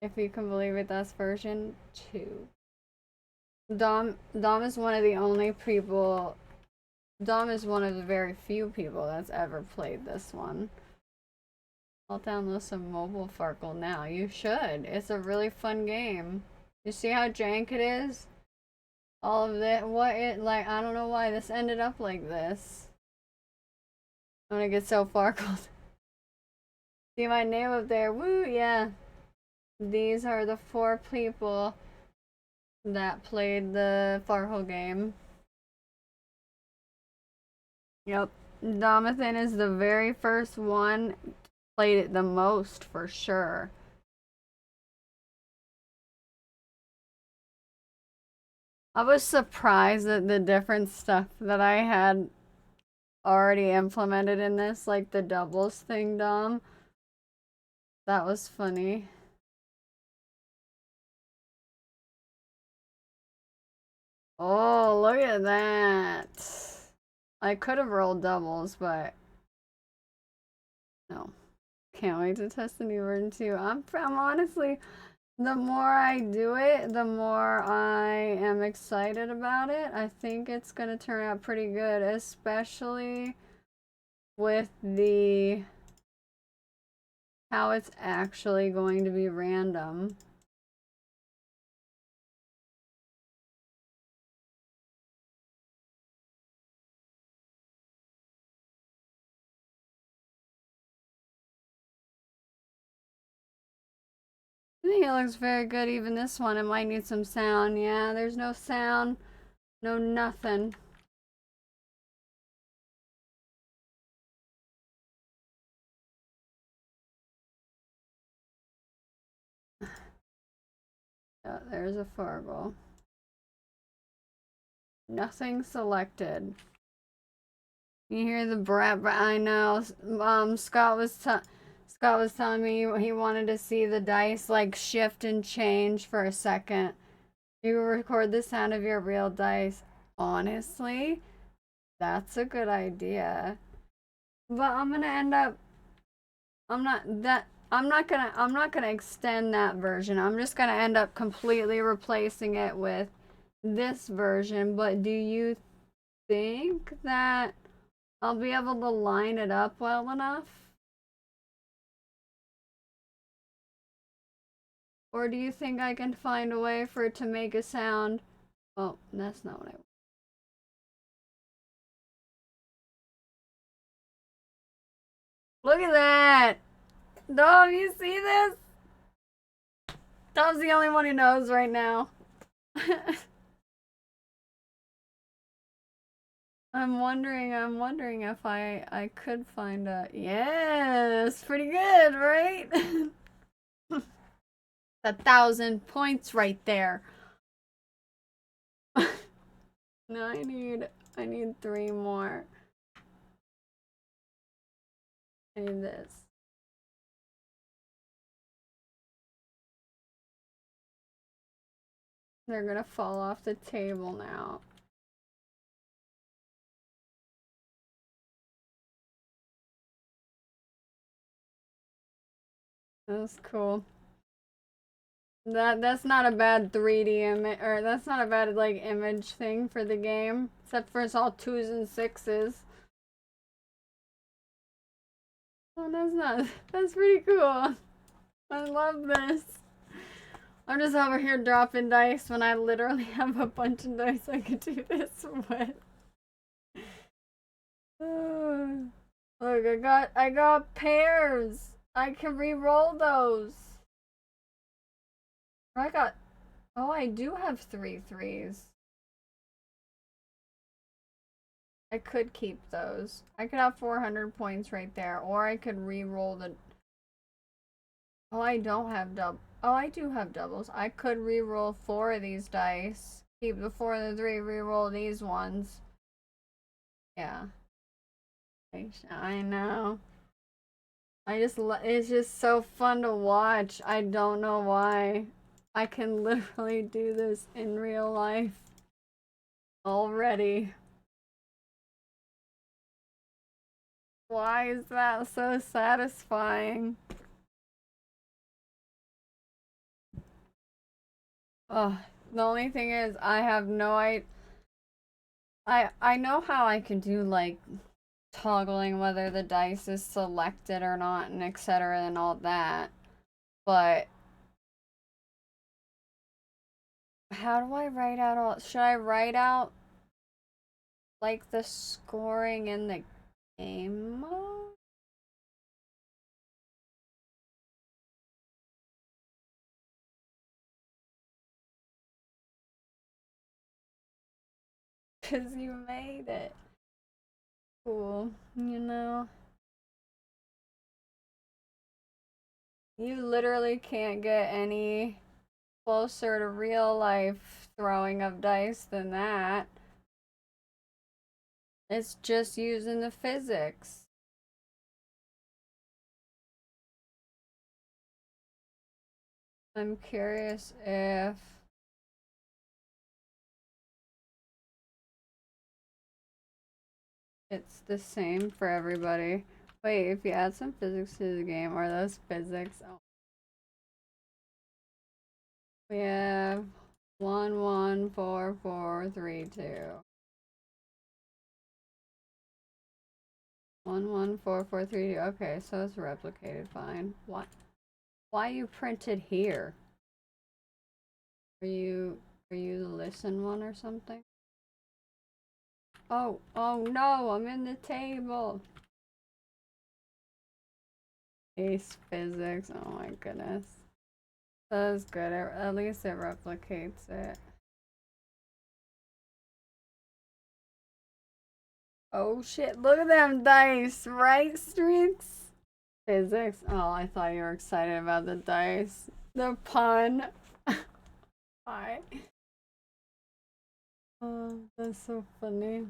Speaker 6: if you can believe it, that's version 2. Dom is one of the only people, Dom is one of the very few people that's ever played this one. I'll download some mobile Farkle now. You should. It's a really fun game. You see how jank it is? All of that. What it like? I don't know why this ended up like this. I'm gonna get so Farkled. See my name up there. Woo, yeah. These are the 4 people that played the Farkle game. Yep. Domathan is the very first one. Played it the most for sure. I was surprised at the different stuff that I had already implemented in this, like the doubles thing, Dom. That was funny. Oh, look at that. I could have rolled doubles, but no. Can't wait to test the new version too. I'm honestly, the more I do it, the more I am excited about it. I think it's gonna turn out pretty good, especially with the how it's actually going to be random. I think it looks very good, even this one. It might need some sound. Yeah, there's no sound, no nothing. Oh, there's a Farkle. Nothing selected. You hear the brat? I know. Scott was telling me he wanted to see the dice like shift and change for a second. You record the sound of your real dice. Honestly, that's a good idea. But I'm gonna end up. I'm not gonna extend that version. I'm just gonna end up completely replacing it with this version. But do you think that I'll be able to line it up well enough? Or do you think I can find a way for it to make a sound? Oh, that's not what I want. Look at that! Dom, you see this? Dom's the only one who knows right now. I'm wondering if I could find a... Yes! Pretty good, right? 1,000 points right there. No, I need 3 more. I need this. They're gonna fall off the table now. That's cool. That's not a bad 3D image, or that's not a bad like image thing for the game, except for it's all 2s and 6s. Oh, that's pretty cool. I love this. I'm just over here dropping dice when I literally have a bunch of dice I could do this with. Look, I got pairs. I can re-roll those. Oh, I do have 3 3s. I could keep those. I could have 400 points right there, or I could re-roll the... Oh, I don't have Oh, I do have doubles. I could re-roll 4 of these dice. Keep the 4 and the 3, re-roll these ones. Yeah. I know. It's just so fun to watch. I don't know why. I can literally do this in real life already. Why is that so satisfying? Oh, the only thing is I have no I know how I can do like toggling whether the dice is selected or not and etc. and all that. But how do I write out all, should I write out like the scoring in the game mode? Cause you made it. Cool, you know. You literally can't get any closer to real life throwing of dice than that. It's just using the physics. I'm curious if it's the same for everybody. Wait, if you add some physics to the game, are those physics? Oh. We have 1 1 4 4 3 2. 1 1 4 4 3 2. Okay, so it's replicated fine. What? Why you printed here? Are you the listen one or something? Oh no, I'm in the table. Ace physics, oh my goodness. That is good, at least it replicates it. Oh shit, look at them dice, right streaks? Physics, oh I thought you were excited about the dice. The pun. Hi. Oh, that's so funny.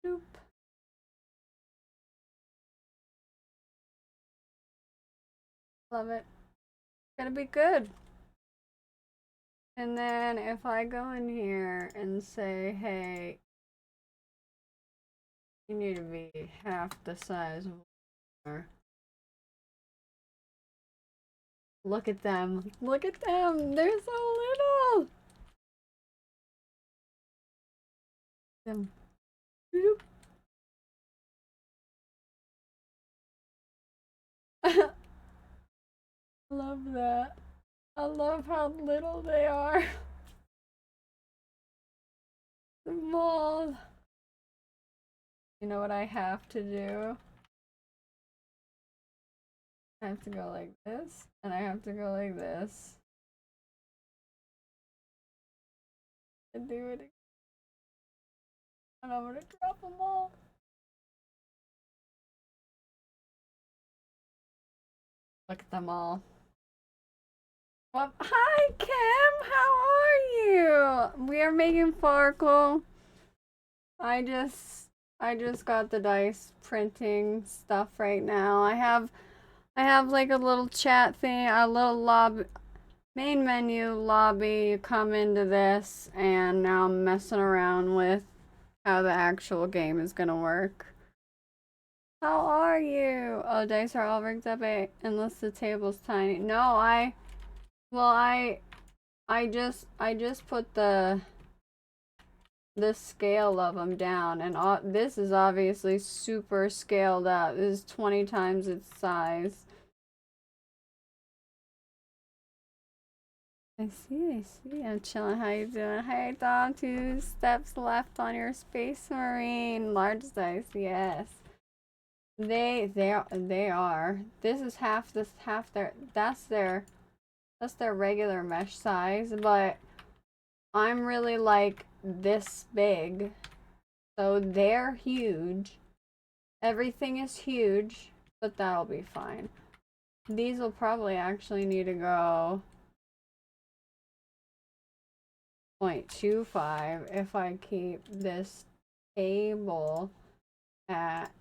Speaker 6: Boop. Love it. Gonna be good. And then if I go in here and say, hey, you need to be half the size of water. Look at them. Look at them. They're so little. Them. Love that. I love how little they are. Small. You know what I have to do? I have to go like this, and I have to go like this. And do it again. And I'm gonna drop them all. Look at them all. Well, hi Kim, how are you? We are making Farkle. I just got the dice printing stuff right now. I have like a little chat thing, a little lobby, main menu lobby. You come into this, and now I'm messing around with how the actual game is gonna work. How are you? Oh, dice are all rigged up, unless the table's tiny. No, I just put the scale of them down, and this is obviously super scaled up. This is 20 times its size. I see. I'm chilling. How you doing? Hey, Dom. 2 steps left on your Space Marine. Large size, yes. They are. This is half their. That's their regular mesh size, but I'm really like this big, so they're huge. Everything is huge, but that'll be fine. These will probably actually need to go 0.25 if I keep this table at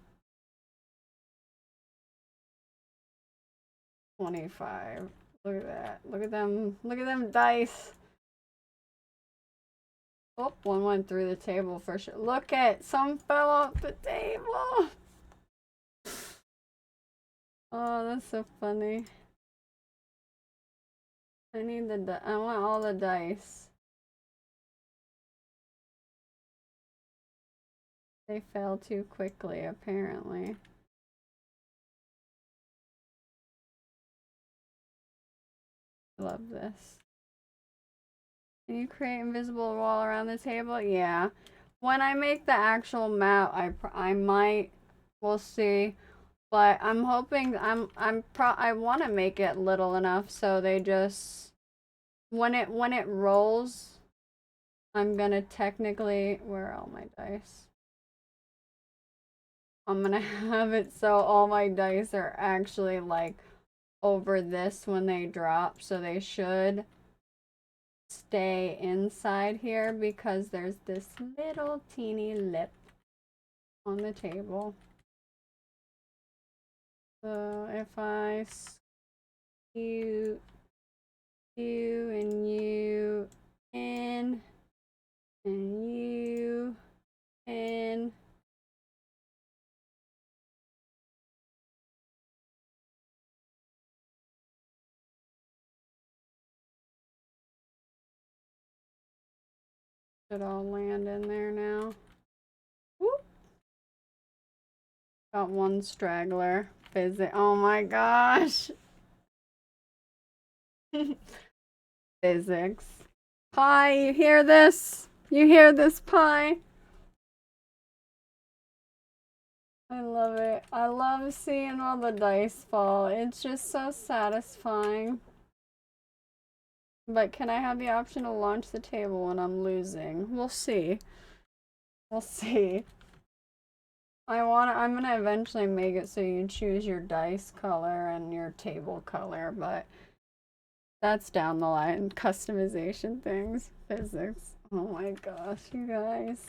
Speaker 6: 25. Look at that. Look at them. Look at them dice. Oh, one went through the table for sure. Look at, some fell off the table. Oh, that's so funny. I want all the dice. They fell too quickly, apparently. Love this. Can you create invisible wall around the table? Yeah. When I make the actual map, I might. We'll see. But I'm hoping I want to make it little enough so they just when it rolls, I'm gonna technically, where are all my dice? I'm gonna have it so all my dice are actually like over this when they drop, so they should stay inside here because there's this little teeny lip on the table. So if I scoot you and you in and you in. Should all land in there now. Whoop. Got one straggler. Oh my gosh. Physics. Pie, you hear this? You hear this, Pie? I love it. I love seeing all the dice fall. It's just so satisfying. But can I have the option to launch the table when I'm losing? We'll see. We'll see. I'm gonna eventually make it so you choose your dice color and your table color, but that's down the line. Customization things. Physics. Oh my gosh, you guys.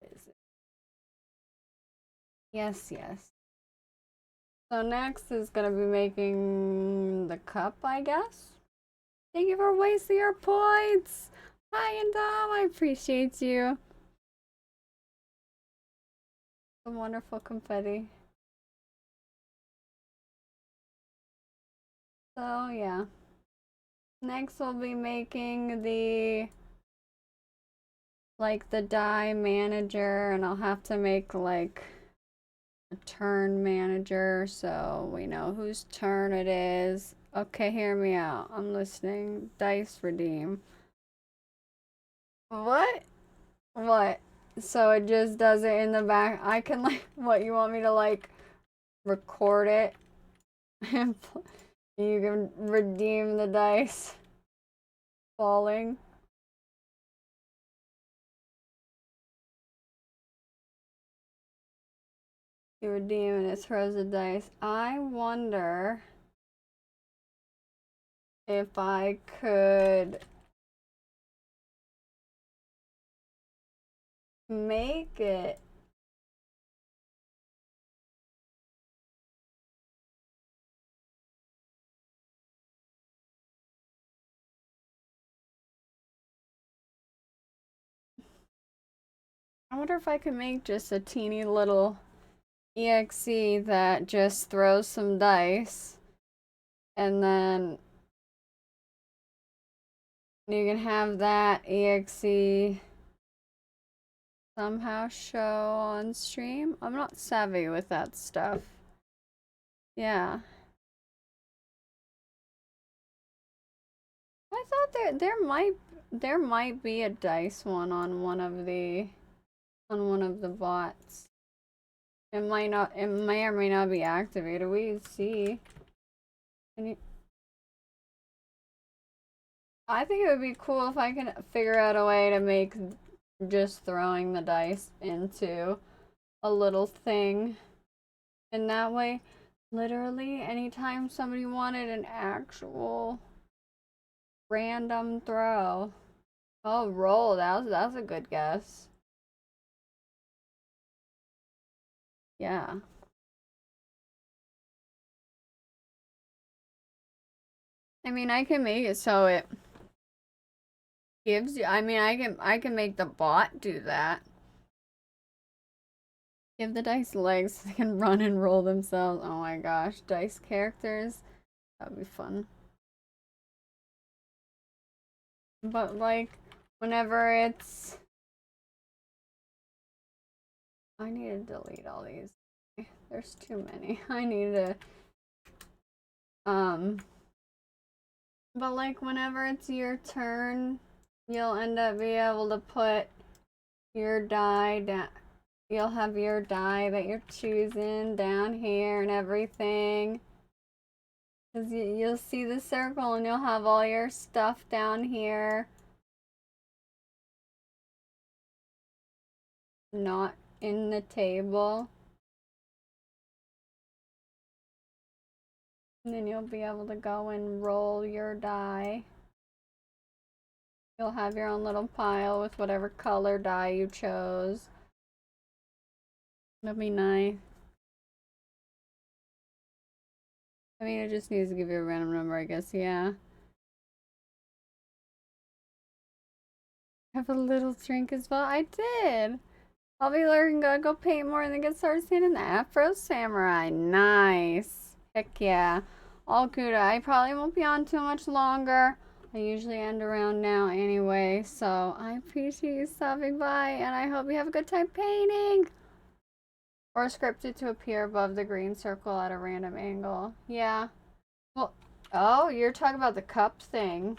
Speaker 6: Physics. Yes, yes. So next is gonna be making the cup, I guess. Thank you for wasting your points. Hi, and Dom, I appreciate you. Some wonderful confetti. So yeah. Next we'll be making the die manager, and I'll have to make like a turn manager so we know whose turn it is. Okay, hear me out. I'm listening. Dice redeem. What? What? So it just does it in the back. I can like, what, you want me to like record it? And you can redeem the dice falling. You redeem and it throws the dice. I wonder if I could make it I wonder if I could make just a teeny little EXE that just throws some dice, and then you can have that EXE somehow show on stream. I'm not savvy with that stuff. Yeah. I thought there might be a dice one on one of the bots. It might not, it may or may not be activated. We see. I think it would be cool if I can figure out a way to make just throwing the dice into a little thing. And that way, literally, anytime somebody wanted an actual random throw. Oh, roll. That's a good guess. Yeah. I mean, I can make it so it gives you, I mean, I can make the bot do that. Give the dice legs so they can run and roll themselves. Oh my gosh, dice characters. That'd be fun. But like, whenever it's I need to delete all these. There's too many. I need to, but like whenever it's your turn, you'll end up being able to put your die down. You'll have your die that you're choosing down here and everything. Cause you'll see the circle and you'll have all your stuff down here. Not in the table. And then you'll be able to go and roll your die. You'll have your own little pile with whatever color die you chose. That'd be nice. I mean, it just needs to give you a random number, I guess, yeah. Have a little drink as well? I did! I'll be learning to go paint more and then get started singing the Afro Samurai. Nice. Heck yeah. All good. I probably won't be on too much longer. I usually end around now anyway, so I appreciate you stopping by and I hope you have a good time painting. Or scripted to appear above the green circle at a random angle. Yeah. Well, oh, you're talking about the cup thing.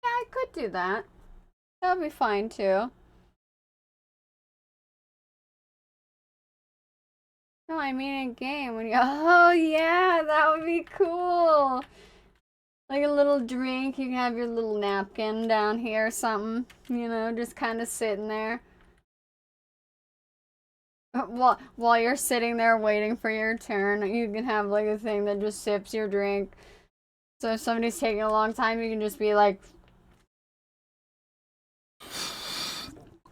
Speaker 6: Yeah, I could do that. That would be fine too. No, I mean in game when you. Oh yeah, that would be cool. Like a little drink, you can have your little napkin down here or something. You know, just kind of sitting there. While you're sitting there waiting for your turn, you can have like a thing that just sips your drink. So if somebody's taking a long time, you can just be like,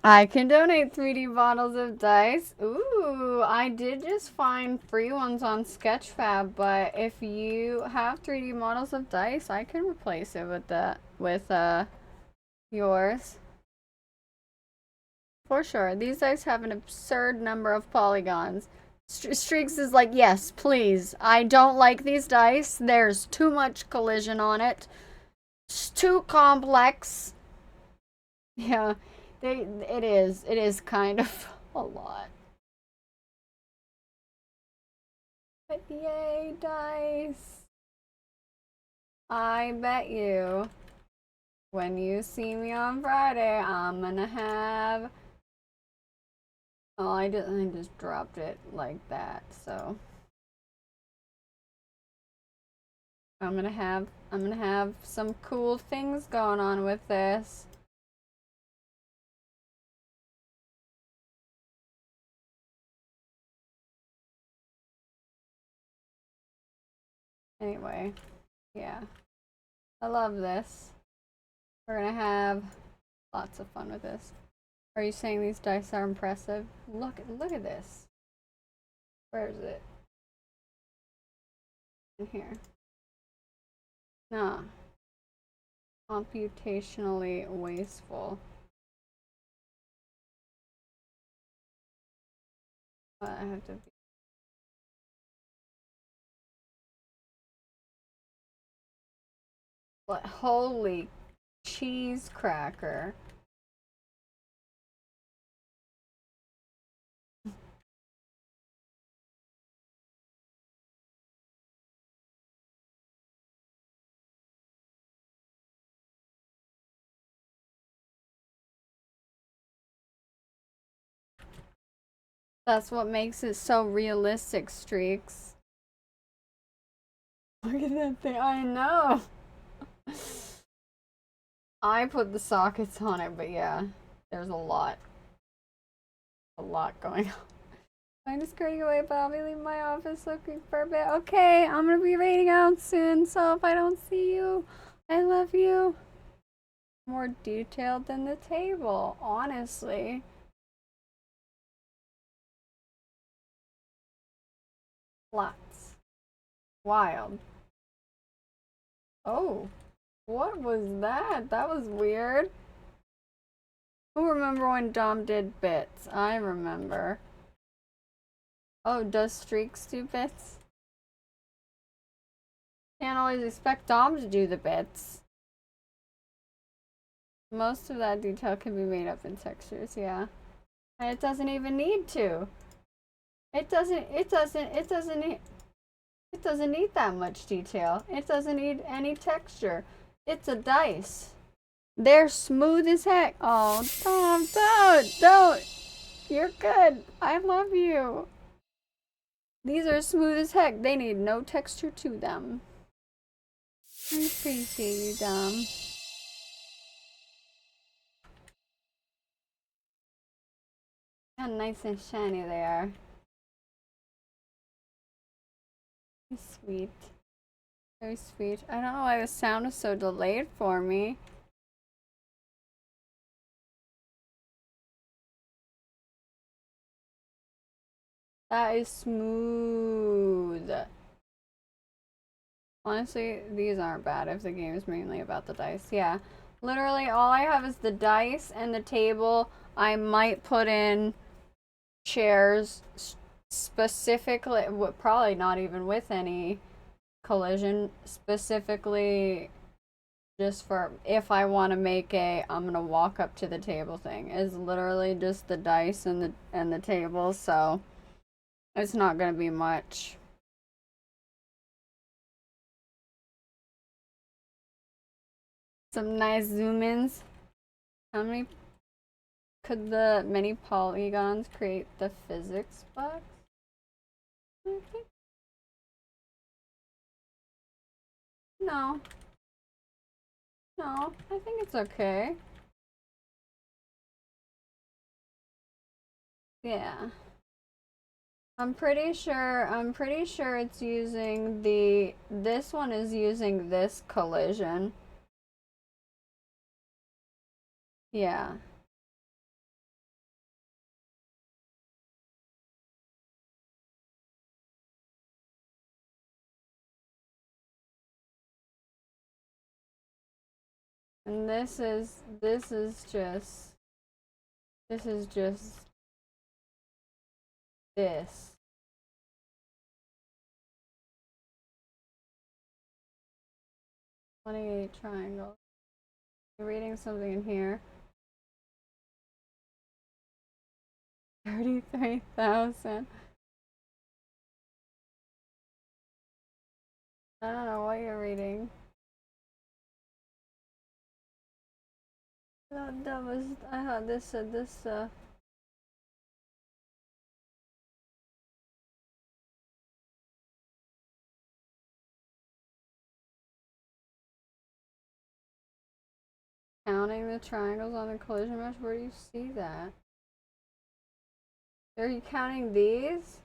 Speaker 6: I can donate 3D bottles of dice. Ooh, I did just find free ones on Sketchfab, but if you have 3D models of dice, I can replace it with yours. For sure. These dice have an absurd number of polygons. Streaks is like, yes, please. I don't like these dice. There's too much collision on it. It's too complex. Yeah, it is kind of a lot. But yay, dice. I bet you when you see me on Friday, I'm gonna have. Oh, I just dropped it like that, so I'm gonna have some cool things going on with this. Anyway, yeah. I love this. We're gonna have lots of fun with this. Are you saying these dice are impressive? Look at this. Where is it? In here. Nah. Computationally wasteful. I have to be. What? Holy cheese cracker. That's what makes it so realistic, Streaks. Look at that thing. I know. I put the sockets on it, but yeah, there's a lot going on. I'm just going away, but I'll be leaving my office looking for a bit. Okay, I'm gonna be raiding out soon, so if I don't see you, I love you. More detailed than the table, honestly. Lots. Wild. Oh, what was that? That was weird. Who remember when Dom did bits? I remember. Oh, does Streaks do bits? Can't always expect Dom to do the bits. Most of that detail can be made up in textures, yeah. And it doesn't even need to. It doesn't need that much detail. It doesn't need any texture. It's a dice. They're smooth as heck. Oh, Tom, don't. You're good. I love you. These are smooth as heck. They need no texture to them. I appreciate you, Dom. How nice and shiny they are. Sweet. Very sweet. I don't know why the sound is so delayed for me. That is smooth. Honestly, these aren't bad if the game is mainly about the dice. Yeah. Literally, all I have is the dice and the table. I might put in chairs specifically, probably not even with any collision, specifically just for if I want to make a I'm gonna walk up to the table thing. Is literally just the dice and the table, so it's not gonna be much. Some nice zoom ins. How many could the many polygons create the physics box? No. No, I think it's okay. Yeah. I'm pretty sure it's using this one is using this collision. Yeah. And this is just this. $28 triangle. You're reading something in here. 33,000. I don't know what you're reading. That was, I thought this said this, counting the triangles on the collision mesh. Where do you see that? Are you counting these?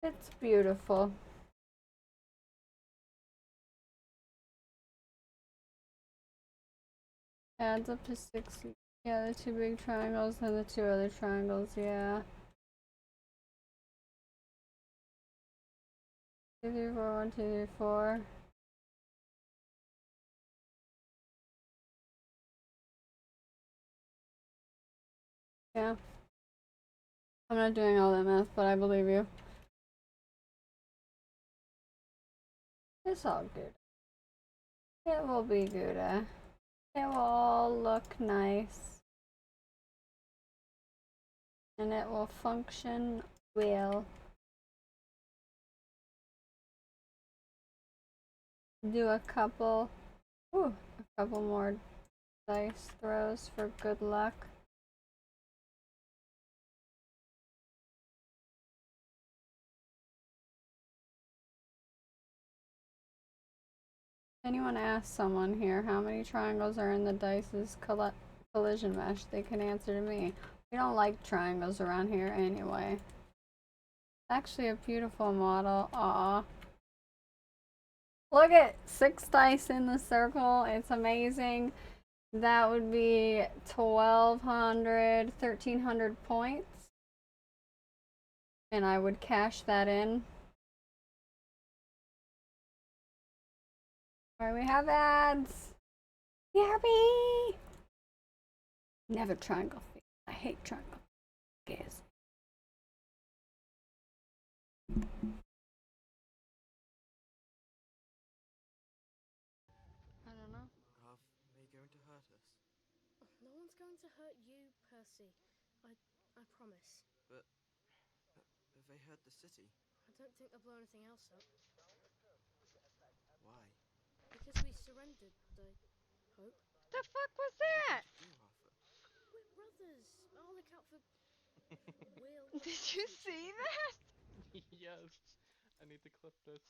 Speaker 6: It's beautiful. Adds up to 60. Yeah, the two big triangles and the two other triangles, yeah. 2, 3, 4, 1, 2, 3, 4. Yeah. I'm not doing all that math, but I believe you. It's all good. It will be good. It will all look nice. And it will function well. Do a couple more dice throws for good luck. Anyone ask someone here how many triangles are in the dice's collision mesh, they can answer to me. We don't like triangles around here anyway. Actually a beautiful model. Aw. Look at 6 dice in the circle. It's amazing. That would be 1,200, 1,300 points. And I would cash that in. Alright, we have ads. BRB! Never triangle. I hate trying to guess. I don't know.
Speaker 8: Are they going to hurt us?
Speaker 9: No one's going to hurt you, Percy. I promise.
Speaker 8: But have they hurt the city?
Speaker 9: I don't think they'll blow anything else up.
Speaker 8: Why?
Speaker 9: Because we surrendered, I hope.
Speaker 6: The fuck was
Speaker 8: What are
Speaker 6: that?
Speaker 8: we going to do, Arthur?
Speaker 9: We're brothers. I'll look out for Will.
Speaker 6: Did you see that?
Speaker 10: Yes. I need to clip this.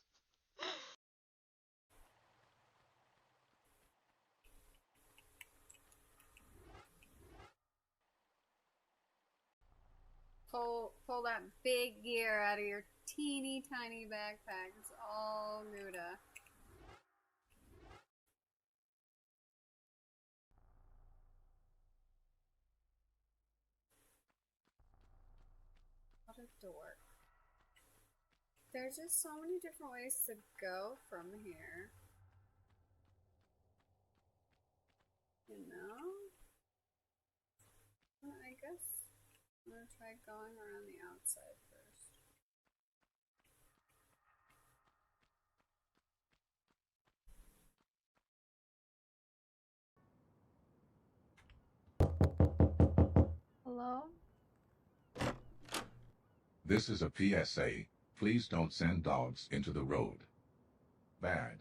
Speaker 6: Pull that big gear out of your teeny tiny backpack. It's all Gouda. What a dork. There's just so many different ways to go from here. You know? Well, I guess I'm gonna try going around the outside first. Hello?
Speaker 11: This is a PSA. Please don't send dogs into the road. Bad.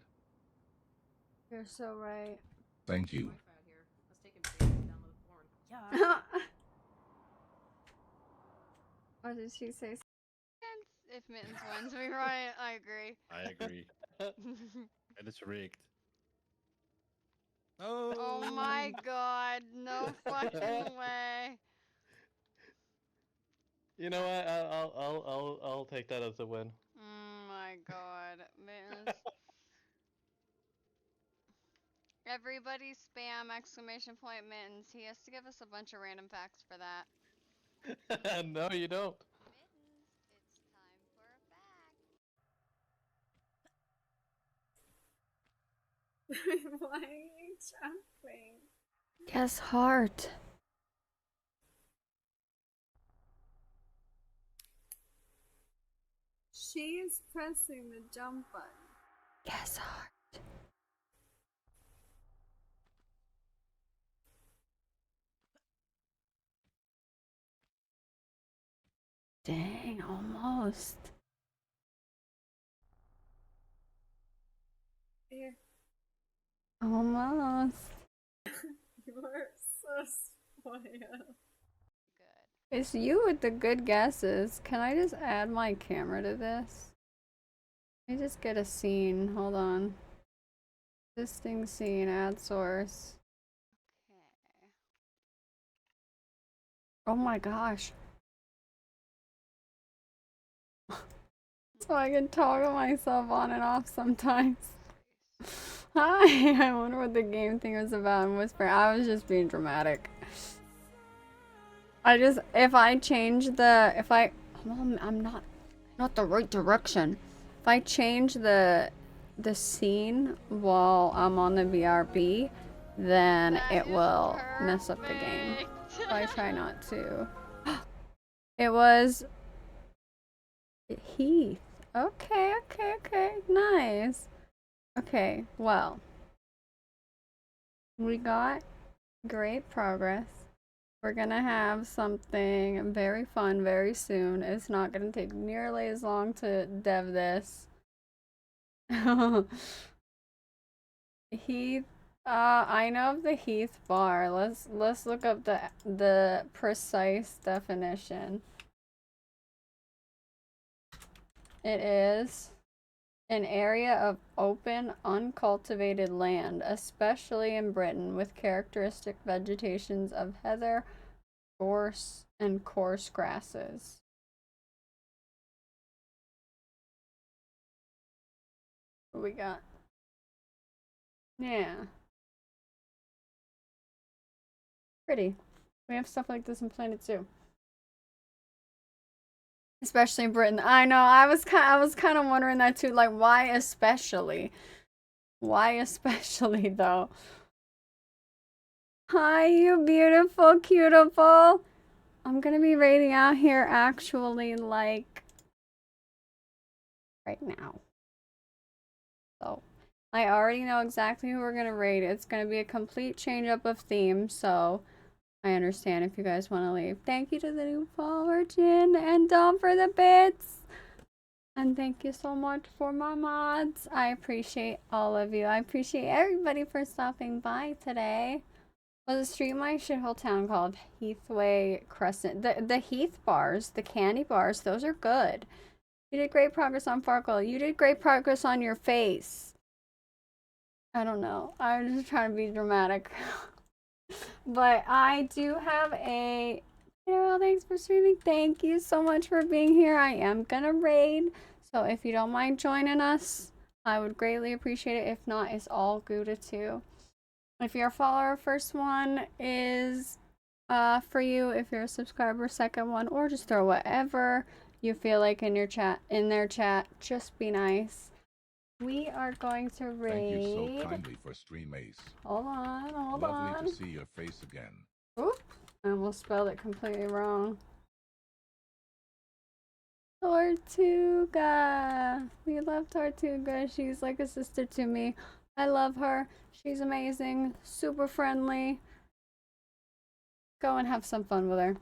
Speaker 6: You're so right.
Speaker 11: Thank you.
Speaker 12: Yeah.
Speaker 6: What did she say? If Mittens wins, we right. I agree.
Speaker 13: I agree. And it's rigged.
Speaker 6: Oh my god, no fucking way.
Speaker 10: You know what? I'll take that as a win.
Speaker 6: Oh my god, Mittens. Everybody spam exclamation point Mittens. He has to give us a bunch of random facts for that.
Speaker 10: No, you don't.
Speaker 6: Mittens, it's time for a fact. Why are you jumping? Guess heart. She is pressing the jump button. Guess heart. Dang, almost. Here. Almost. You are so spoiled. Good. It's you with the good guesses. Can I just add my camera to this? Let me just get a scene. Hold on. Existing scene, add source. Okay. Oh my gosh. So I can toggle myself on and off sometimes. Hi, I wonder what the game thing was about. I'm whispering. I was just being dramatic. If I change the, I'm not the right direction. If I change the scene while I'm on the BRB, then it will mess up the game. So I try not to. It was Heath. Okay, nice. Okay, well, we got great progress. We're gonna have something very fun very soon. It's not gonna take nearly as long to dev this. Heath, I know of the Heath bar. Let's look up the precise definition. It is an area of open, uncultivated land, especially in Britain, with characteristic vegetations of heather, gorse, and coarse grasses. What we got? Yeah. Pretty. We have stuff like this in Planet Zoo. Especially in Britain. I know. I was kind of wondering that too. Like, why especially? Why especially though? Hi, you beautiful, cuticle. I'm gonna be raiding out here actually like right now. So I already know exactly who we're gonna raid. It's gonna be a complete change up of theme, so I understand if you guys want to leave. Thank you to the new follower, Jin and Dom for the bits. And thank you so much for my mods. I appreciate all of you. I appreciate everybody for stopping by today. Was the street my shithole town called Heathway Crescent? The Heath bars, the candy bars, those are good. You did great progress on Farkle. You did great progress on your face. I don't know. I'm just trying to be dramatic. But I do have a... Carol, thanks for streaming. Thank you so much for being here. I am gonna raid. So if you don't mind joining us, I would greatly appreciate it. If not, it's all Gouda too. If you're a follower, first one is for you. If you're a subscriber, second one, or just throw whatever you feel like in your chat, in their chat. Just be nice. We are going to raid.
Speaker 11: Thank you so kindly for Stream Ace.
Speaker 6: Hold on, hold on.
Speaker 11: Lovely to see your face again.
Speaker 6: Oop, I almost spelled it completely wrong. Tortuga. We love Tortuga. She's like a sister to me. I love her. She's amazing. Super friendly. Go and have some fun with her.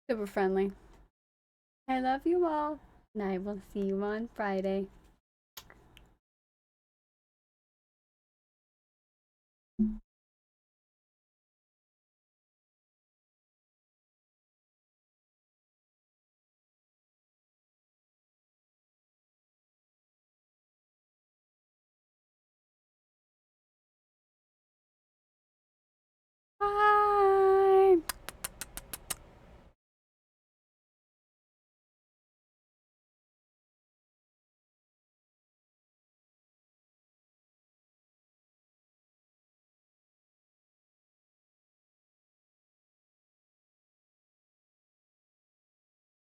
Speaker 6: Super friendly. I love you all. And I will see you on Friday.